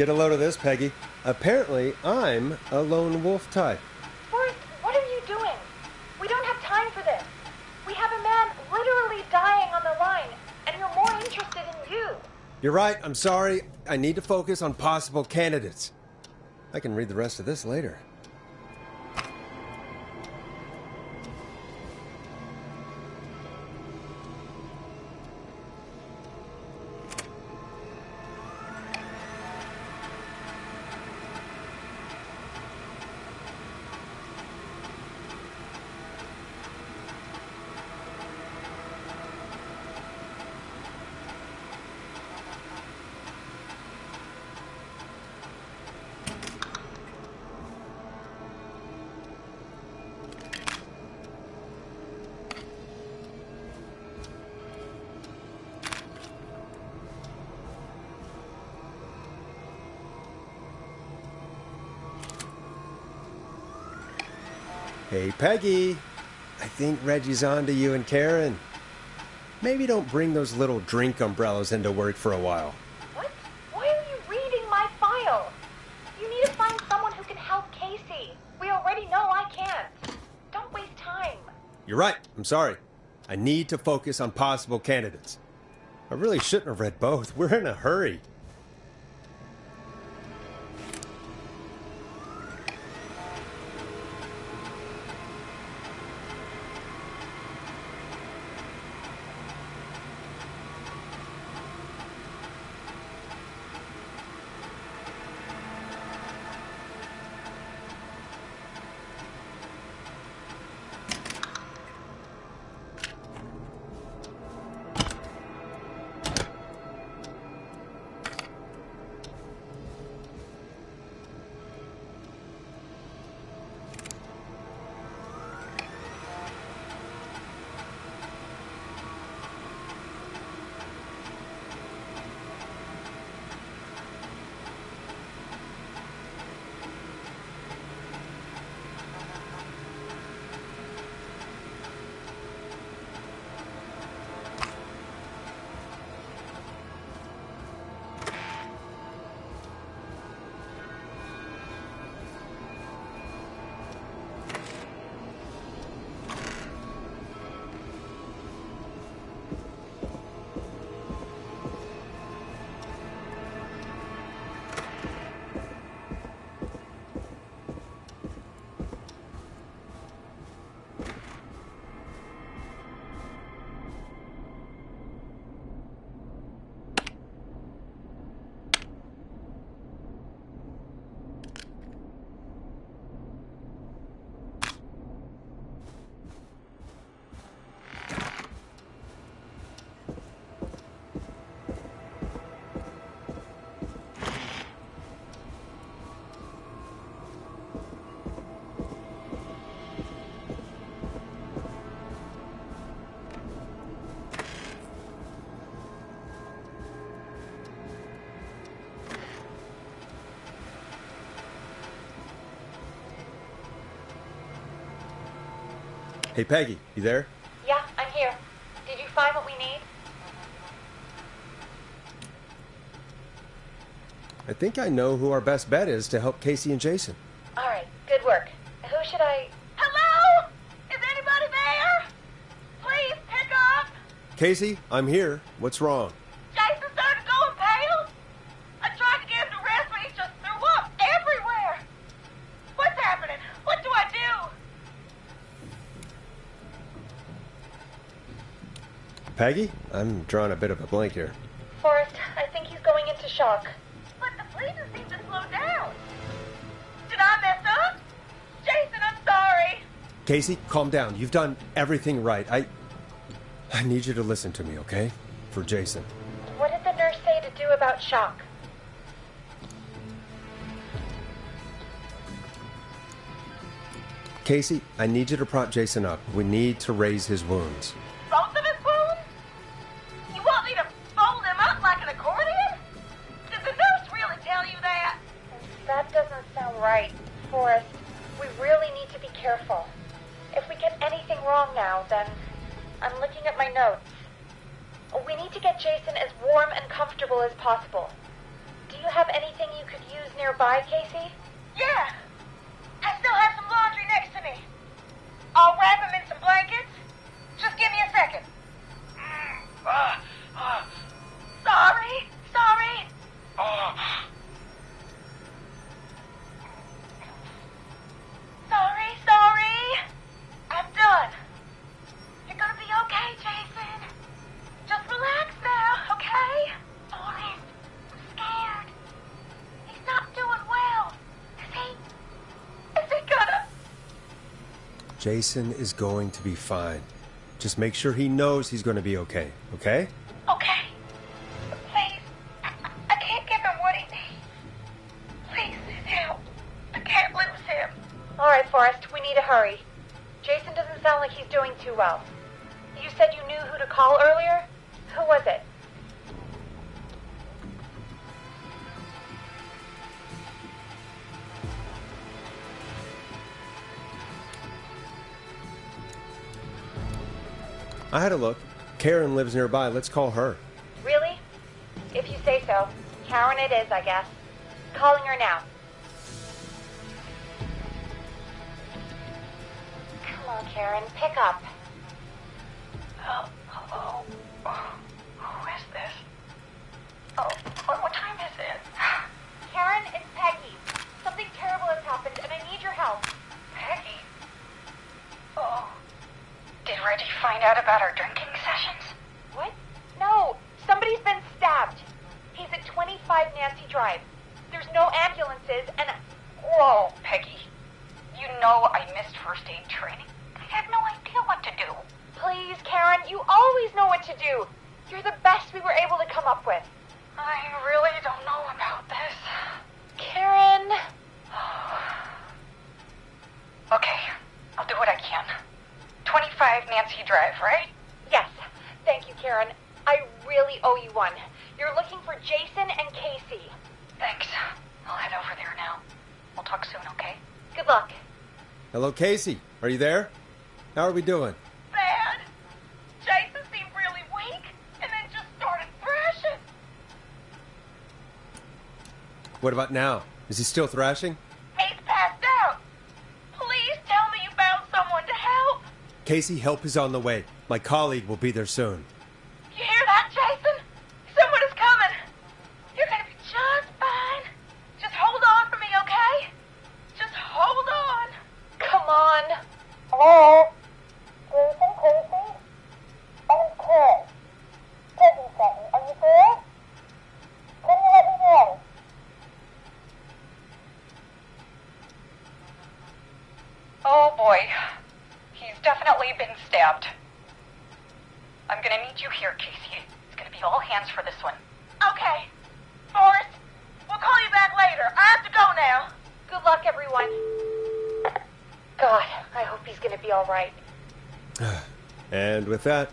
Get a load of this, Peggy. Apparently, I'm a lone wolf type. Forrest, what are you doing? We don't have time for this. We have a man literally dying on the line, and you're more interested in you. You're right. I'm sorry. I need to focus on possible candidates. I can read the rest of this later. Hey, Peggy. I think Reggie's on to you and Karen. Maybe don't bring those little drink umbrellas into work for a while. What? Why are you reading my file? You need to find someone who can help Casey. We already know I can't. Don't waste time. You're right. I'm sorry. I need to focus on possible candidates. I really shouldn't have read both. We're in a hurry. Hey, Peggy, you there? Yeah, I'm here. Did you find what we need? I think I know who our best bet is to help Casey and Jason. All right, good work. Who should I... Hello? Is anybody there? Please pick up. Casey, I'm here. What's wrong? Jason started going pale. I tried to get him to rest, but he just threw up everywhere. What's happening? What do I do? Peggy? I'm drawing a bit of a blank here. Forrest, I think he's going into shock. But the bleeding seems to slow down. Did I mess up? Jason, I'm sorry. Casey, calm down. You've done everything right. I need you to listen to me, okay? For Jason. What did the nurse say to do about shock? Casey, I need you to prop Jason up. We need to raise his wounds. Both of his wounds? You want me to fold him up like an accordion? Did the nurse really tell you that? That doesn't sound right, Forrest. We really need to be careful. If we get anything wrong now, then... I'm looking at my notes. We need to get Jason as warm and comfortable as possible. Do you have anything you could use nearby, Casey? Yeah. I still have some laundry next to me. I'll wrap him in some blankets. Just give me a second. Sorry. Sorry. I'm done. You're gonna be okay, Jason. Just relax now, okay? Forrest, I'm scared. He's not doing well. Is he gonna... Jason is going to be fine. Just make sure he knows he's going to be okay, okay? Okay. Please. I can't give him what he needs. Please send help. I can't lose him. All right, Forrest, we need to hurry. Jason doesn't sound like he's doing too well. You said you knew who to call earlier? Who was it? I had a look. Karen lives nearby. Let's call her. Really? If you say so. Karen it is, I guess. Calling her now. Come on, Karen, pick up. Hello? Who is this? Oh, what time is it? Karen, it's Peggy. Something terrible has happened, and I need your help. Peggy? Oh. Did Reggie find out about our drinking sessions? What? No, somebody's been stabbed. He's at 25 Nancy Drive. There's no ambulances, and... Whoa, Peggy. You know I missed first aid training. I have no idea what to do. Please, Karen, you always know what to do. You're the best we were able to come up with. I really don't know about this. Karen... Okay, I'll do what I can. 25 Nancy Drive, right? Yes. Thank you, Karen. I really owe you one. You're looking for Jason and Casey. Thanks. I'll head over there now. We'll talk soon, okay? Good luck. Hello, Casey. Are you there? How are we doing? Bad. Jason seemed really weak, and then just started thrashing. What about now? Is he still thrashing? He's passed out. Please tell me you found someone to help. Casey, help is on the way. My colleague will be there soon. You hear that, Jason? Someone is coming. You're gonna be just fine. Just hold on for me, okay? Just hold on. Come on. Hello? Jason, Casey? I'm Karen. Peggy sent me. Are you there? Can you let me know? Oh boy. He's definitely been stabbed. I'm gonna need you here, Casey. It's gonna be all hands for this one. Okay. Forrest, we'll call you back later. I have to go now. Good luck, everyone. God, I hope he's gonna be all right. And with that,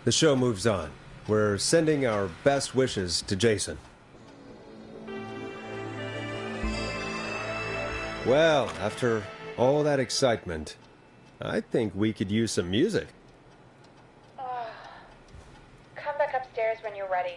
the show moves on. We're sending our best wishes to Jason. Well, after all that excitement, I think we could use some music. Come back upstairs when you're ready.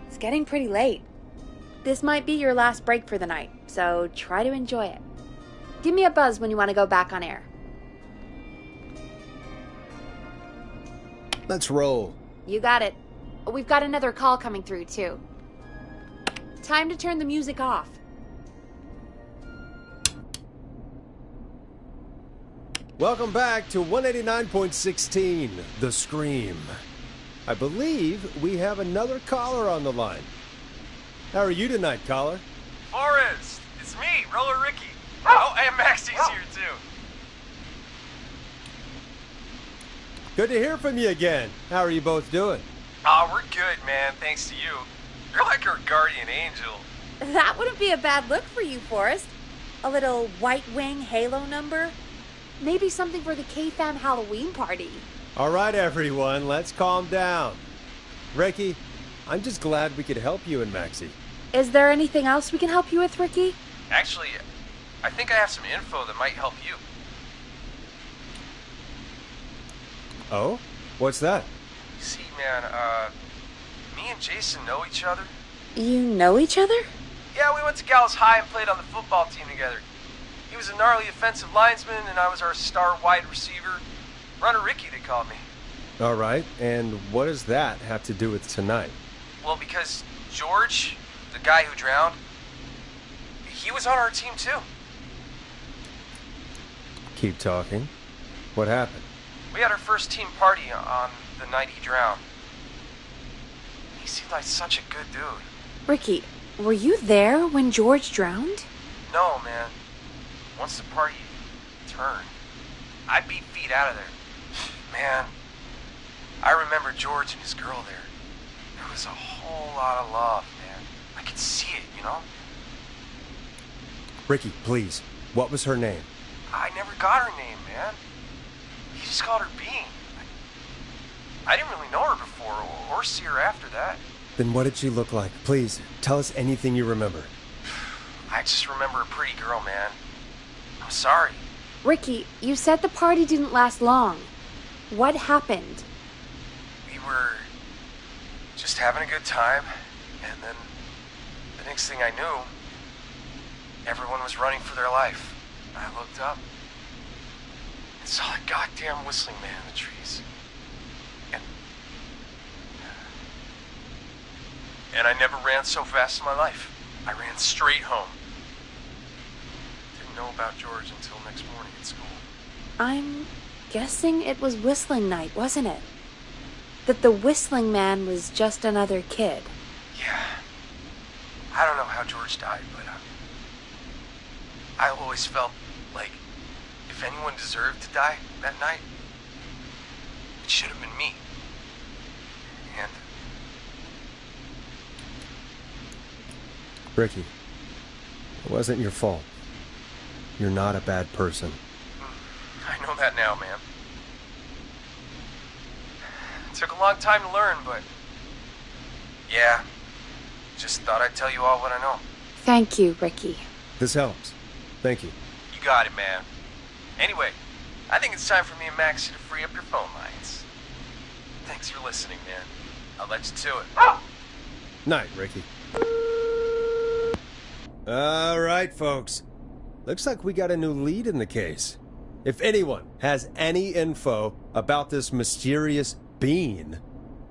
It's getting pretty late. This might be your last break for the night, so try to enjoy it. Give me a buzz when you want to go back on air. Let's roll. You got it. We've got another call coming through, too. Time to turn the music off. Welcome back to 189.16, The Scream. I believe we have another caller on the line. How are you tonight, caller? Forrest, it's me, Roller Ricky. Oh, and Maxie's here too. Good to hear from you again. How are you both doing? Oh, we're good, man, thanks to you. You're like our guardian angel. That wouldn't be a bad look for you, Forrest. A little White Wing Halo number? Maybe something for the K-Fam Halloween party. All right, everyone, let's calm down. Ricky, I'm just glad we could help you and Maxie. Is there anything else we can help you with, Ricky? Actually, I think I have some info that might help you. Oh? What's that? See, man, me and Jason know each other. You know each other? Yeah, we went to Gallows High and played on the football team together. He was a gnarly offensive linesman, and I was our star wide receiver. Runner Ricky, they called me. All right, and what does that have to do with tonight? Well, because George, the guy who drowned, he was on our team too. Keep talking. What happened? We had our first team party on the night he drowned. He seemed like such a good dude. Ricky, were you there when George drowned? No, man. Once the party turned, I beat feet out of there. Man, I remember George and his girl there. There was a whole lot of love, man. I could see it, you know? Ricky, please. What was her name? I never got her name, man. He just called her Bean. I didn't really know her before or see her after that. Then what did she look like? Please, tell us anything you remember. I just remember a pretty girl, man. I'm sorry. Ricky, you said the party didn't last long. What happened? We were just having a good time, and then the next thing I knew, everyone was running for their life. I looked up and saw a goddamn whistling man in the trees. And I never ran so fast in my life. I ran straight home. Didn't know about George until next morning at school. I'm guessing it was whistling night, wasn't it? That the whistling man was just another kid. Yeah. I don't know how George died, but I always felt like if anyone deserved to die that night, it should have been me. And Ricky, it wasn't your fault. You're not a bad person. I know that now, man. It took a long time to learn, but yeah, just thought I'd tell you all what I know. Thank you, Ricky. This helps. Thank you. You got it, man. Anyway, I think it's time for me and Maxie to free up your phone lines. Thanks for listening, man. I'll let you to it. Night, Ricky. All right, folks. Looks like we got a new lead in the case. If anyone has any info about this mysterious being,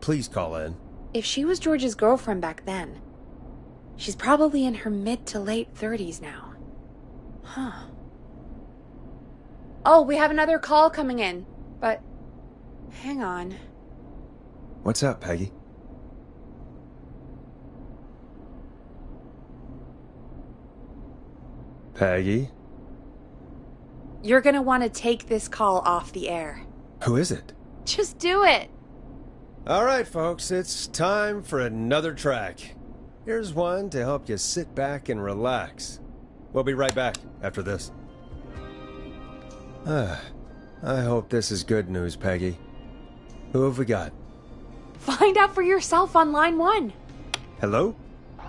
please call in. If she was George's girlfriend back then, she's probably in her mid to late 30s now. Huh. Oh, we have another call coming in, but hang on. What's up, Peggy? Peggy? You're gonna want to take this call off the air. Who is it? Just do it. All right, folks, it's time for another track. Here's one to help you sit back and relax. We'll be right back after this. I hope this is good news, Peggy. Who have we got? Find out for yourself on line 1. Hello?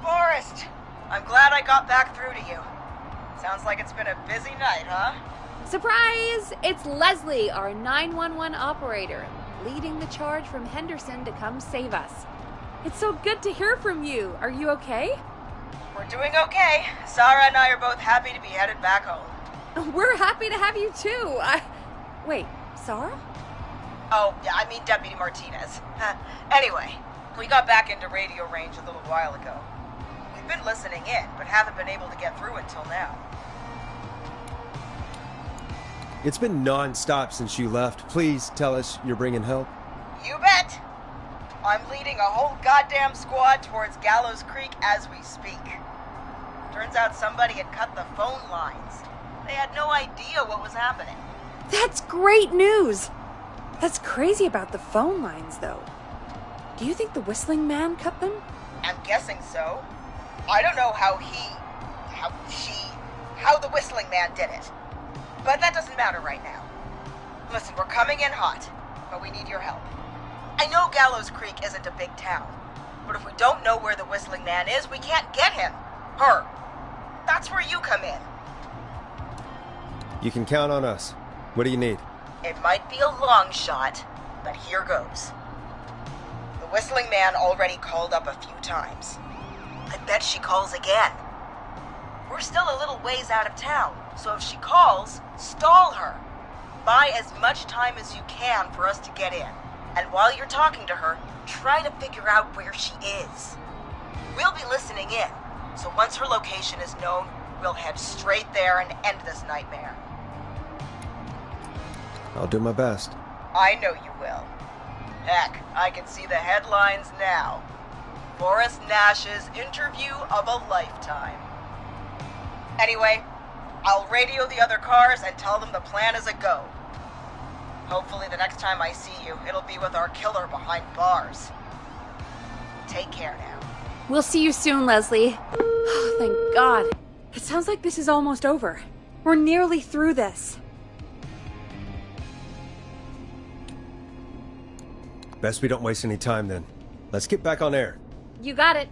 Forrest, I'm glad I got back through to you. Sounds like it's been a busy night, huh? Surprise! It's Leslie, our 911 operator, leading the charge from Henderson to come save us. It's so good to hear from you. Are you okay? We're doing okay. Sarah and I are both happy to be headed back home. We're happy to have you too. Wait, Sarah? Oh, yeah, I mean Deputy Martinez. Anyway, we got back into radio range a little while ago. We've been listening in, but haven't been able to get through until now. It's been non-stop since you left. Please tell us you're bringing help. You bet! I'm leading a whole goddamn squad towards Gallows Creek as we speak. Turns out somebody had cut the phone lines. They had no idea what was happening. That's great news! That's crazy about the phone lines, though. Do you think the Whistling Man cut them? I'm guessing so. I don't know how the Whistling Man did it. But that doesn't matter right now. Listen, we're coming in hot, but we need your help. I know Gallows Creek isn't a big town, but if we don't know where the Whistling Man is, we can't get him. Her. That's where you come in. You can count on us. What do you need? It might be a long shot, but here goes. The Whistling Man already called up a few times. I bet she calls again. We're still a little ways out of town, so if she calls, stall her. Buy as much time as you can for us to get in. And while you're talking to her, try to figure out where she is. We'll be listening in, so once her location is known, we'll head straight there and end this nightmare. I'll do my best. I know you will. Heck, I can see the headlines now. Forrest Nash's interview of a lifetime. Anyway, I'll radio the other cars and tell them the plan is a go. Hopefully the next time I see you, it'll be with our killer behind bars. Take care now. We'll see you soon, Leslie. Oh, thank God. It sounds like this is almost over. We're nearly through this. Best we don't waste any time then. Let's get back on air. You got it.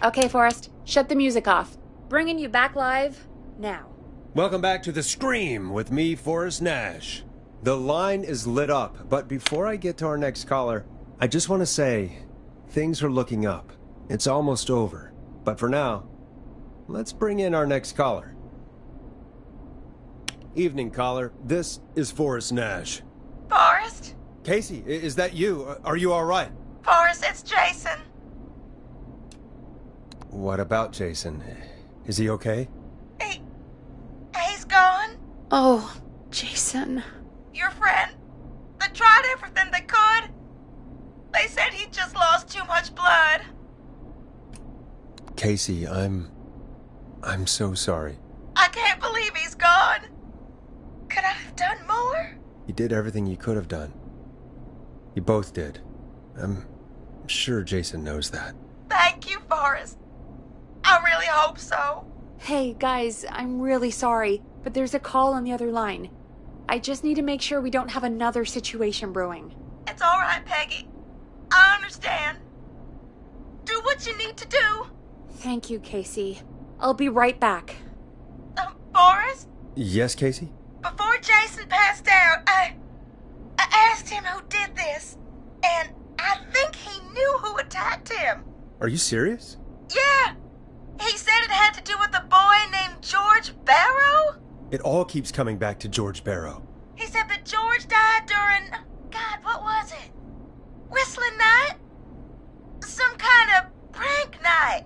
Okay, Forrest, shut the music off. Bringing you back live now. Welcome back to The Scream with me, Forrest Nash. The line is lit up, but before I get to our next caller, I just want to say, things are looking up. It's almost over. But for now, let's bring in our next caller. Evening, caller. This is Forrest Nash. Forrest? Casey, is that you? Are you all right? Forrest, it's Jason. What about Jason? Is he okay? He's gone. Oh, Jason. Your friend. They tried everything they could. They said he just lost too much blood. Casey, I'm so sorry. I can't believe he's gone. Could I have done more? You did everything you could have done. You both did. I'm sure Jason knows that. Thank you, Forrest. I really hope so. Hey, guys, I'm really sorry, but there's a call on the other line. I just need to make sure we don't have another situation brewing. It's all right, Peggy. I understand. Do what you need to do. Thank you, Casey. I'll be right back. Forrest? Yes, Casey? Before Jason passed out, I asked him who did this, and I think he knew who attacked him. Are you serious? Yeah. He said it had to do with a boy named George Barrow? It all keeps coming back to George Barrow. He said that George died during... God, what was it? Whistling night? Some kind of prank night.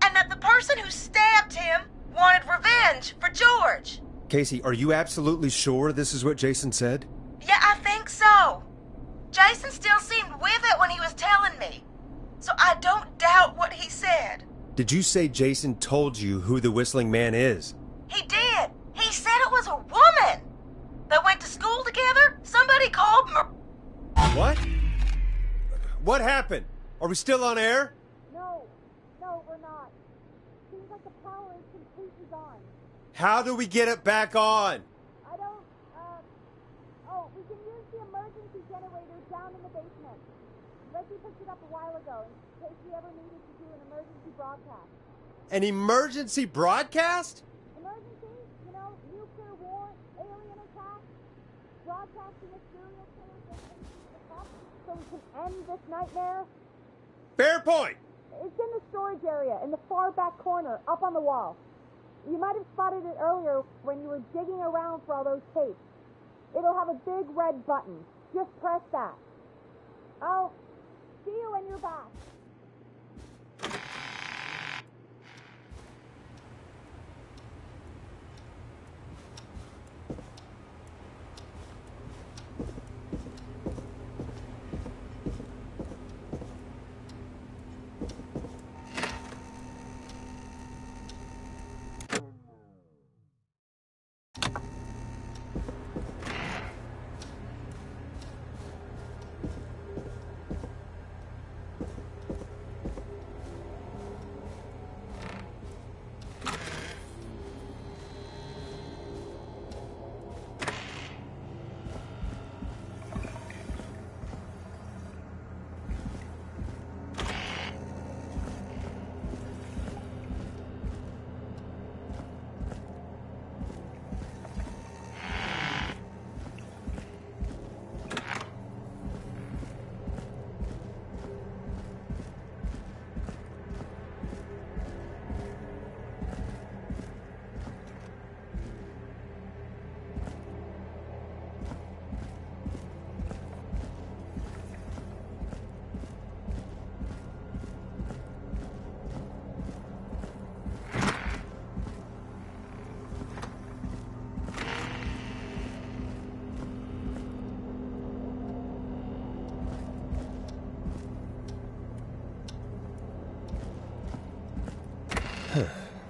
And that the person who stabbed him wanted revenge for George. Casey, are you absolutely sure this is what Jason said? Yeah, I think so. Jason still seemed with it when he was telling me. So I don't doubt what he said. Did you say Jason told you who the Whistling Man is? He did. He said it was a woman. They went to school together. Somebody called What? What happened? Are we still on air? No, we're not. Seems like the power is completely gone. How do we get it back on? I don't, we can use the emergency generator down in the basement. Reggie picked it up a while ago in case we ever needed to do an emergency broadcast. An emergency broadcast? Emergency? You know, nuclear war, alien attack, broadcasting a serial killer so we can end this nightmare. Fair point. It's in the storage area, in the far back corner, up on the wall. You might have spotted it earlier when you were digging around for all those tapes. It'll have a big red button. Just press that. I'll see you when you're back.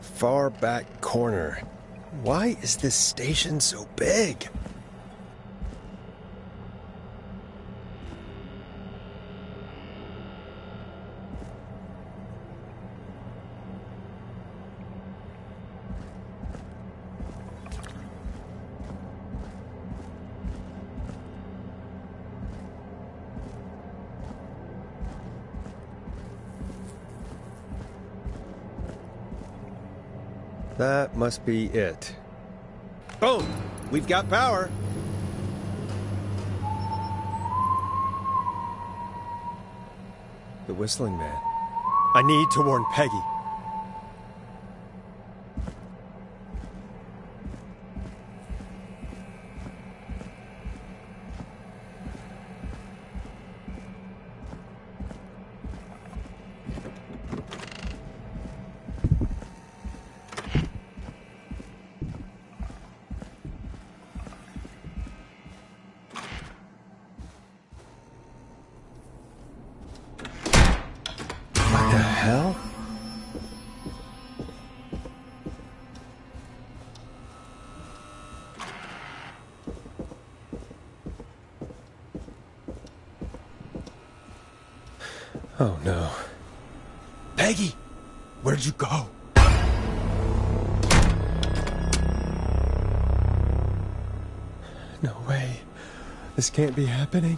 Far back corner. Why is this station so big? That must be it. Boom! We've got power. The Whistling Man. I need to warn Peggy. Hell? Oh no. Peggy! Where'd you go? No way. This can't be happening.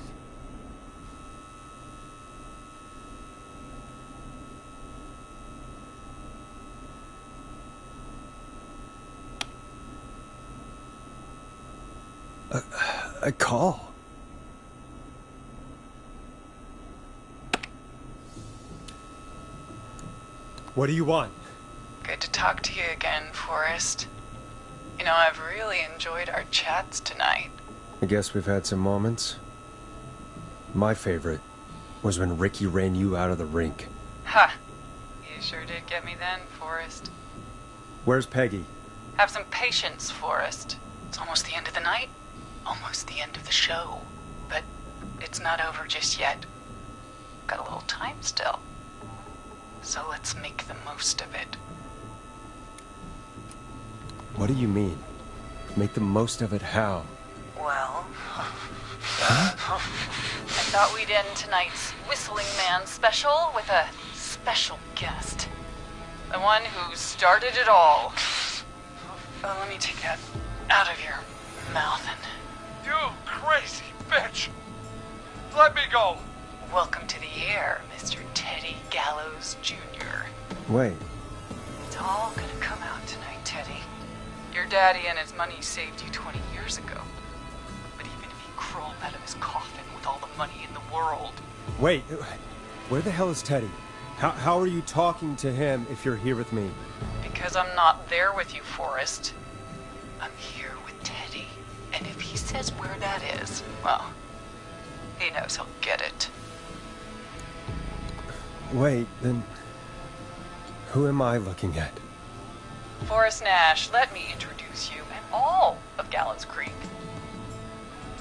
A call. What do you want? Good to talk to you again, Forrest. You know, I've really enjoyed our chats tonight. I guess we've had some moments. My favorite was when Ricky ran you out of the rink. Ha! You sure did get me then, Forrest. Where's Peggy? Have some patience, Forrest. It's almost the end of the night. Almost the end of the show. But it's not over just yet. Got a little time still. So let's make the most of it. What do you mean? Make the most of it how? Well... I thought we'd end tonight's Whistling Man special with a special guest. The one who started it all. Let me take that out of your mouth and... You crazy bitch! Let me go! Welcome to the air, Mr. Teddy Gallows Jr. Wait. It's all gonna come out tonight, Teddy. Your daddy and his money saved you 20 years ago. But even if he crawled out of his coffin with all the money in the world... Wait, where the hell is Teddy? How are you talking to him if you're here with me? Because I'm not there with you, Forrest. I'm here with Teddy. And if he says where that is, well, he knows he'll get it. Wait, then... who am I looking at? Forrest Nash, let me introduce you and all of Gallows Creek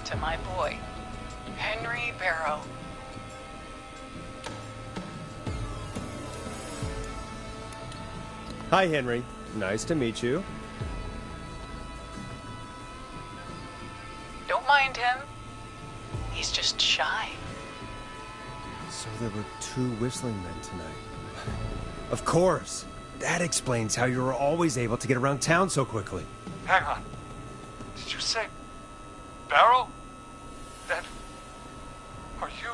to my boy, Henry Barrow. Hi, Henry. Nice to meet you. Don't mind him. He's just shy. So there were 2 whistling men tonight. Of course. That explains how you were always able to get around town so quickly. Hang on. Did you say Barrow? Then... are you...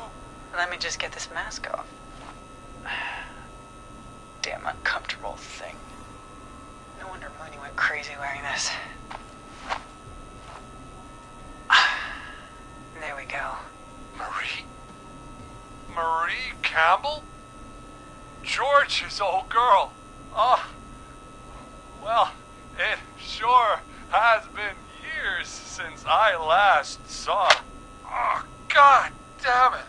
Let me just get this mask off. Damn uncomfortable thing. No wonder Mooney went crazy wearing this. There we go. Marie Campbell? George's old girl. Oh, well, it sure has been years since I last saw her. Oh, God damn it.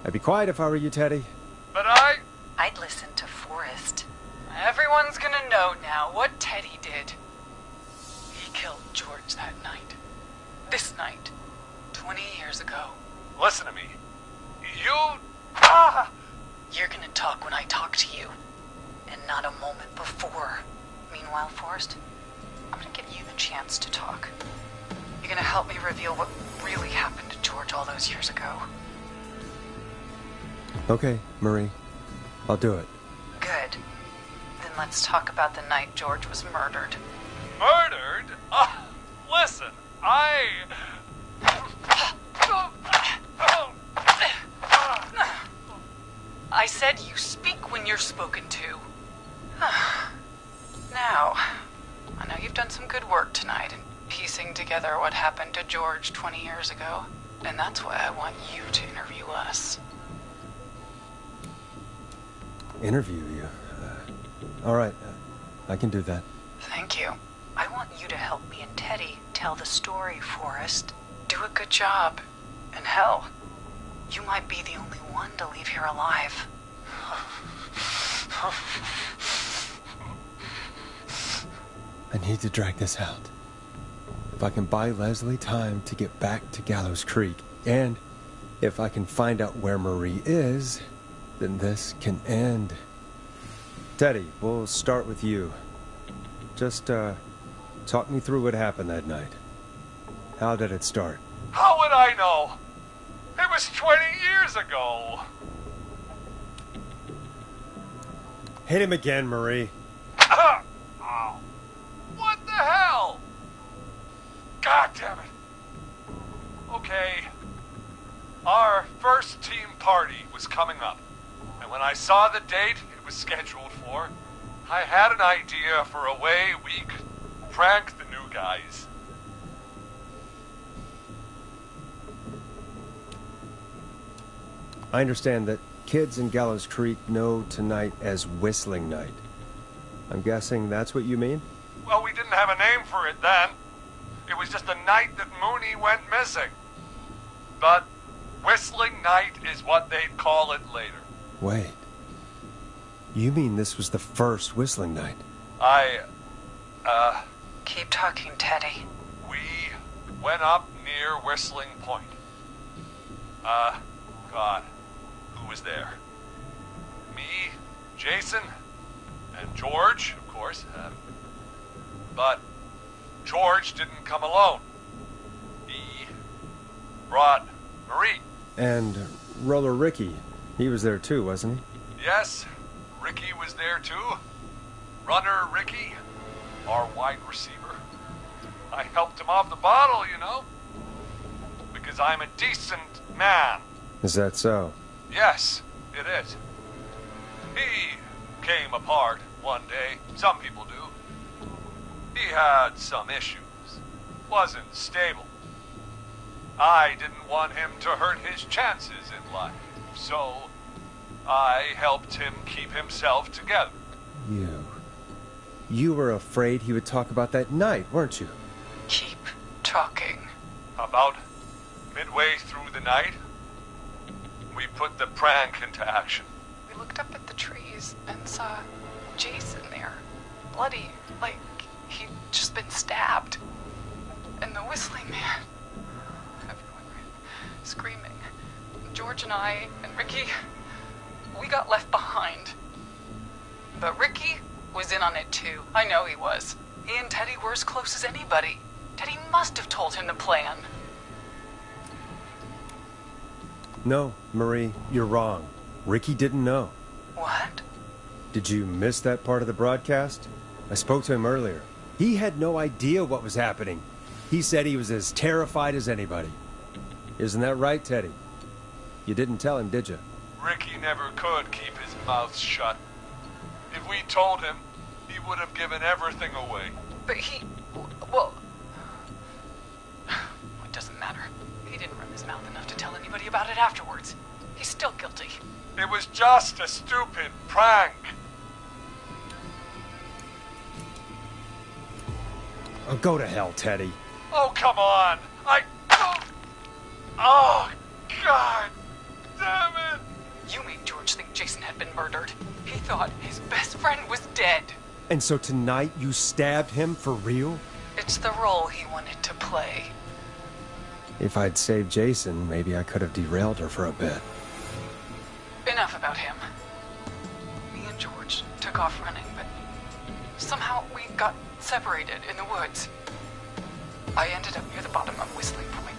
I'd be quiet if I were you, Teddy. But I'd listen to Forrest. Everyone's gonna know now what Teddy did. He killed George that night. This night. 20 years ago. Listen to me. You... You're gonna talk when I talk to you. And not a moment before. Meanwhile, Forrest, I'm gonna give you the chance to talk. You're gonna help me reveal what really happened to George all those years ago. Okay, Marie. I'll do it. Good. Then let's talk about the night George was murdered. Murdered? Listen, I said you speak when you're spoken to. Now, I know you've done some good work tonight in piecing together what happened to George 20 years ago, and that's why I want you to interview us. Interview you? All right. I can do that. Thank you. I want you to help me and Teddy tell the story, Forrest. Do a good job. And hell, you might be the only one to leave here alive. I need to drag this out. If I can buy Leslie time to get back to Gallows Creek, and if I can find out where Marie is, then this can end. Teddy, we'll start with you. Just, talk me through what happened that night. How did it start? how would I know? It was 20 years ago. Hit him again, Marie. Oh, what the hell? God damn it. Okay. Our first team party was coming up. And when I saw the date it was scheduled for, I had an idea for a way we could prank the new guys. I understand that kids in Gallows Creek know tonight as Whistling Night. I'm guessing that's what you mean? Well, we didn't have a name for it then. It was just the night that Mooney went missing. But Whistling Night is what they'd call it later. Wait. You mean this was the first Whistling Night? Keep talking, Teddy. We went up near Whistling Point. God, who was there? Me, Jason, and George, of course. But George didn't come alone. He brought Marie. And Roller Ricky, he was there too, wasn't he? Yes, Ricky was there too. Runner Ricky, our wide receiver. I helped him off the bottle, you know. Because I'm a decent man. Is that so? Yes, it is. He came apart one day. Some people do. He had some issues. Wasn't stable. I didn't want him to hurt his chances in life. So, I helped him keep himself together. You were afraid he would talk about that night, weren't you? Keep talking. About midway through the night, we put the prank into action. We looked up at the trees and saw Jason there. Bloody, like he'd just been stabbed. And the Whistling Man. Everyone screaming. George and I and Ricky, we got left behind. But Ricky was in on it too. I know he was. He and Teddy were as close as anybody. Teddy must have told him the plan. No, Marie, you're wrong. Ricky didn't know. What? Did you miss that part of the broadcast? I spoke to him earlier. He had no idea what was happening. He said he was as terrified as anybody. Isn't that right, Teddy? You didn't tell him, did you? Ricky never could keep his mouth shut. If we told him, he would have given everything away. But well, it doesn't matter. He didn't run his mouth enough to tell anybody about it afterwards. He's still guilty. It was just a stupid prank. Oh, go to hell, Teddy. Oh, come on. Oh, God damn it. You made George think Jason had been murdered. He thought his best friend was dead. And so tonight you stabbed him for real? It's the role he wanted to play. If I'd saved Jason, maybe I could have derailed her for a bit. Enough about him. Me and George took off running, but somehow we got separated in the woods. I ended up near the bottom of Whistling Point,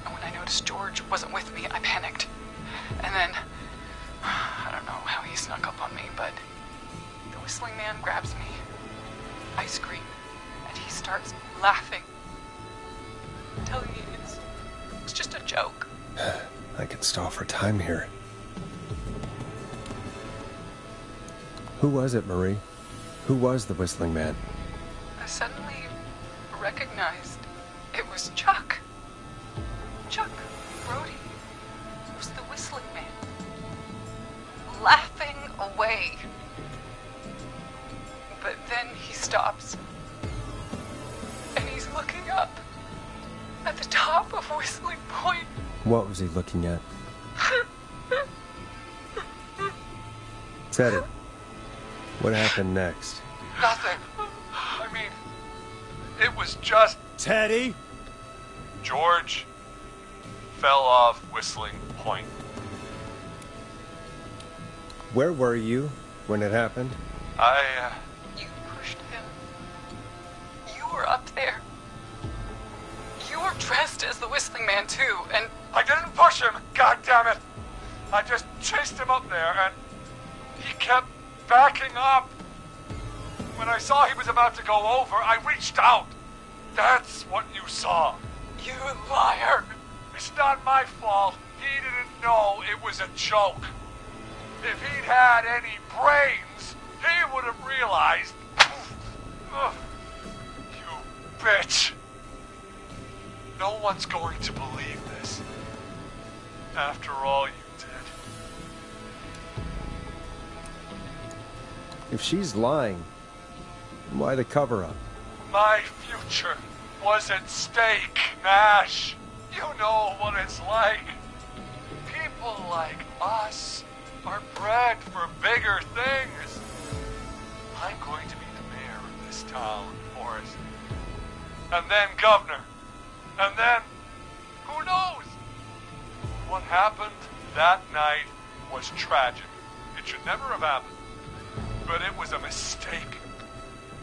and when I noticed George wasn't with me, I panicked. And then, I don't know how he snuck up on me, but the Whistling Man grabs me. I scream, and he starts laughing, telling me it's just a joke. I could stall for time here. Who was it, Marie? Who was the Whistling Man? I suddenly recognized it was Chuck. Chuck Brody was the Whistling Man. Laughing away. But then he stops. And he's looking up at the top of Whistling Point. What was he looking at? Teddy, what happened next? Nothing. I mean, it was just... Teddy? George fell off Whistling Point. Where were you when it happened? You pushed him. You were up there. You were dressed as the Whistling Man too, and... I didn't push him, God damn it! I just chased him up there, and he kept backing up. When I saw he was about to go over, I reached out. That's what you saw. You liar! It's not my fault. He didn't know it was a joke. If he'd had any brains, he would have realized. You bitch. No one's going to believe this. After all you did. If she's lying, why the cover-up? My future was at stake, Nash. You know what it's like. People like us are bred for bigger things. I'm going to be the mayor of this town, Forrest. And then governor. And then, who knows? What happened that night was tragic. It should never have happened. But it was a mistake.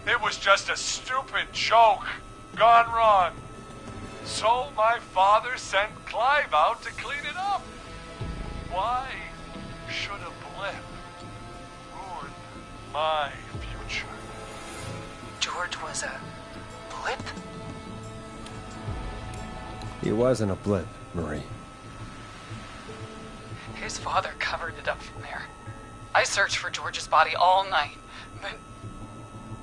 It was just a stupid joke gone wrong. So my father sent Clive out to clean it up. Why should a blip ruin my future? George was a blip? He wasn't a blip, Marie. His father covered it up from there. I searched for George's body all night, but...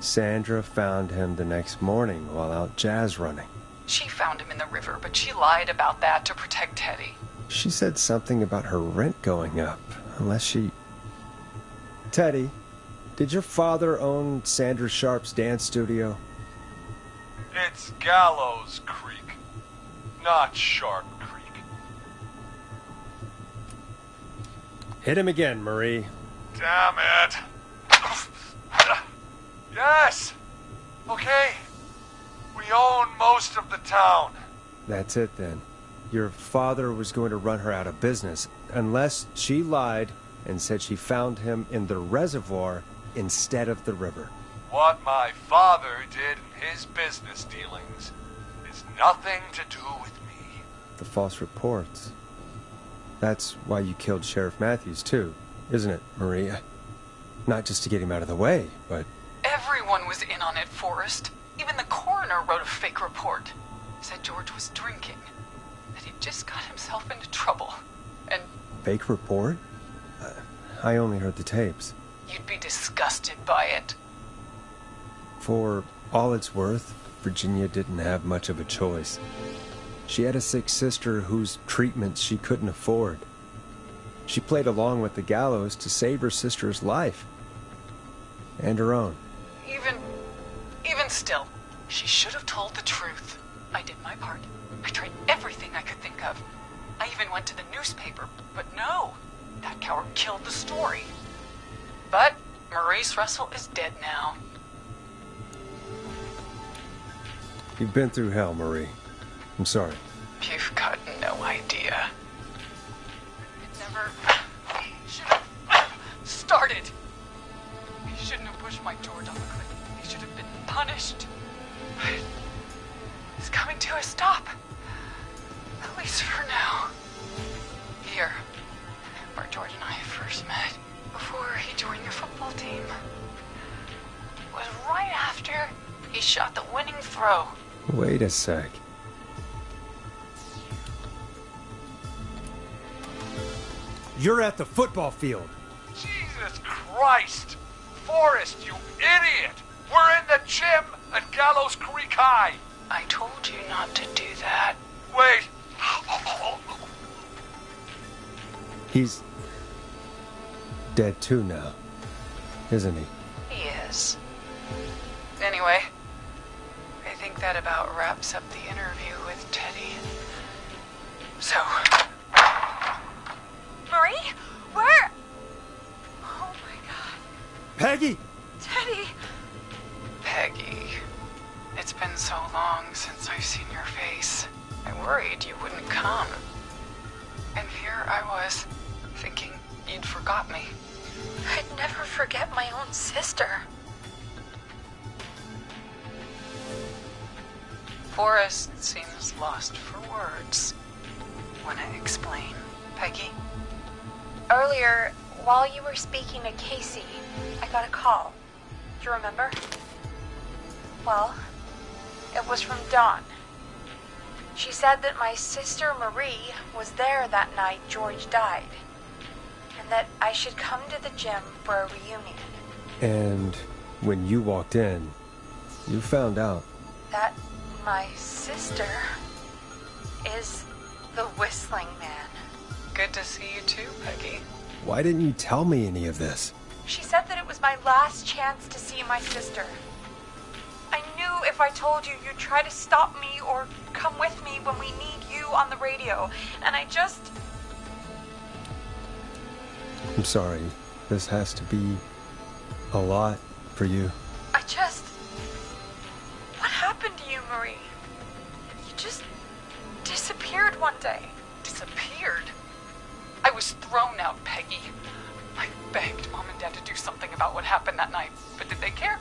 Sandra found him the next morning while out jazz running. She found him in the river, but she lied about that to protect Teddy. She said something about her rent going up, unless she... Teddy, did your father own Sandra Sharp's dance studio? It's Gallows Creek, not Sharp Creek. Hit him again, Marie. Damn it. Yes. Okay. We own most of the town. That's it then. Your father was going to run her out of business, unless she lied and said she found him in the reservoir instead of the river. What my father did in his business dealings is nothing to do with me. The false reports. That's why you killed Sheriff Matthews, too, isn't it, Maria? Not just to get him out of the way, but... Everyone was in on it, Forrest. Even the coroner wrote a fake report. Said George was drinking. That he just got himself into trouble. And... Fake report? I only heard the tapes. You'd be disgusted by it. For all it's worth, Virginia didn't have much of a choice. She had a sick sister whose treatments she couldn't afford. She played along with the gallows to save her sister's life. And her own. Even still, she should have told the truth. I did my part. I tried everything I could think of. I even went to the newspaper, but no. That coward killed the story. But Maurice Russell is dead now. You've been through hell, Marie. I'm sorry. You've got no idea. It never should have started. He shouldn't have pushed my George off a cliff. He should have been punished. But it's coming to a stop. At least for now. Here, where George and I first met, before he joined the football team, was right after he shot the winning throw. Wait a sec. You're at the football field. Jesus Christ! Forrest, you idiot! We're in the gym at Gallows Creek High! I told you not to do that. Wait! He's... dead too now, isn't he? He is. Anyway, I think that about wraps up the interview with Teddy. So... Marie? Where? Oh my god. Peggy! Teddy! Peggy. It's been so long since I've seen your face. I worried you wouldn't come. And here I was, thinking you'd forgot me. I'd never forget my own sister. Forrest seems lost for words. Wanna explain, Peggy? Earlier, while you were speaking to Casey, I got a call. Do you remember? Well, it was from Dawn. She said that my sister Marie was there that night George died, and that I should come to the gym for a reunion. And when you walked in, you found out. That my sister is the Whistling Man. Good to see you too, Peggy. Why didn't you tell me any of this? She said that it was my last chance to see my sister. I knew if I told you, you'd try to stop me or come with me when we need you on the radio. And I just... I'm sorry. This has to be a lot for you. I just... What happened to you, Marie? You just disappeared one day. Disappeared? I was thrown out, Peggy. I begged Mom and Dad to do something about what happened that night, but did they care?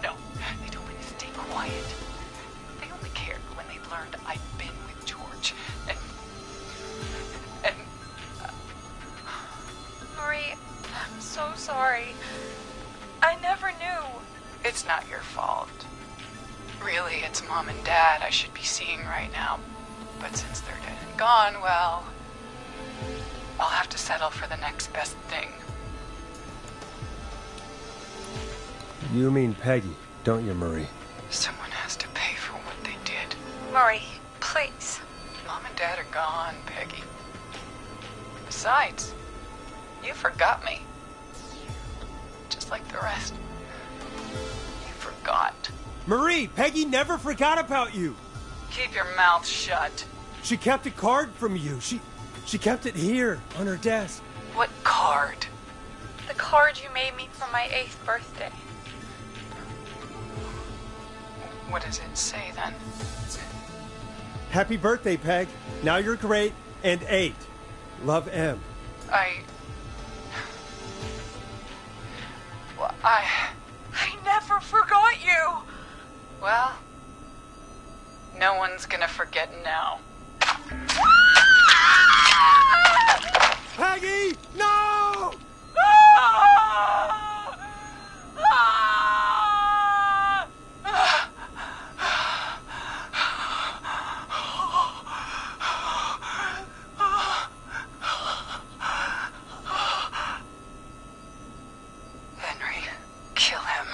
No. They told me to stay quiet. They only cared when they learned I'd been with George. And Marie, I'm so sorry. I never knew. it's not your fault. Really, it's Mom and Dad I should be seeing right now. But since they're dead and gone, well, I'll have to settle for the next best thing. You mean Peggy, don't you, Marie? Someone has to pay for what they did. Marie, please. Mom and Dad are gone, Peggy. Besides, you forgot me. Just like the rest. You forgot. Marie, Peggy never forgot about you. Keep your mouth shut. She kept a card from you. She kept it here on her desk. What card? The card you made me for my 8th birthday. What does it say then? Happy birthday, Peg. Now you're great and 8. Love, M. Well, I never forgot you. Well, no one's gonna forget now. Peggy, no! Henry, kill him.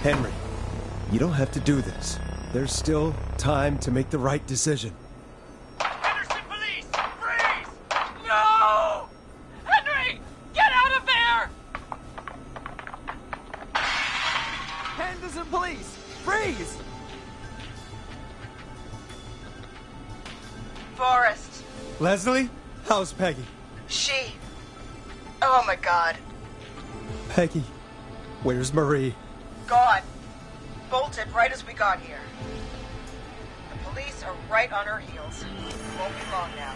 Henry, you don't have to do this. There's still time to make the right decision. Henderson police! Freeze! No! Henry! Get out of there! Henderson police! Freeze! Forrest. Leslie, how's Peggy? She. Oh my god. Peggy, where's Marie? Gone. Bolted right as we got here. The police are right on her heels. Won't be long now.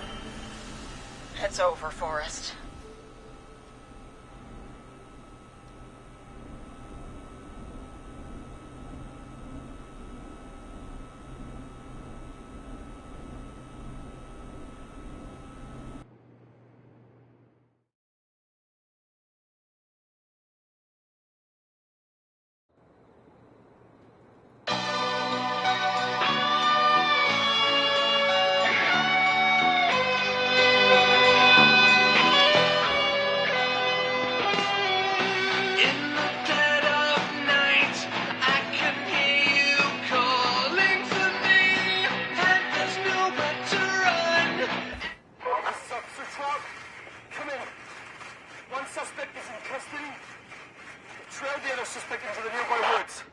It's over, Forrest. trailed the other suspect into the nearby woods.